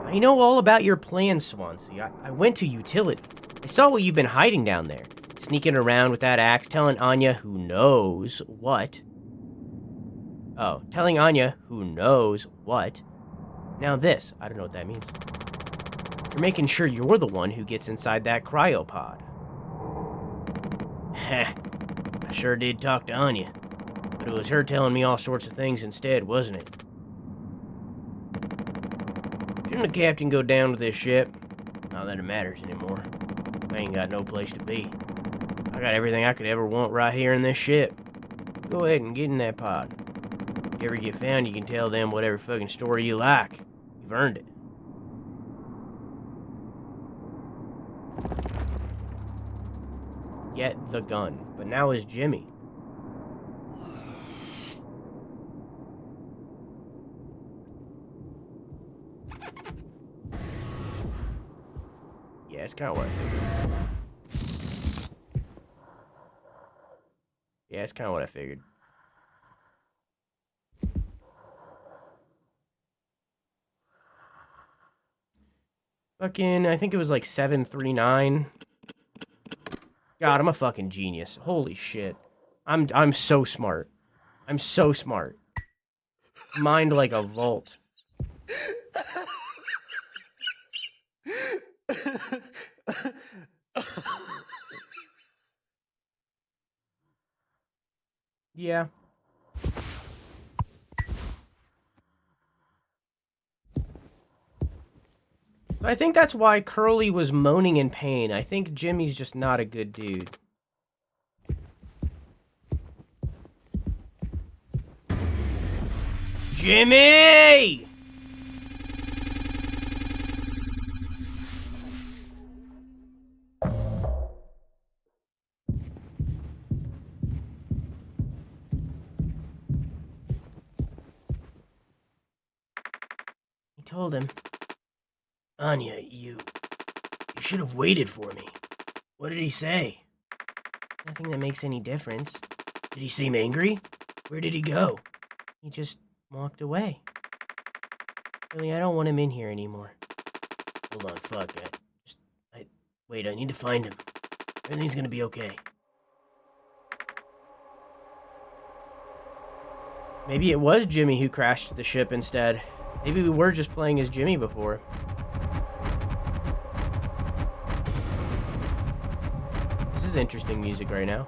I know all about your plans, Swansea. I went to utility. I saw what you've been hiding down there. Sneaking around with that axe, telling Anya who knows what. Oh, telling Anya who knows what. Now this, I don't know what that means. You're making sure you're the one who gets inside that cryopod. Heh. I sure did talk to Anya. But it was her telling me all sorts of things instead, wasn't it? Shouldn't the captain go down with this ship? Not that it matters anymore. I ain't got no place to be. I got everything I could ever want right here in this ship. Go ahead and get in that pod. If you ever get found, you can tell them whatever fucking story you like. You've earned it. Get the gun. But now is Jimmy. Yeah, it's kind of what I figured. Yeah, it's kind of what I figured. Fucking, I think it was like 739. God, I'm a fucking genius. Holy shit. I'm so smart. I'm so smart. Mind like a vault. Yeah. I think that's why Curly was moaning in pain. I think Jimmy's just not a good dude. Jimmy! He told him, Anya, you should have waited for me. What did he say? Nothing that makes any difference. Did he seem angry? Where did he go? He just walked away. Really, I don't want him in here anymore. Hold on, fuck. Wait, I need to find him. Everything's gonna be okay. Maybe it was Jimmy who crashed the ship instead. Maybe we were just playing as Jimmy before. This is interesting music right now.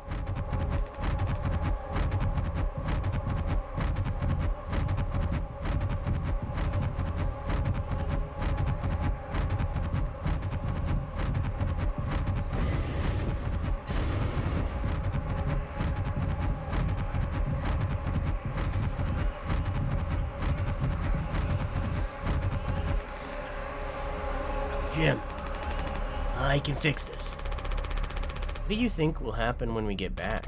Jim, I can fix this. What do you think will happen when we get back?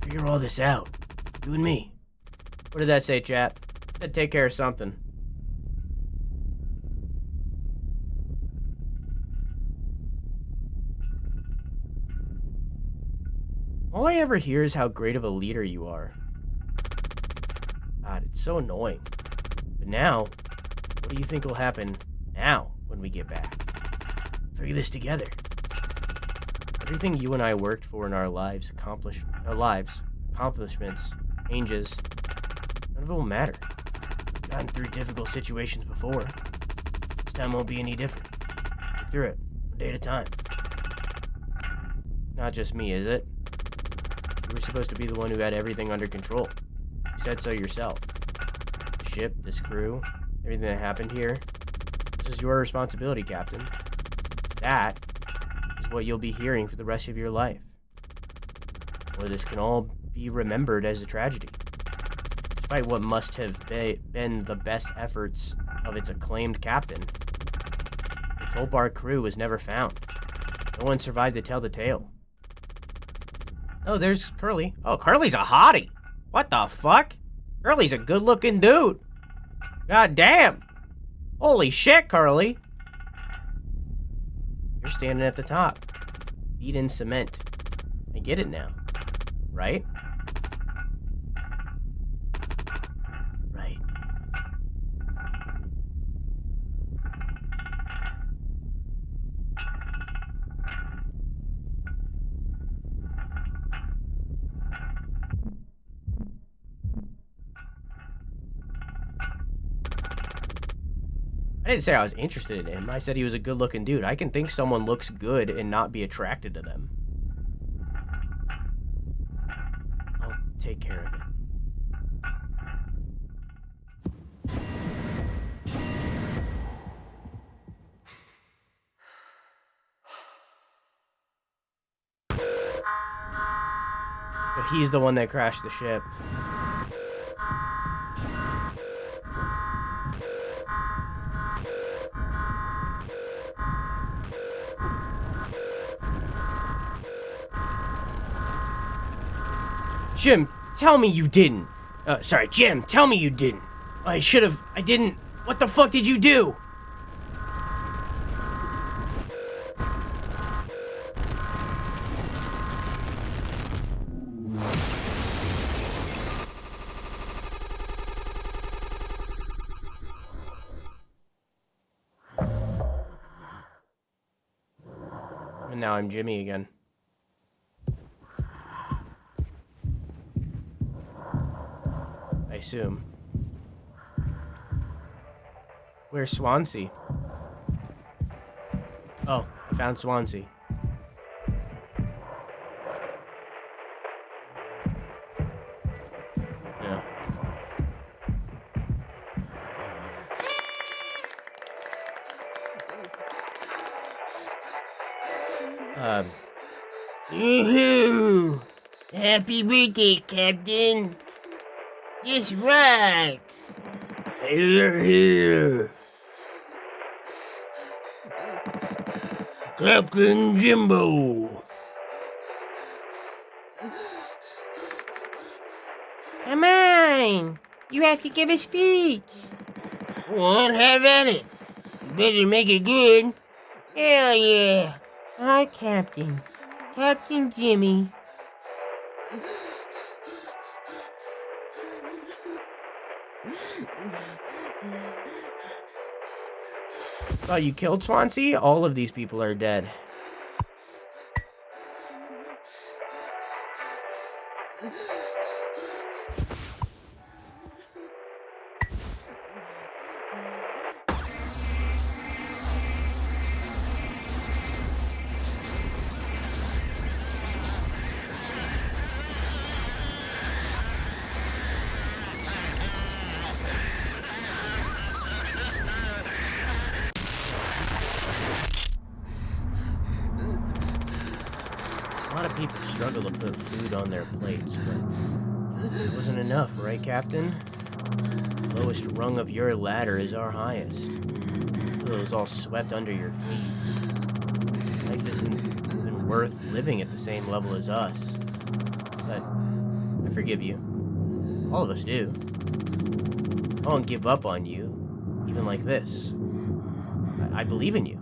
Figure all this out. You and me. What did that say, chat? Said take care of something. All I ever hear is how great of a leader you are. God, it's so annoying. But now, what do you think will happen now when we get back? Figure this together. Everything you and I worked for in our lives, accomplishments, changes, none of it will matter. We've gotten through difficult situations before. This time won't be any different. Get through it, one day at a time. Not just me, is it? You were supposed to be the one who had everything under control. You said so yourself. The ship, this crew, everything that happened here. This is your responsibility, Captain. That is what you'll be hearing for the rest of your life. Or this can all be remembered as a tragedy. Despite what must have been the best efforts of its acclaimed captain, Tulpar crew was never found. No one survived to tell the tale. Oh, there's Curly. Oh, Curly's a hottie. What the fuck? Curly's a good-looking dude. God damn. Holy shit, Curly. You're standing at the top. Feet in cement. I get it now. Right? Right. I didn't say I was interested in him. I said he was a good-looking dude. I can think someone looks good and not be attracted to them. I'll take care of it. But he's the one that crashed the ship. Jim, tell me you didn't. Sorry, Jim, tell me you didn't. I didn't. What the fuck did you do? And now I'm Jimmy again. I assume. Where's Swansea? Oh, I found Swansea. Yeah. Woohoo! Happy birthday, Captain! This rocks! Here. Captain Jimbo! Come on! You have to give a speech! Well, have at it! You better make it good! Hell yeah! Hi, Captain. Captain Jimmy. Oh, you killed Swansea? All of these people are dead. A lot of people struggle to put food on their plates, but it wasn't enough, right, Captain? The lowest rung of your ladder is our highest. It was all swept under your feet. Life isn't even worth living at the same level as us. But I forgive you. All of us do. I won't give up on you, even like this. I believe in you.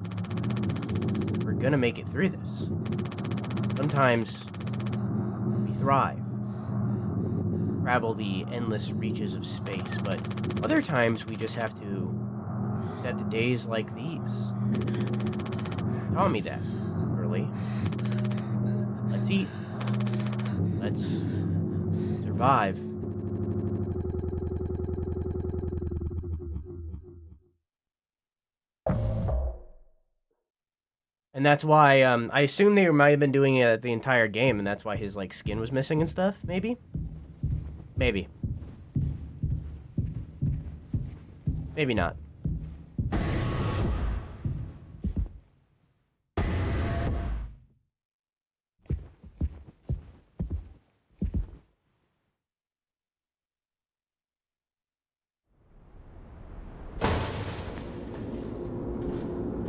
We're gonna make it through this. Sometimes we thrive, travel the endless reaches of space, but other times we just have to adapt to days like these. Taught me that early. Let's eat. Let's survive. And that's why, I assume they might have been doing it the entire game, and that's why his, like, skin was missing and stuff, maybe? Maybe. Maybe not.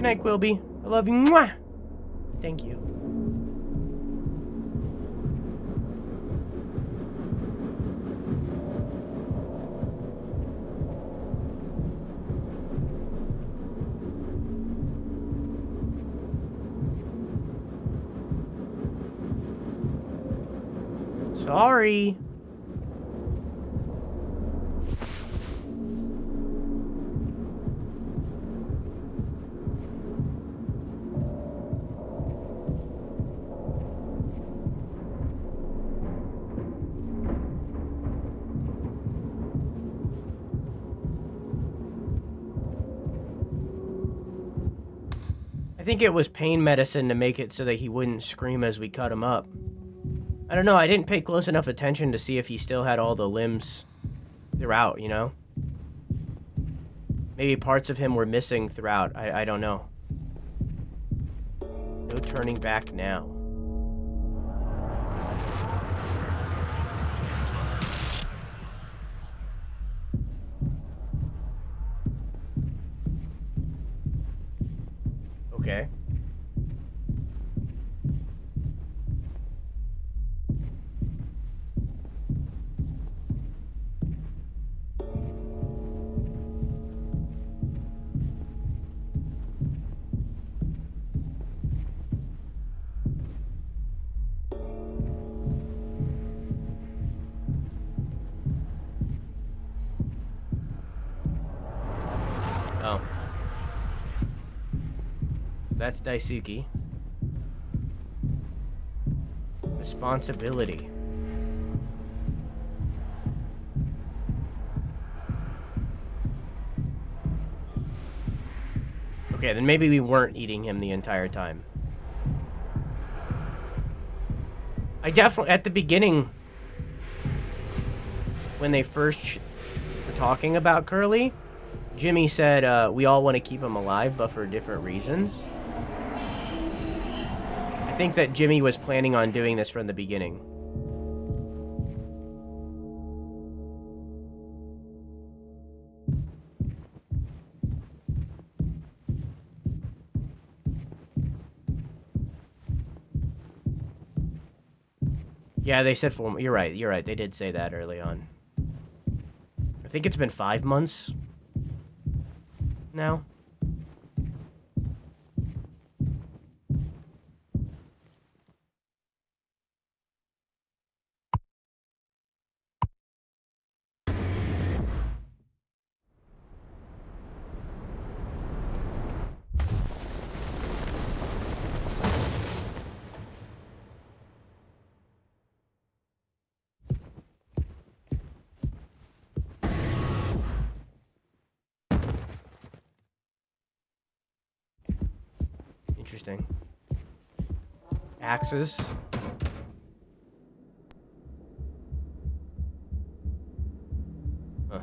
Good night, Quilby. I love you. Mwah! Thank you. Sorry. I think it was pain medicine to make it so that he wouldn't scream as we cut him up. I don't know, I didn't pay close enough attention to see if he still had all the limbs throughout, you know? Maybe parts of him were missing throughout, I don't know. No turning back now. Okay. Oh. That's Daisuke. Responsibility. Okay, then maybe we weren't eating him the entire time. I definitely, at the beginning, when they first were talking about Curly, Jimmy said, we all want to keep him alive, but for different reasons. I think that Jimmy was planning on doing this from the beginning. Yeah, they said 4 months. You're right. They did say that early on. I think it's been 5 months now. Interesting. Axes. Huh.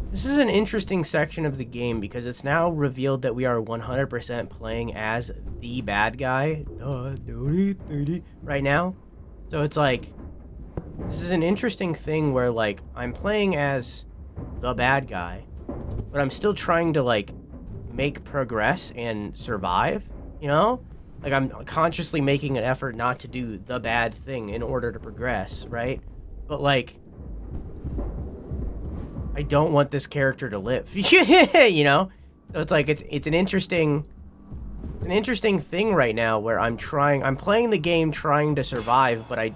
This is an interesting section of the game because it's now revealed that we are 100% playing as the bad guy right now. So it's like, this is an interesting thing where like I'm playing as the bad guy, but I'm still trying to like make progress and survive, you know? Like I'm consciously making an effort not to do the bad thing in order to progress, right? But like, I don't want this character to live, you know? So it's like, it's an interesting thing right now where I'm playing the game trying to survive, but I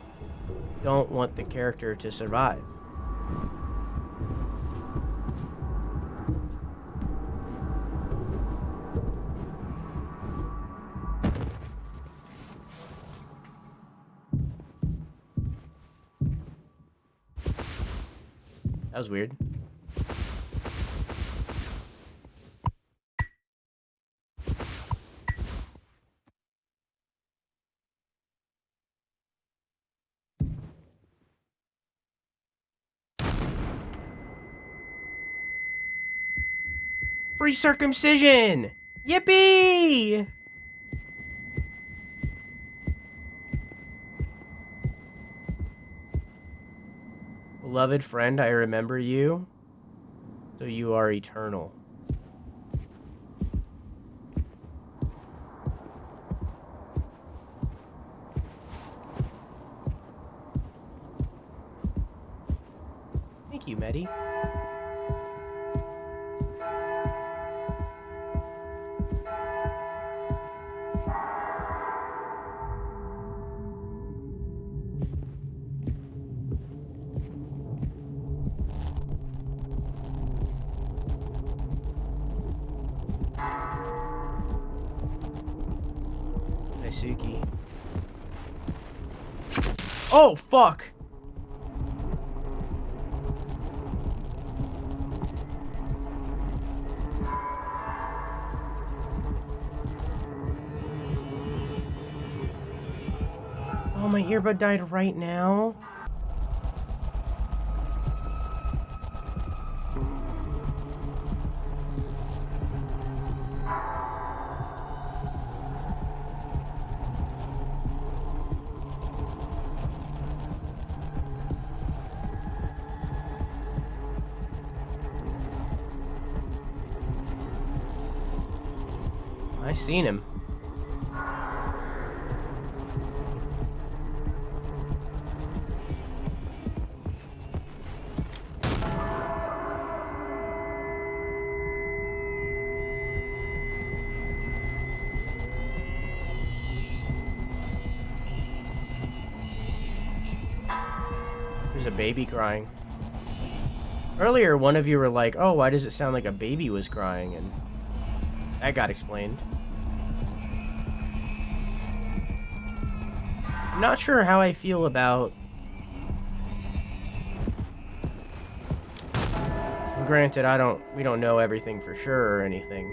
don't want the character to survive. That was weird. Free circumcision! Yippee! Beloved friend, I remember you. So you are eternal. Thank you, Medi. Suki. Oh, fuck! Oh, my earbud died right now. I seen him. There's a baby crying. Earlier, one of you were like, oh, why does it sound like a baby was crying? And that got explained. I'm not sure how I feel about... Granted, we don't know everything for sure or anything.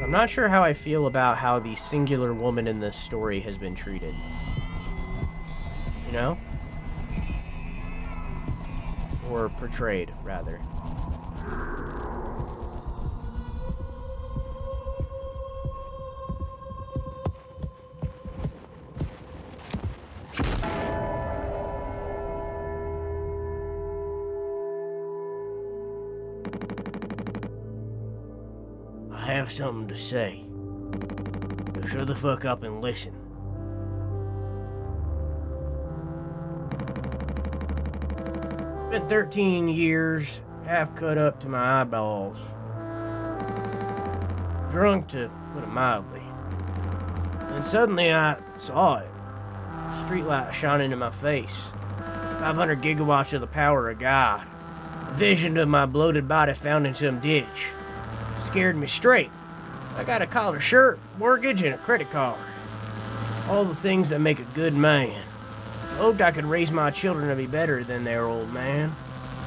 I'm not sure how I feel about how the singular woman in this story has been treated. You know? Or portrayed, rather. I have something to say. So shut the fuck up and listen. Been 13 years, half cut up to my eyeballs. Drunk, to put it mildly. Then suddenly I saw it. A streetlight shining in my face. 500 gigawatts of the power of God. A vision of my bloated body found in some ditch. Scared me straight. I got a collared shirt, mortgage, and a credit card. All the things that make a good man. I hoped I could raise my children to be better than their old man.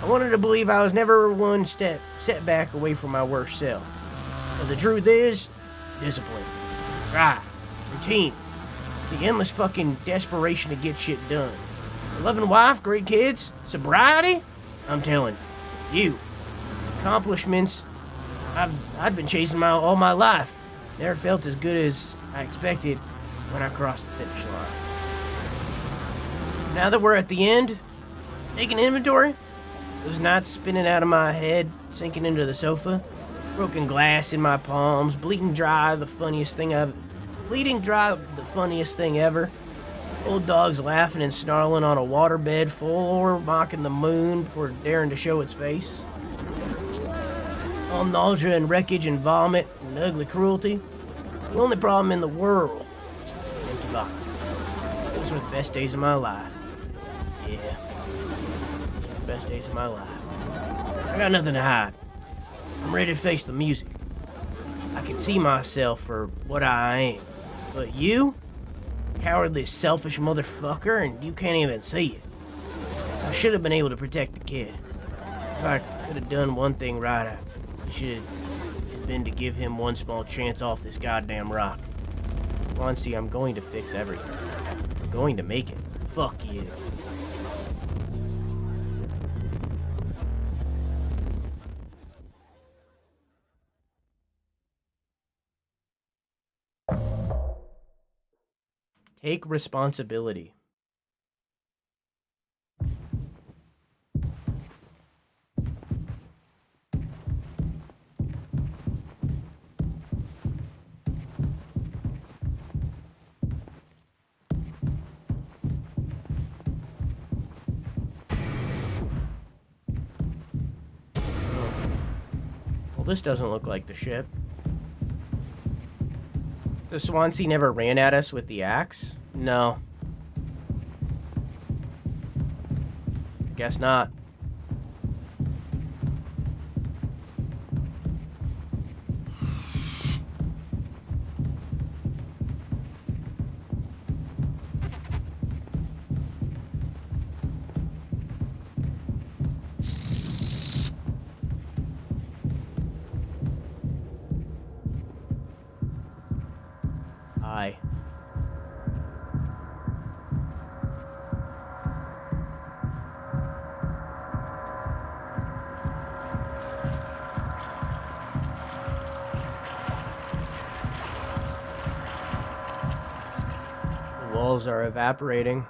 I wanted to believe I was never one step setback away from my worst self. But the truth is, discipline, drive, routine, the endless fucking desperation to get shit done. A loving wife, great kids, sobriety. I'm telling you, accomplishments I'd been chasing all my life. Never felt as good as I expected when I crossed the finish line. Now that we're at the end, taking inventory, those nights spinning out of my head, sinking into the sofa, broken glass in my palms, bleeding dry the funniest thing ever. Old dogs laughing and snarling on a waterbed floor, mocking the moon before daring to show its face. All nausea and wreckage and vomit and ugly cruelty. The only problem in the world, an empty bottle. Those were the best days of my life. Yeah, those were the best days of my life. I got nothing to hide. I'm ready to face the music. I can see myself for what I am. But you, cowardly, selfish motherfucker, and you can't even see it. I should have been able to protect the kid. If I could have done one thing right, it should have been to give him one small chance off this goddamn rock. Monty, I'm going to fix everything. I'm going to make it. Fuck you. Take responsibility. this doesn't look like the ship. The Swansea never ran at us with the axe? No. Guess not. Aye. The walls are evaporating.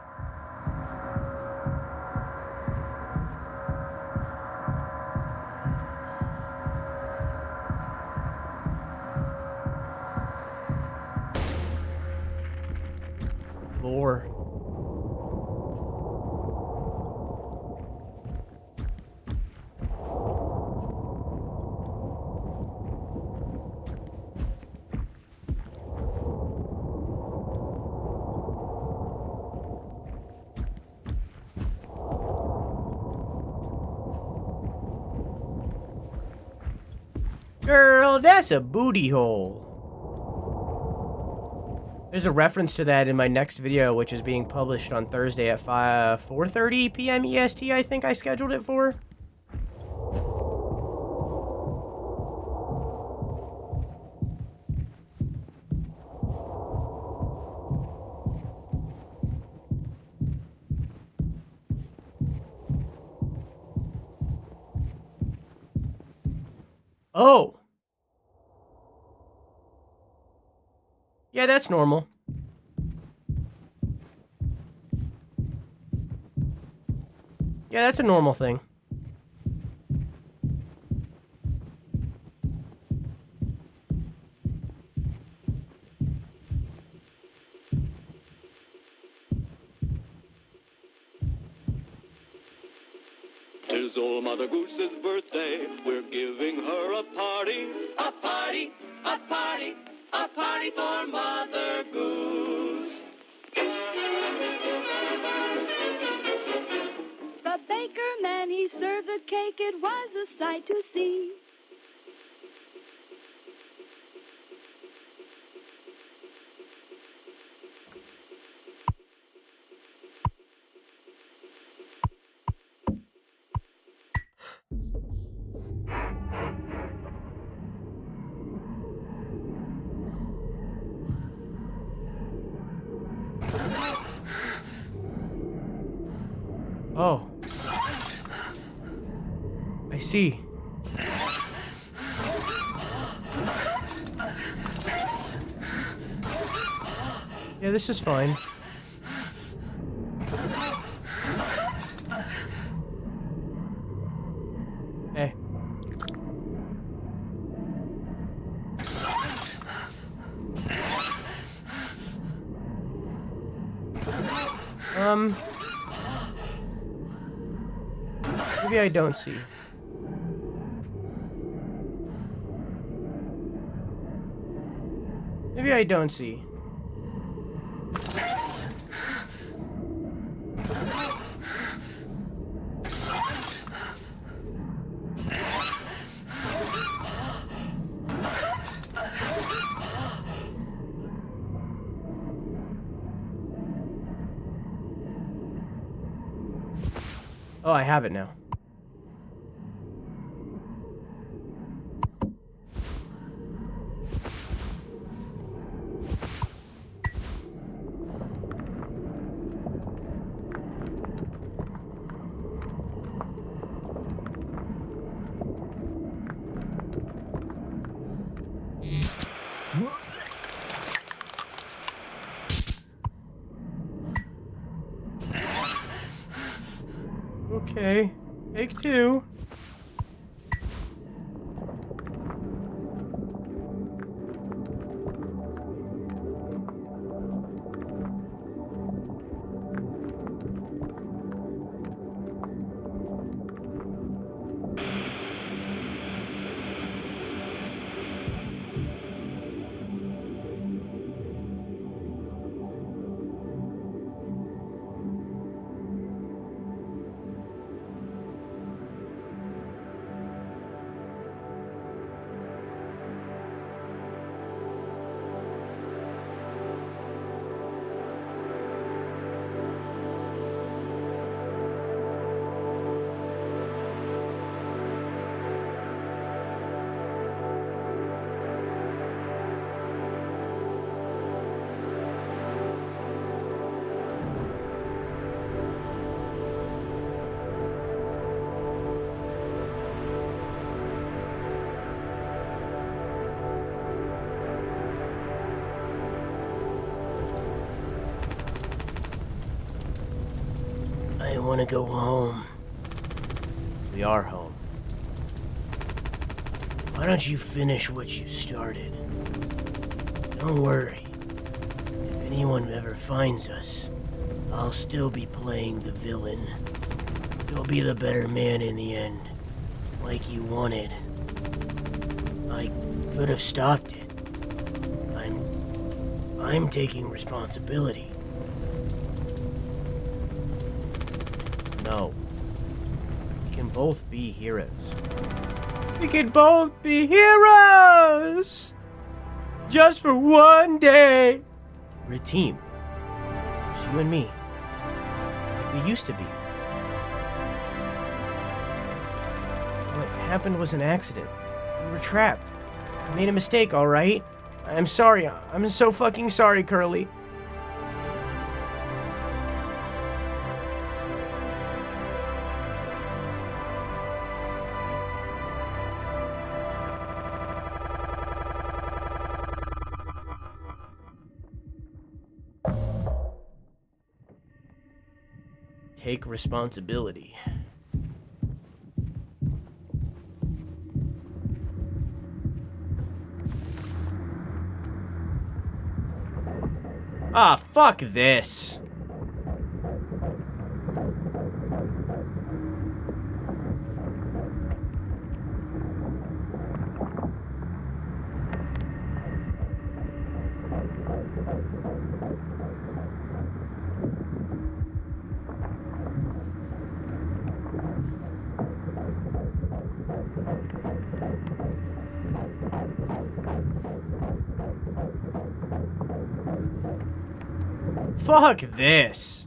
Lore. Girl, that's a booty hole. There's a reference to that in my next video, which is being published on Thursday at 4:30 p.m. EST, I think I scheduled it for. Oh. Yeah, that's normal. Yeah, that's a normal thing. Tis old Mother Goose's birthday. We're giving her a party. A party, a party, a party for Mother Goose. The baker man, he served the cake. It was a sight to see. Oh. I see. Yeah, this is fine. Hey. Maybe I don't see. Maybe I don't see. Oh, I have it now. Okay, take two. want to go home. We are home. Why don't you finish what you started? Don't worry. If anyone ever finds us, I'll still be playing the villain. You'll be the better man in the end, like you wanted. I could have stopped it. I'm taking responsibility. No. We can both be heroes. We can both be heroes! Just for one day! We're a team. It's you and me. Like we used to be. What happened was an accident. We were trapped. I made a mistake, alright? I'm sorry. I'm so fucking sorry, Curly. Take responsibility. Ah, fuck this. Fuck this.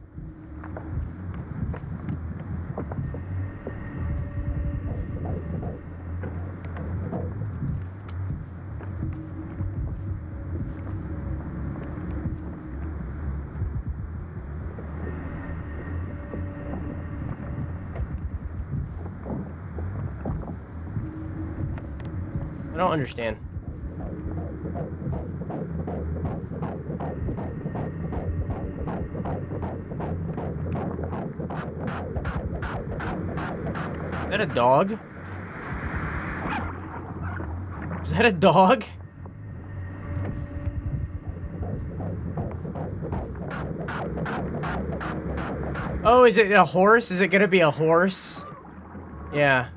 I don't understand. Is that a dog? Is that a dog? Oh, is it a horse? Is it gonna be a horse? Yeah.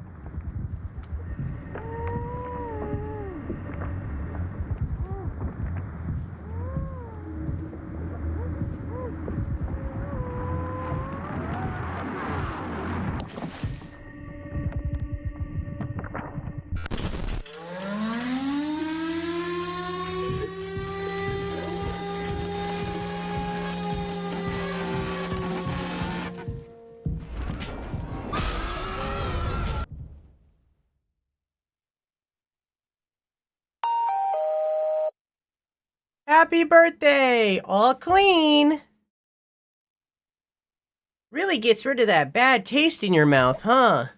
Happy birthday! All clean! Really gets rid of that bad taste in your mouth, huh?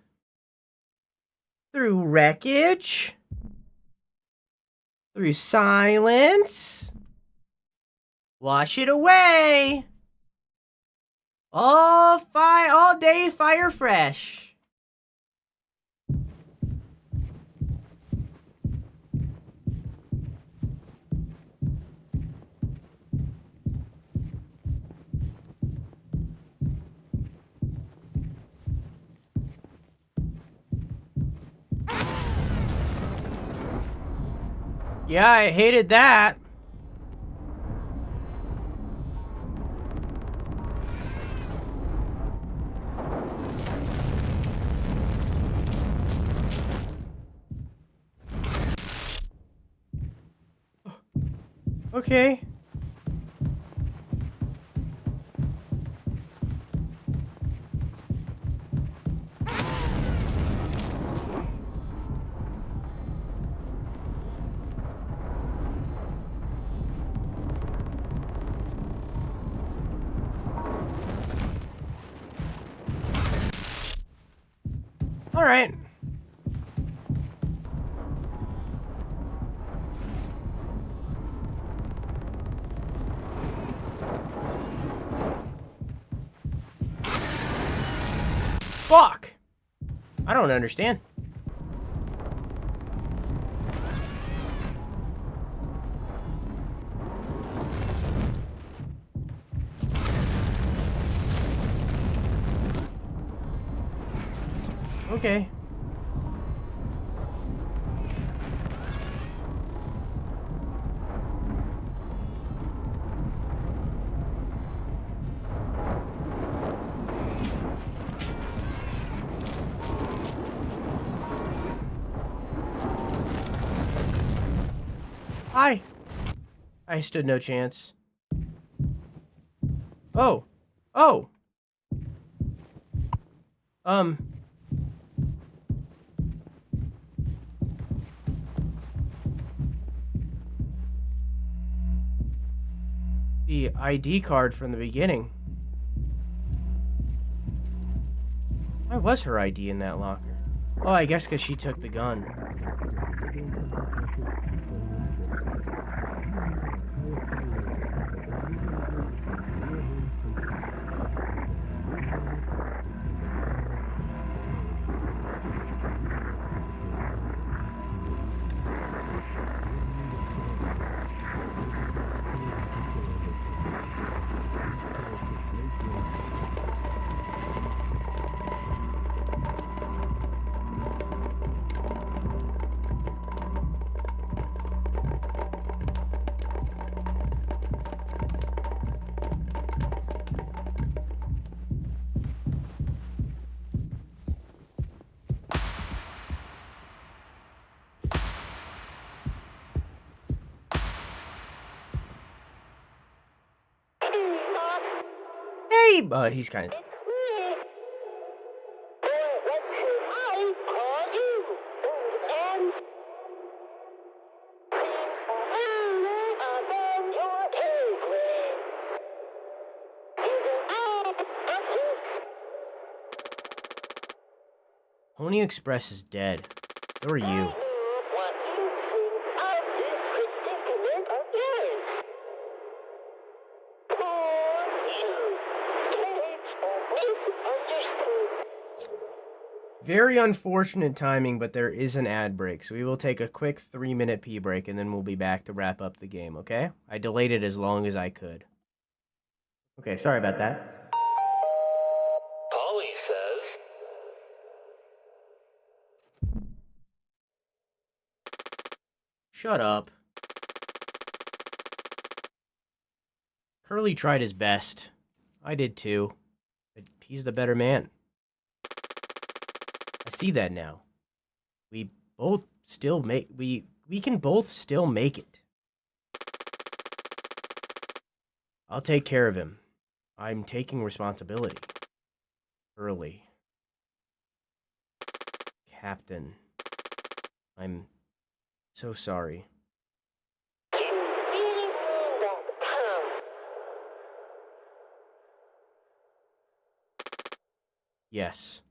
Through wreckage? Through silence? Wash it away! All day fire fresh. Yeah, I hated that. Okay. All right. Fuck! I don't understand. Okay. Hi. I stood no chance. Oh. Oh. The ID card from the beginning. Why was her ID in that locker? Oh, I guess because she took the gun. Hey, he's kind of. Pony Express is dead. So are you. Very unfortunate timing, but there is an ad break, so we will take a quick 3-minute pee break, and then we'll be back to wrap up the game, okay? I delayed it as long as I could. Okay, sorry about that. Polly says, Shut up. Curly tried his best. I did too. But he's the better man. I see that now. We both still make... We can both still make it. I'll take care of him. I'm taking responsibility. Curly. Captain. I'm so sorry. Yes.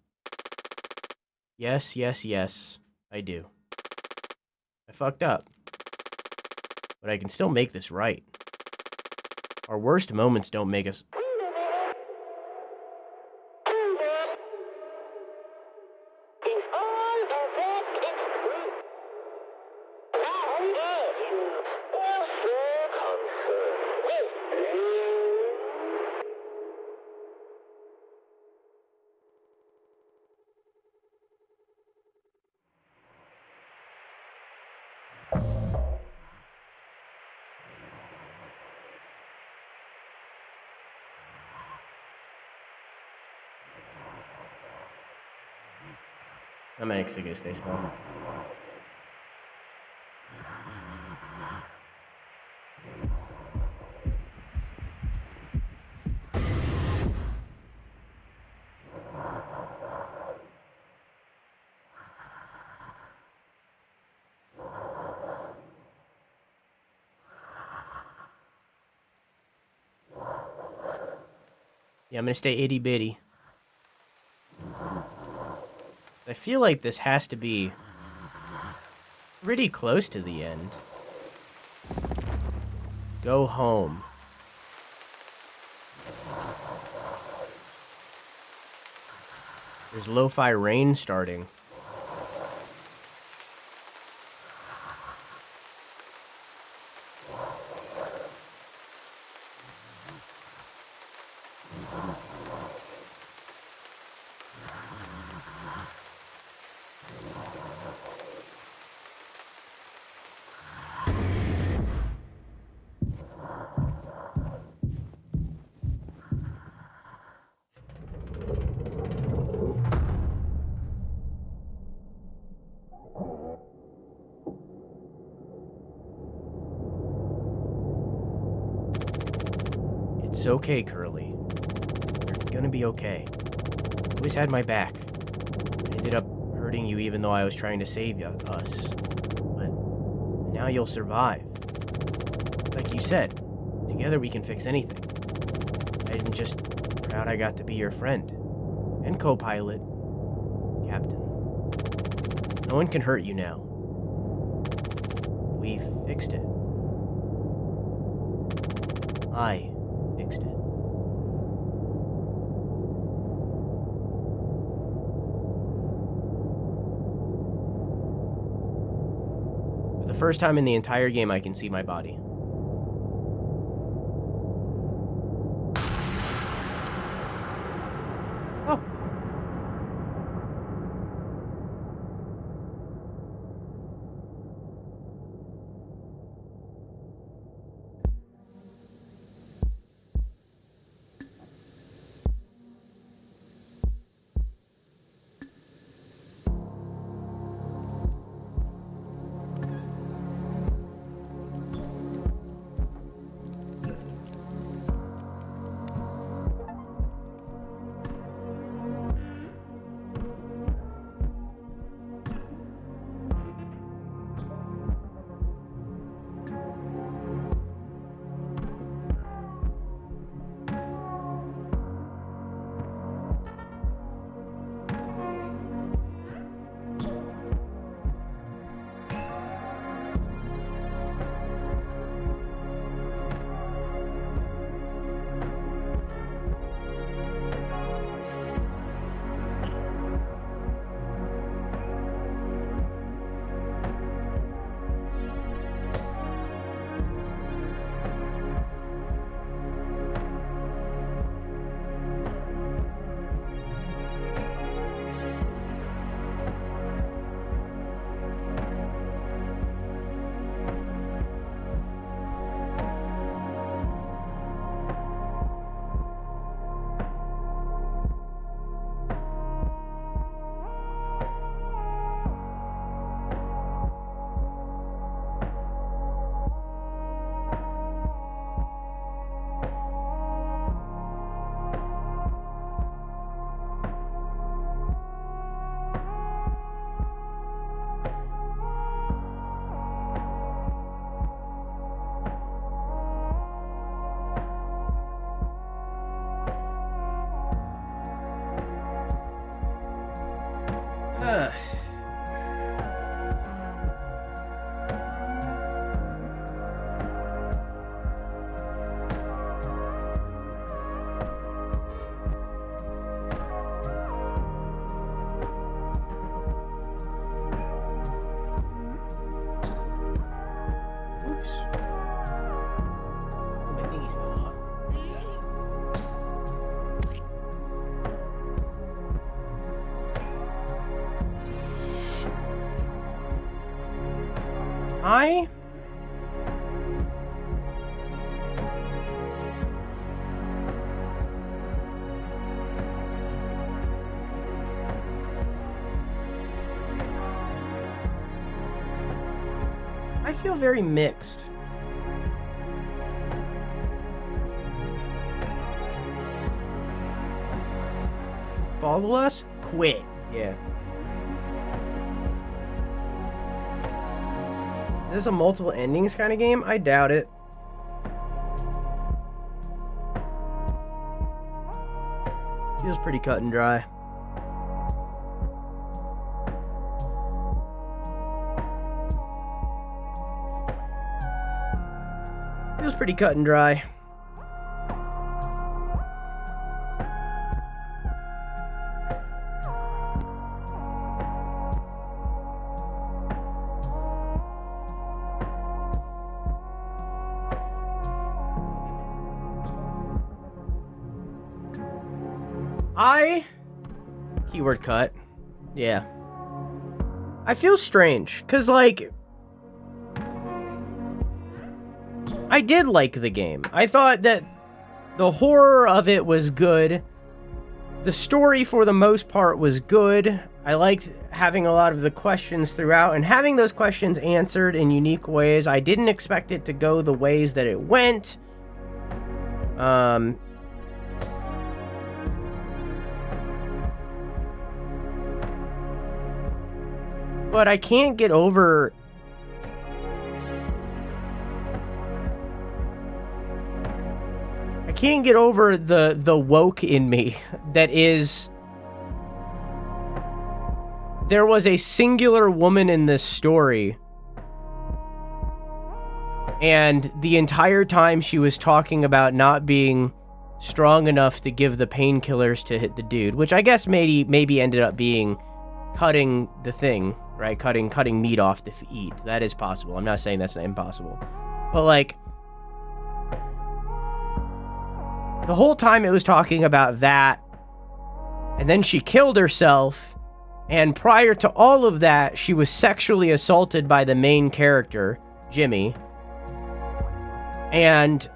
Yes, I do. I fucked up. But I can still make this right. Our worst moments don't make us... I'm actually gonna stay small. Yeah, I'm gonna stay itty bitty. I feel like this has to be pretty close to the end. Go home. There's lo-fi rain starting. It's okay, Curly. You're gonna be okay. You always had my back. I ended up hurting you even though I was trying to save us. But now you'll survive. Like you said, together we can fix anything. I'm just proud I got to be your friend. And co-pilot. Captain. No one can hurt you now. We fixed it. I fixed it. For the first time in the entire game, I can see my body. Oh. Huh. Oops. My thingies fell off. I feel very mixed. Follow us? Quit. Yeah. Is this a multiple endings kind of game? I doubt it. Feels pretty cut and dry. Feels pretty cut and dry. Keyword cut. Yeah. I feel strange, because, like, I did like the game. I thought that the horror of it was good. The story, for the most part, was good. I liked having a lot of the questions throughout, and having those questions answered in unique ways. I didn't expect it to go the ways that it went. But I can't get over... I can't get over the woke in me that is... There was a singular woman in this story, and the entire time she was talking about not being strong enough to give the painkillers to hit the dude, which I guess maybe ended up being cutting the thing, right? Cutting meat off to eat. That is possible. I'm not saying that's impossible. But, like, the whole time it was talking about that, and then she killed herself, and prior to all of that, she was sexually assaulted by the main character, Jimmy. And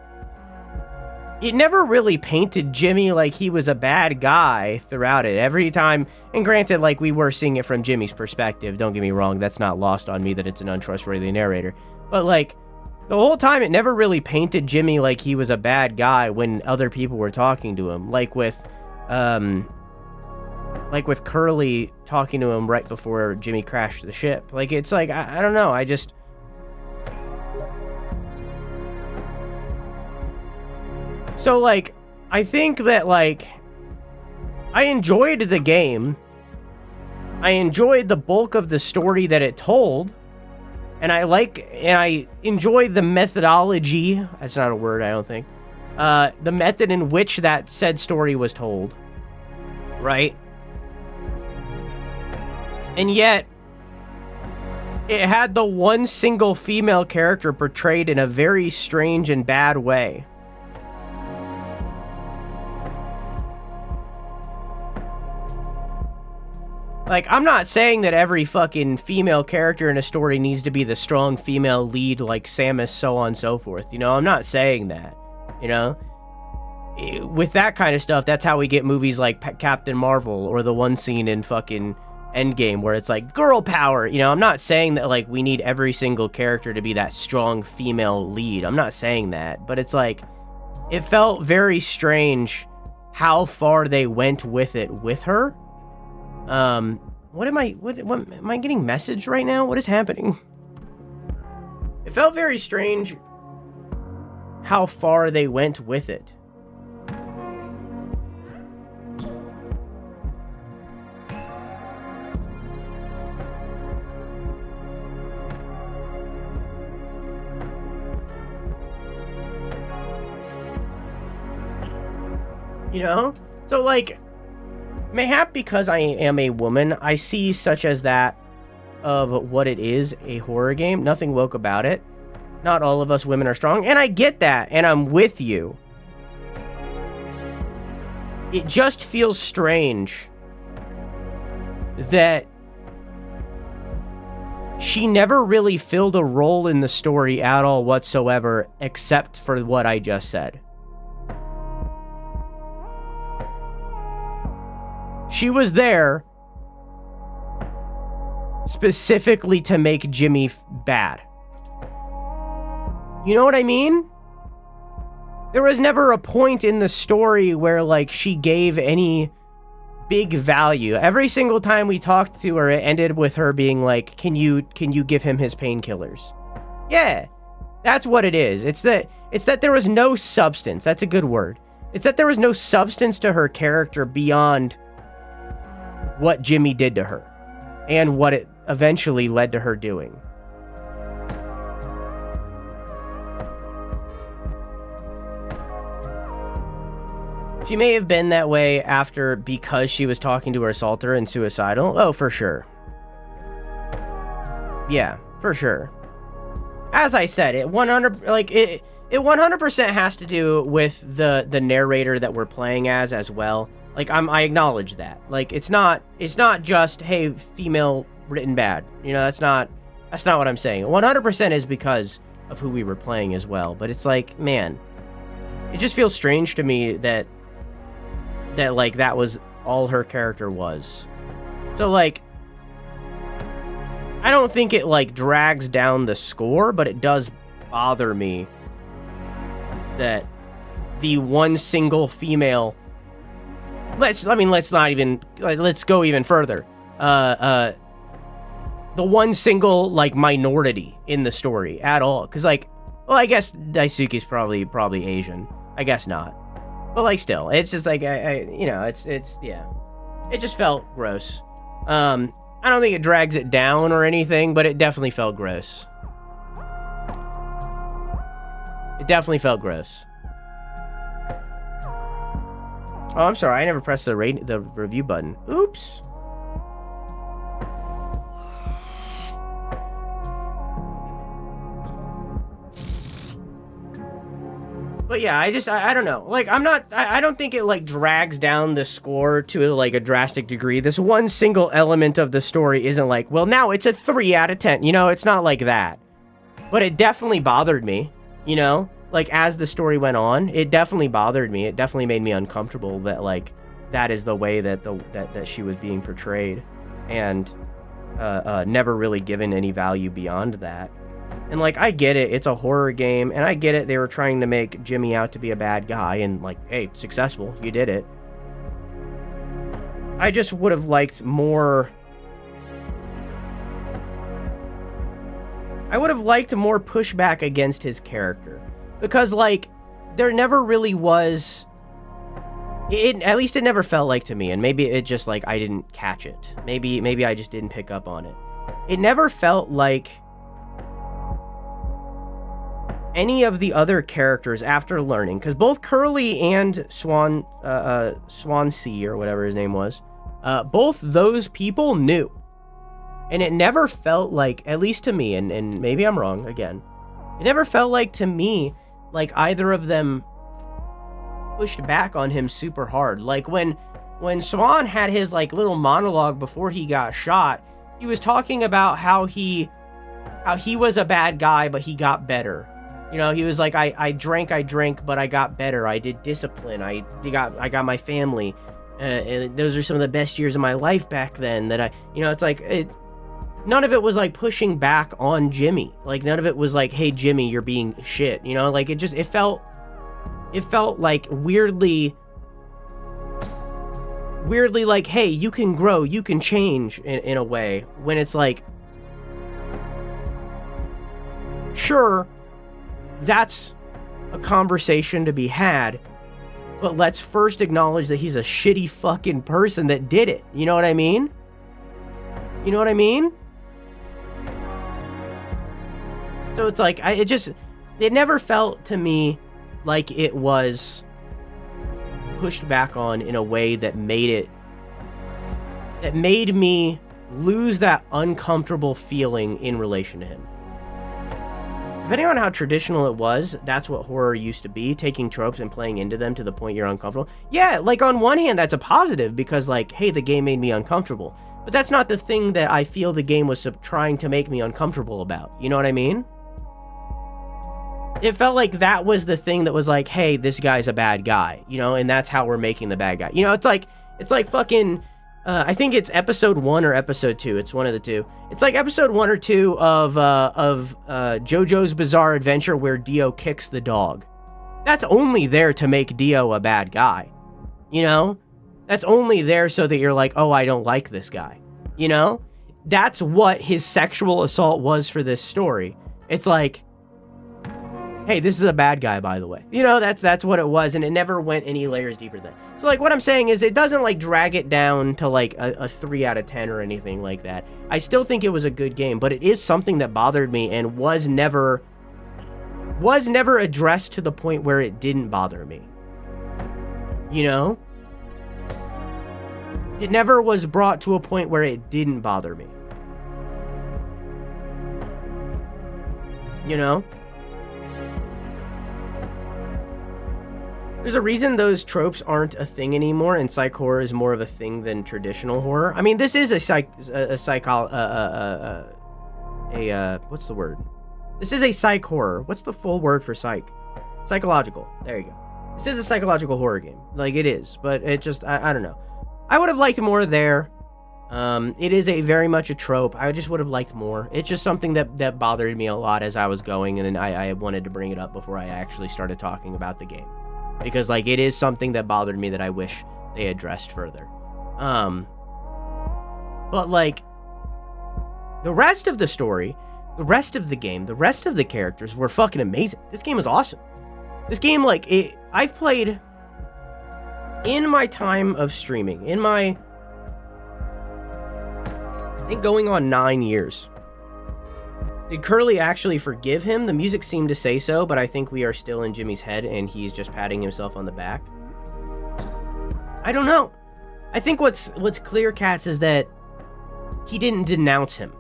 it never really painted Jimmy like he was a bad guy throughout it. Every time, and granted, like, we were seeing it from Jimmy's perspective, don't get me wrong, that's not lost on me that it's an untrustworthy narrator. But, like, the whole time it never really painted Jimmy like he was a bad guy when other people were talking to him. Like with Curly talking to him right before Jimmy crashed the ship. Like, it's like, I don't know, I just... So, like, I think that, like, I enjoyed the game. I enjoyed the bulk of the story that it told. And I enjoyed the methodology. That's not a word, I don't think. The method in which that said story was told. Right? And yet, it had the one single female character portrayed in a very strange and bad way. Like, I'm not saying that every fucking female character in a story needs to be the strong female lead like Samus, so on and so forth. You know, I'm not saying that. You know? With that kind of stuff, that's how we get movies like Captain Marvel or the one scene in fucking Endgame where it's like girl power. You know, I'm not saying that, like, we need every single character to be that strong female lead. I'm not saying that. But it's like, it felt very strange how far they went with it with her. What am I getting messaged right now? What is happening? It felt very strange how far they went with it. You know? So, like, mayhap because I am a woman, I see such as that of what it is, a horror game. Nothing woke about it. Not all of us women are strong, and I get that, and I'm with you. It just feels strange that she never really filled a role in the story at all whatsoever, except for what I just said. She was there specifically to make Jimmy bad. You know what I mean? There was never a point in the story where, like, she gave any big value. Every single time we talked to her, it ended with her being like, can you give him his painkillers? Yeah, that's what it is. It's that there was no substance. That's a good word. It's that there was no substance to her character beyond what Jimmy did to her and what it eventually led to her doing. She may have been that way because she was talking to her assaulter and suicidal. Oh, for sure. Yeah, for sure. As I said, it 100% has to do with the narrator that we're playing as well. Like, I acknowledge that. Like, it's not just, hey, female written bad. You know, that's not what I'm saying. 100% is because of who we were playing as well. But it's like, man, it just feels strange to me that like, that was all her character was. So, like, I don't think it, like, drags down the score, but it does bother me that the one single female... Let's go even further. The one single, like, minority in the story at all. Because, like, well, I guess Daisuke's probably Asian. I guess not. But, like, still, it's just, like, yeah. It just felt gross. I don't think it drags it down or anything, but it definitely felt gross. It definitely felt gross. Oh, I'm sorry. I never pressed the review button. Oops. But yeah, I don't know. Like, I don't think it, like, drags down the score to, like, a drastic degree. This one single element of the story isn't like, well, now it's a 3 out of 10. You know, it's not like that. But it definitely bothered me, you know? Like, as the story went on, it definitely bothered me. It definitely made me uncomfortable that, like, that is the way that that she was being portrayed. And never really given any value beyond that. And, like, I get it. It's a horror game. And I get it. They were trying to make Jimmy out to be a bad guy. And, like, hey, successful. You did it. I just would have liked more... I would have liked more pushback against his character. Because, like, there never really was... At least it never felt like to me. And maybe it just, like, I didn't catch it. Maybe I just didn't pick up on it. It never felt like... any of the other characters after learning, because both Curly and Swansea, or whatever his name was, both those people knew. And it never felt like, at least to me, and maybe I'm wrong again, it never felt like to me, like either of them pushed back on him super hard. Like when Swan had his, like, little monologue before he got shot, he was talking about how he was a bad guy, but he got better. You know, he was like, I drank, but I got better. I did discipline. I got my family. And those are some of the best years of my life back then that it's like, none of it was like pushing back on Jimmy. Like, none of it was like, hey, Jimmy, you're being shit. You know, like, it felt like weirdly like, hey, you can grow, you can change in a way, when it's like, sure, that's a conversation to be had, but let's first acknowledge that he's a shitty fucking person that did it. You know what I mean? You know what I mean? So it's like, it never felt to me like it was pushed back on in a way that made me lose that uncomfortable feeling in relation to him. Depending on how traditional it was, that's what horror used to be, taking tropes and playing into them to the point you're uncomfortable. Yeah, like, on one hand, that's a positive, because, like, hey, the game made me uncomfortable. But that's not the thing that I feel the game was trying to make me uncomfortable about. You know what I mean? It felt like that was the thing that was like, hey, this guy's a bad guy, you know, and that's how we're making the bad guy. You know, it's like fucking... I think it's episode 1 or episode 2. It's one of the two. It's like episode 1 or 2 of JoJo's Bizarre Adventure, where Dio kicks the dog. That's only there to make Dio a bad guy. You know? That's only there so that you're like, oh, I don't like this guy. You know? That's what his sexual assault was for this story. It's like, hey, this is a bad guy, by the way. You know, that's what it was, and it never went any layers deeper than. So, like, what I'm saying is, it doesn't, like, drag it down to, like, a 3 out of 10 or anything like that. I still think it was a good game, but it is something that bothered me and was never addressed to the point where it didn't bother me. You know? It never was brought to a point where it didn't bother me. You know? There's a reason those tropes aren't a thing anymore, and psych horror is more of a thing than traditional horror. I mean, this is what's the word? This is a psych horror. What's the full word for psych? Psychological. There you go. This is a psychological horror game. Like, it is, but it just, I don't know. I would have liked more there. It is very much a trope. I just would have liked more. It's just something that bothered me a lot as I was going, and then I wanted to bring it up before I actually started talking about the game. Because, like, it is something that bothered me that I wish they addressed further. But, like, the rest of the story, the rest of the game, the rest of the characters were fucking amazing. This game is awesome. This game, like, I've played in my time of streaming, I think going on 9 years. Did Curly actually forgive him? The music seemed to say so, but I think we are still in Jimmy's head and he's just patting himself on the back. I don't know. I think what's clear, Cats, is that he didn't denounce him.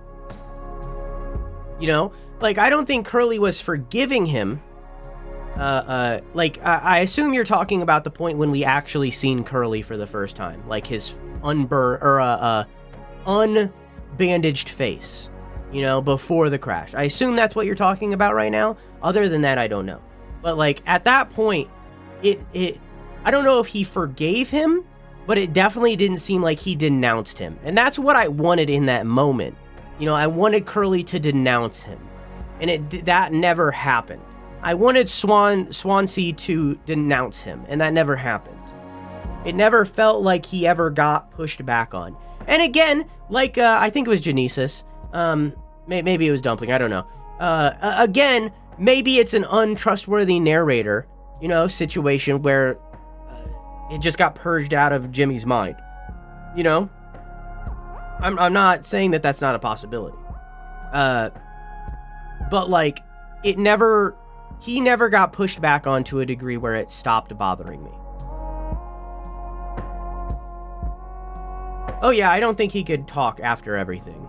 You know? Like, I don't think Curly was forgiving him. I assume you're talking about the point when we actually seen Curly for the first time. Like, his unbandaged face. You know, before the crash. I assume that's what you're talking about right now. Other than that, I don't know. But, like, at that point, I don't know if he forgave him, but it definitely didn't seem like he denounced him. And that's what I wanted in that moment. You know, I wanted Curly to denounce him. And that never happened. I wanted Swansea to denounce him, and that never happened. It never felt like he ever got pushed back on. And again, like, I think it was Genesis. Maybe it was Dumpling, I don't know. Again, maybe it's an untrustworthy narrator, you know, situation where it just got purged out of Jimmy's mind. You know? I'm not saying that that's not a possibility. But, like, he never got pushed back on to a degree where it stopped bothering me. Oh yeah, I don't think he could talk after everything.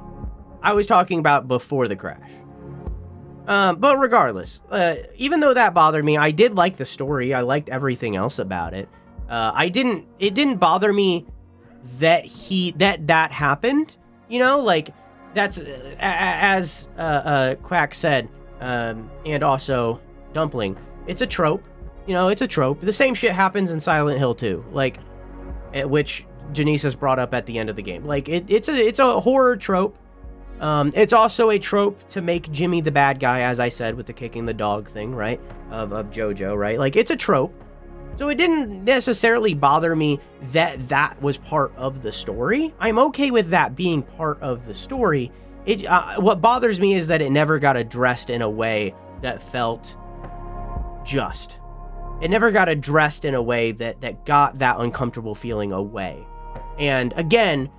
I was talking about before the crash. But regardless, even though that bothered me, I did like the story. I liked everything else about it. It didn't bother me that that happened. You know, like, that's, as Quack said, and also Dumpling, it's a trope. You know, it's a trope. The same shit happens in Silent Hill 2, like, which Genesis brought up at the end of the game. Like, it's a horror trope. It's also a trope to make Jimmy the bad guy, as I said, with the kicking the dog thing, right? Of JoJo, right? Like, it's a trope. So it didn't necessarily bother me that was part of the story. I'm okay with that being part of the story. What bothers me is that it never got addressed in a way that felt just. It never got addressed in a way that got that uncomfortable feeling away. And again,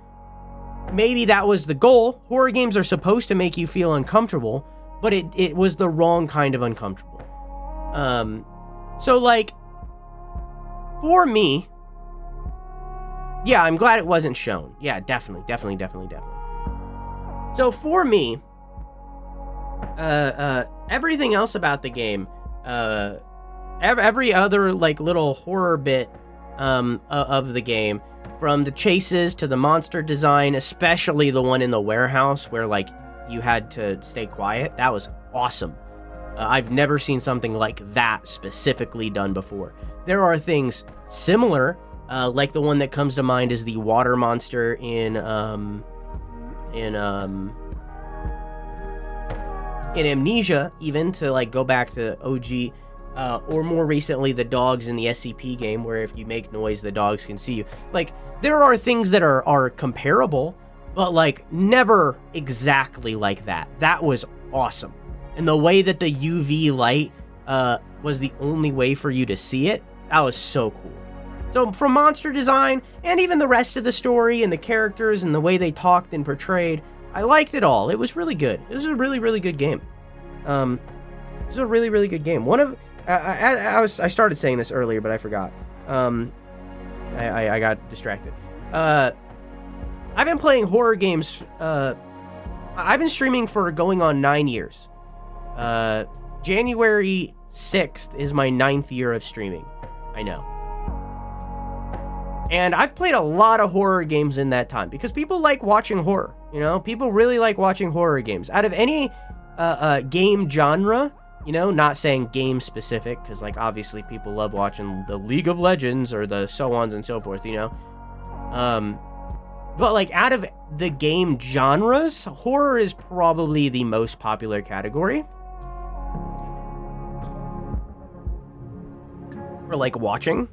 maybe that was the goal. Horror games are supposed to make you feel uncomfortable, but it was the wrong kind of uncomfortable. So, like, for me, yeah, I'm glad it wasn't shown. Yeah, definitely. So for me, everything else about the game, every other, like, little horror bit of the game, from the chases to the monster design, especially the one in the warehouse where, like, you had to stay quiet, that was awesome. I've never seen something like that specifically done before. There are things similar, like the one that comes to mind is the water monster in Amnesia, even, to, like, go back to OG, or more recently the dogs in the SCP game, where if you make noise the dogs can see you. Like, there are things that are comparable, but, like, never exactly like that. That was awesome. And the way that the UV light was the only way for you to see it, that was so cool. So from monster design, and even the rest of the story, and the characters, and the way they talked and portrayed, I liked it all. It was really good. It was a really, really good game. It was a really, really good game. One of... I started saying this earlier, but I forgot. I got distracted. I've been playing horror games. I've been streaming for going on 9 years. January 6th is my 9th year of streaming. I know. And I've played a lot of horror games in that time because people like watching horror, you know? People really like watching horror games. Out of any game genre, you know, not saying game specific, because like obviously people love watching the League of Legends or the so on and so forth, you know? But like out of the game genres, horror is probably the most popular category. For like watching.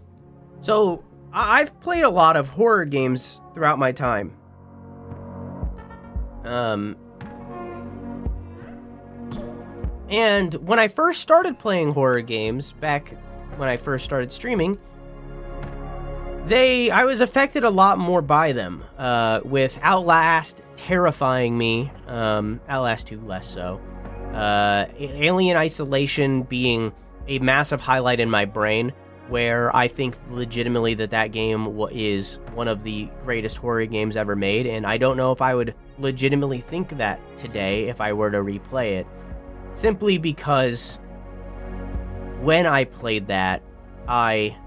So I've played a lot of horror games throughout my time. And when I first started playing horror games, back when I first started streaming, I was affected a lot more by them, with Outlast terrifying me, Outlast 2 less so, Alien Isolation being a massive highlight in my brain, where I think legitimately that game is one of the greatest horror games ever made, and I don't know if I would legitimately think that today if I were to replay it, simply because when I played that, I,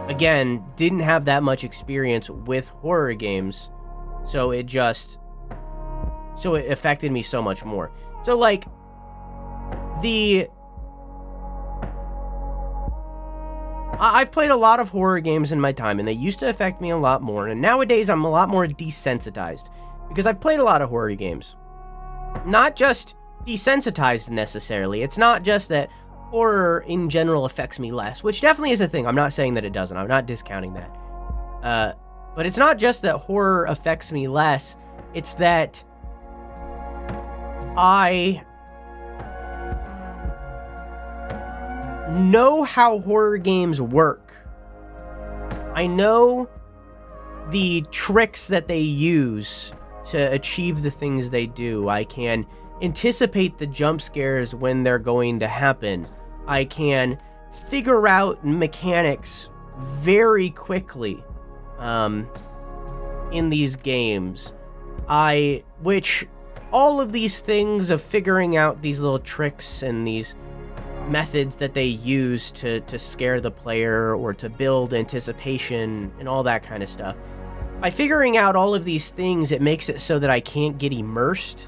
again, didn't have that much experience with horror games, so it affected me so much more. So, like, I've played a lot of horror games in my time, and they used to affect me a lot more, and nowadays I'm a lot more desensitized, because I've played a lot of horror games. Not just desensitized, necessarily. It's not just that horror in general affects me less, which definitely is a thing. I'm not saying that it doesn't. I'm not discounting that. But it's not just that horror affects me less, it's that I know how horror games work. I know the tricks that they use to achieve the things they do. I can anticipate the jump scares when they're going to happen. I can figure out mechanics very quickly in these games. Which all of these things of figuring out these little tricks and these methods that they use to scare the player or to build anticipation and all that kind of stuff. By figuring out all of these things, it makes it so that I can't get immersed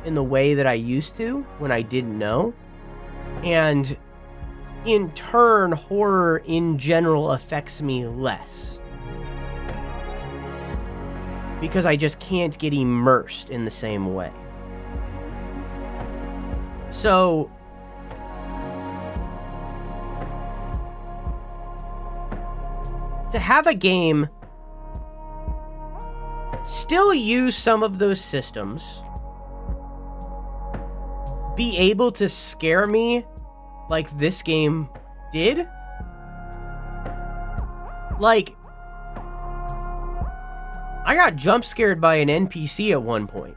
in the way that I used to when I didn't know. And in turn, horror in general affects me less, because I just can't get immersed in the same way. So to have a game still use some of those systems, be able to scare me like this game did, like, I got jump scared by an NPC at one point.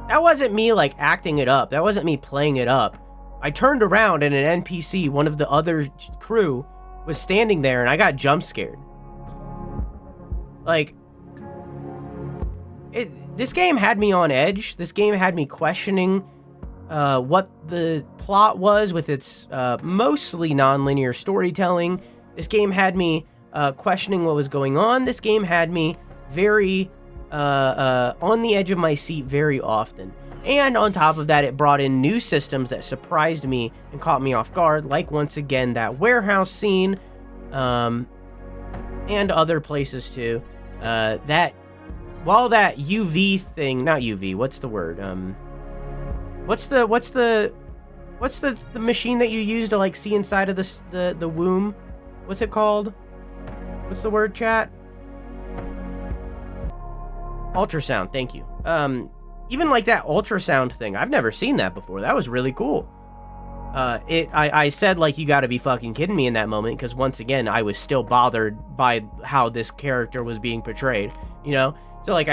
That wasn't me, like, acting it up. That wasn't me playing it up. I turned around and an NPC, one of the other crew, was standing there and I got jump scared. Like, this game had me on edge. This game had me questioning what the plot was with its mostly non-linear storytelling. This game had me questioning what was going on. This game had me very on the edge of my seat very often. And on top of that, it brought in new systems that surprised me and caught me off guard, like, once again, that warehouse scene, and other places too. While that UV thing, not UV, what's the word? What's the machine that you use to, like, see inside of the womb? What's it called? What's the word, chat? Ultrasound, thank you. Even like that ultrasound thing, I've never seen that before. That was really cool. I said, like, you gotta be fucking kidding me in that moment, because once again, I was still bothered by how this character was being portrayed, you know? So, like,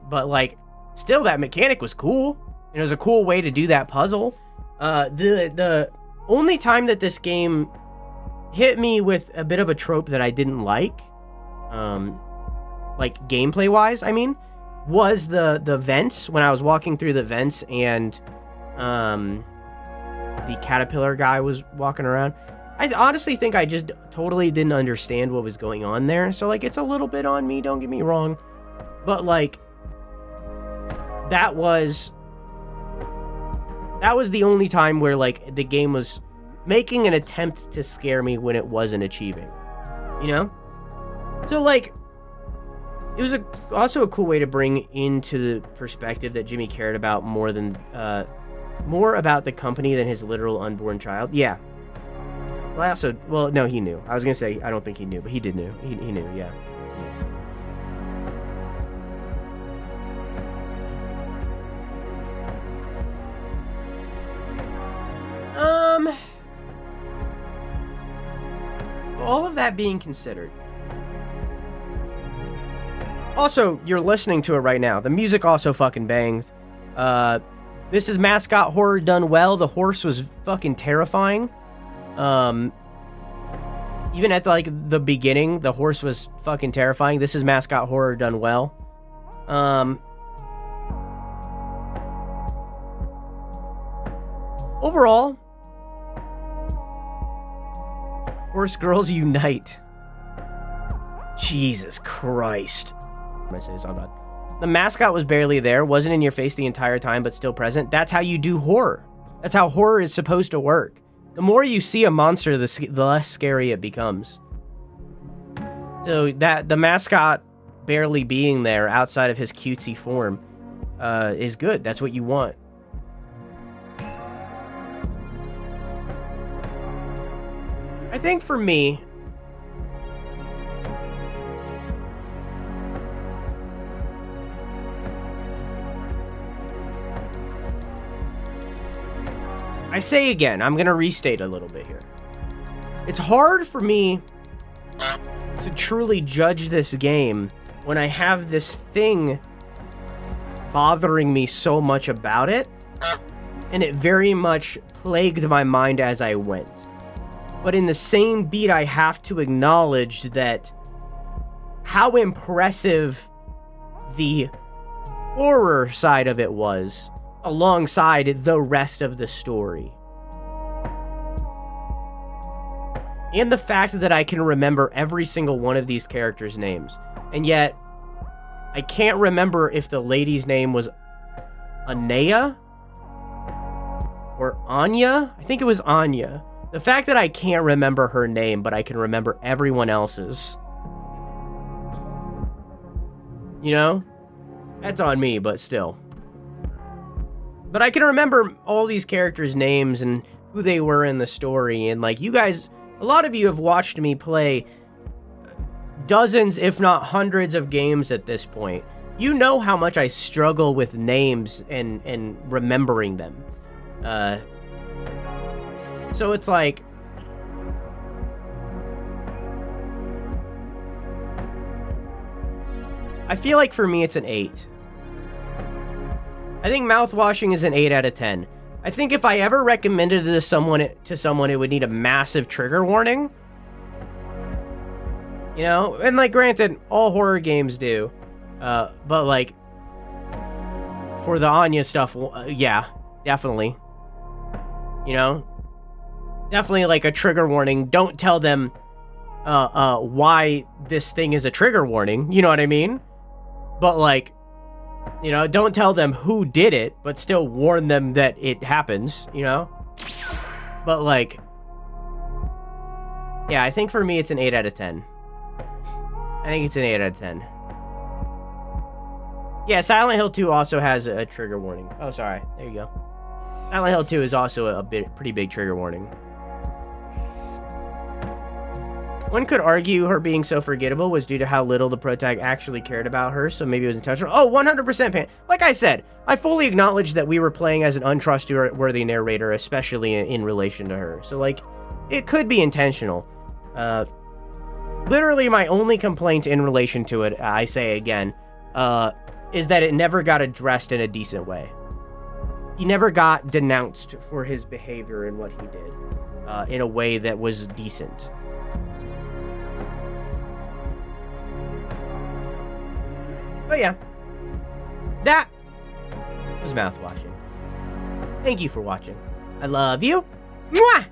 but, like, still, that mechanic was cool. And it was a cool way to do that puzzle. The only time that this game hit me with a bit of a trope that I didn't like gameplay-wise, I mean, was the vents, when I was walking through the vents and the caterpillar guy was walking around. I honestly think I just totally didn't understand what was going on there. So, like, it's a little bit on me, don't get me wrong. But, like, that was the only time where, like, the game was making an attempt to scare me when it wasn't achieving. You know? So, like, it was also a cool way to bring into the perspective that Jimmy cared about more about the company than his literal unborn child. Yeah. Well, no, he knew. I was gonna say, I don't think he knew, but he did know. He knew, yeah. All of that being considered. Also, you're listening to it right now. The music also fucking banged. This is mascot horror done well. The horse was fucking terrifying. Even at the beginning, the horse was fucking terrifying. This is mascot horror done well. Overall, Horse Girls Unite. Jesus Christ. I'm gonna say this on bad. The mascot was barely there, wasn't in your face the entire time, but still present. That's how you do horror. That's how horror is supposed to work. The more you see a monster, the less scary it becomes. So that the mascot barely being there outside of his cutesy form is good. That's what you want. I think for me, I say again, I'm going to restate a little bit here. It's hard for me to truly judge this game when I have this thing bothering me so much about it, and it very much plagued my mind as I went. But in the same beat, I have to acknowledge that how impressive the horror side of it was alongside the rest of the story. And the fact that I can remember every single one of these characters' names. And yet, I can't remember if the lady's name was Anea or Anya. I think it was Anya. The fact that I can't remember her name, but I can remember everyone else's. You know? That's on me, but still. But I can remember all these characters' names and who they were in the story. And, like, you guys, a lot of you have watched me play dozens, if not hundreds of games at this point. You know how much I struggle with names and remembering them. So it's like, I feel like for me it's an 8. I think Mouthwashing is an 8 out of 10. I think if I ever recommended it to someone, it would need a massive trigger warning. You know? And, like, granted, all horror games do. But, like, for the Anya stuff, yeah, definitely. You know? Definitely, like, a trigger warning. Don't tell them why this thing is a trigger warning. You know what I mean? But, like, you know, don't tell them who did it, but still warn them that it happens, you know? But, like, yeah, I think for me it's an 8 out of 10. I think it's an 8 out of 10. Yeah, Silent Hill 2 also has a trigger warning. Oh, sorry. There you go. Silent Hill 2 is also a pretty big trigger warning. One could argue her being so forgettable was due to how little the protag actually cared about her, so maybe it was intentional. Oh, 100% Pan. Like I said, I fully acknowledge that we were playing as an untrustworthy narrator, especially in relation to her. So, like, it could be intentional. Literally, my only complaint in relation to it, I say again, is that it never got addressed in a decent way. He never got denounced for his behavior and what he did in a way that was decent. But yeah, that was Mouthwashing. Thank you for watching. I love you. Mwah!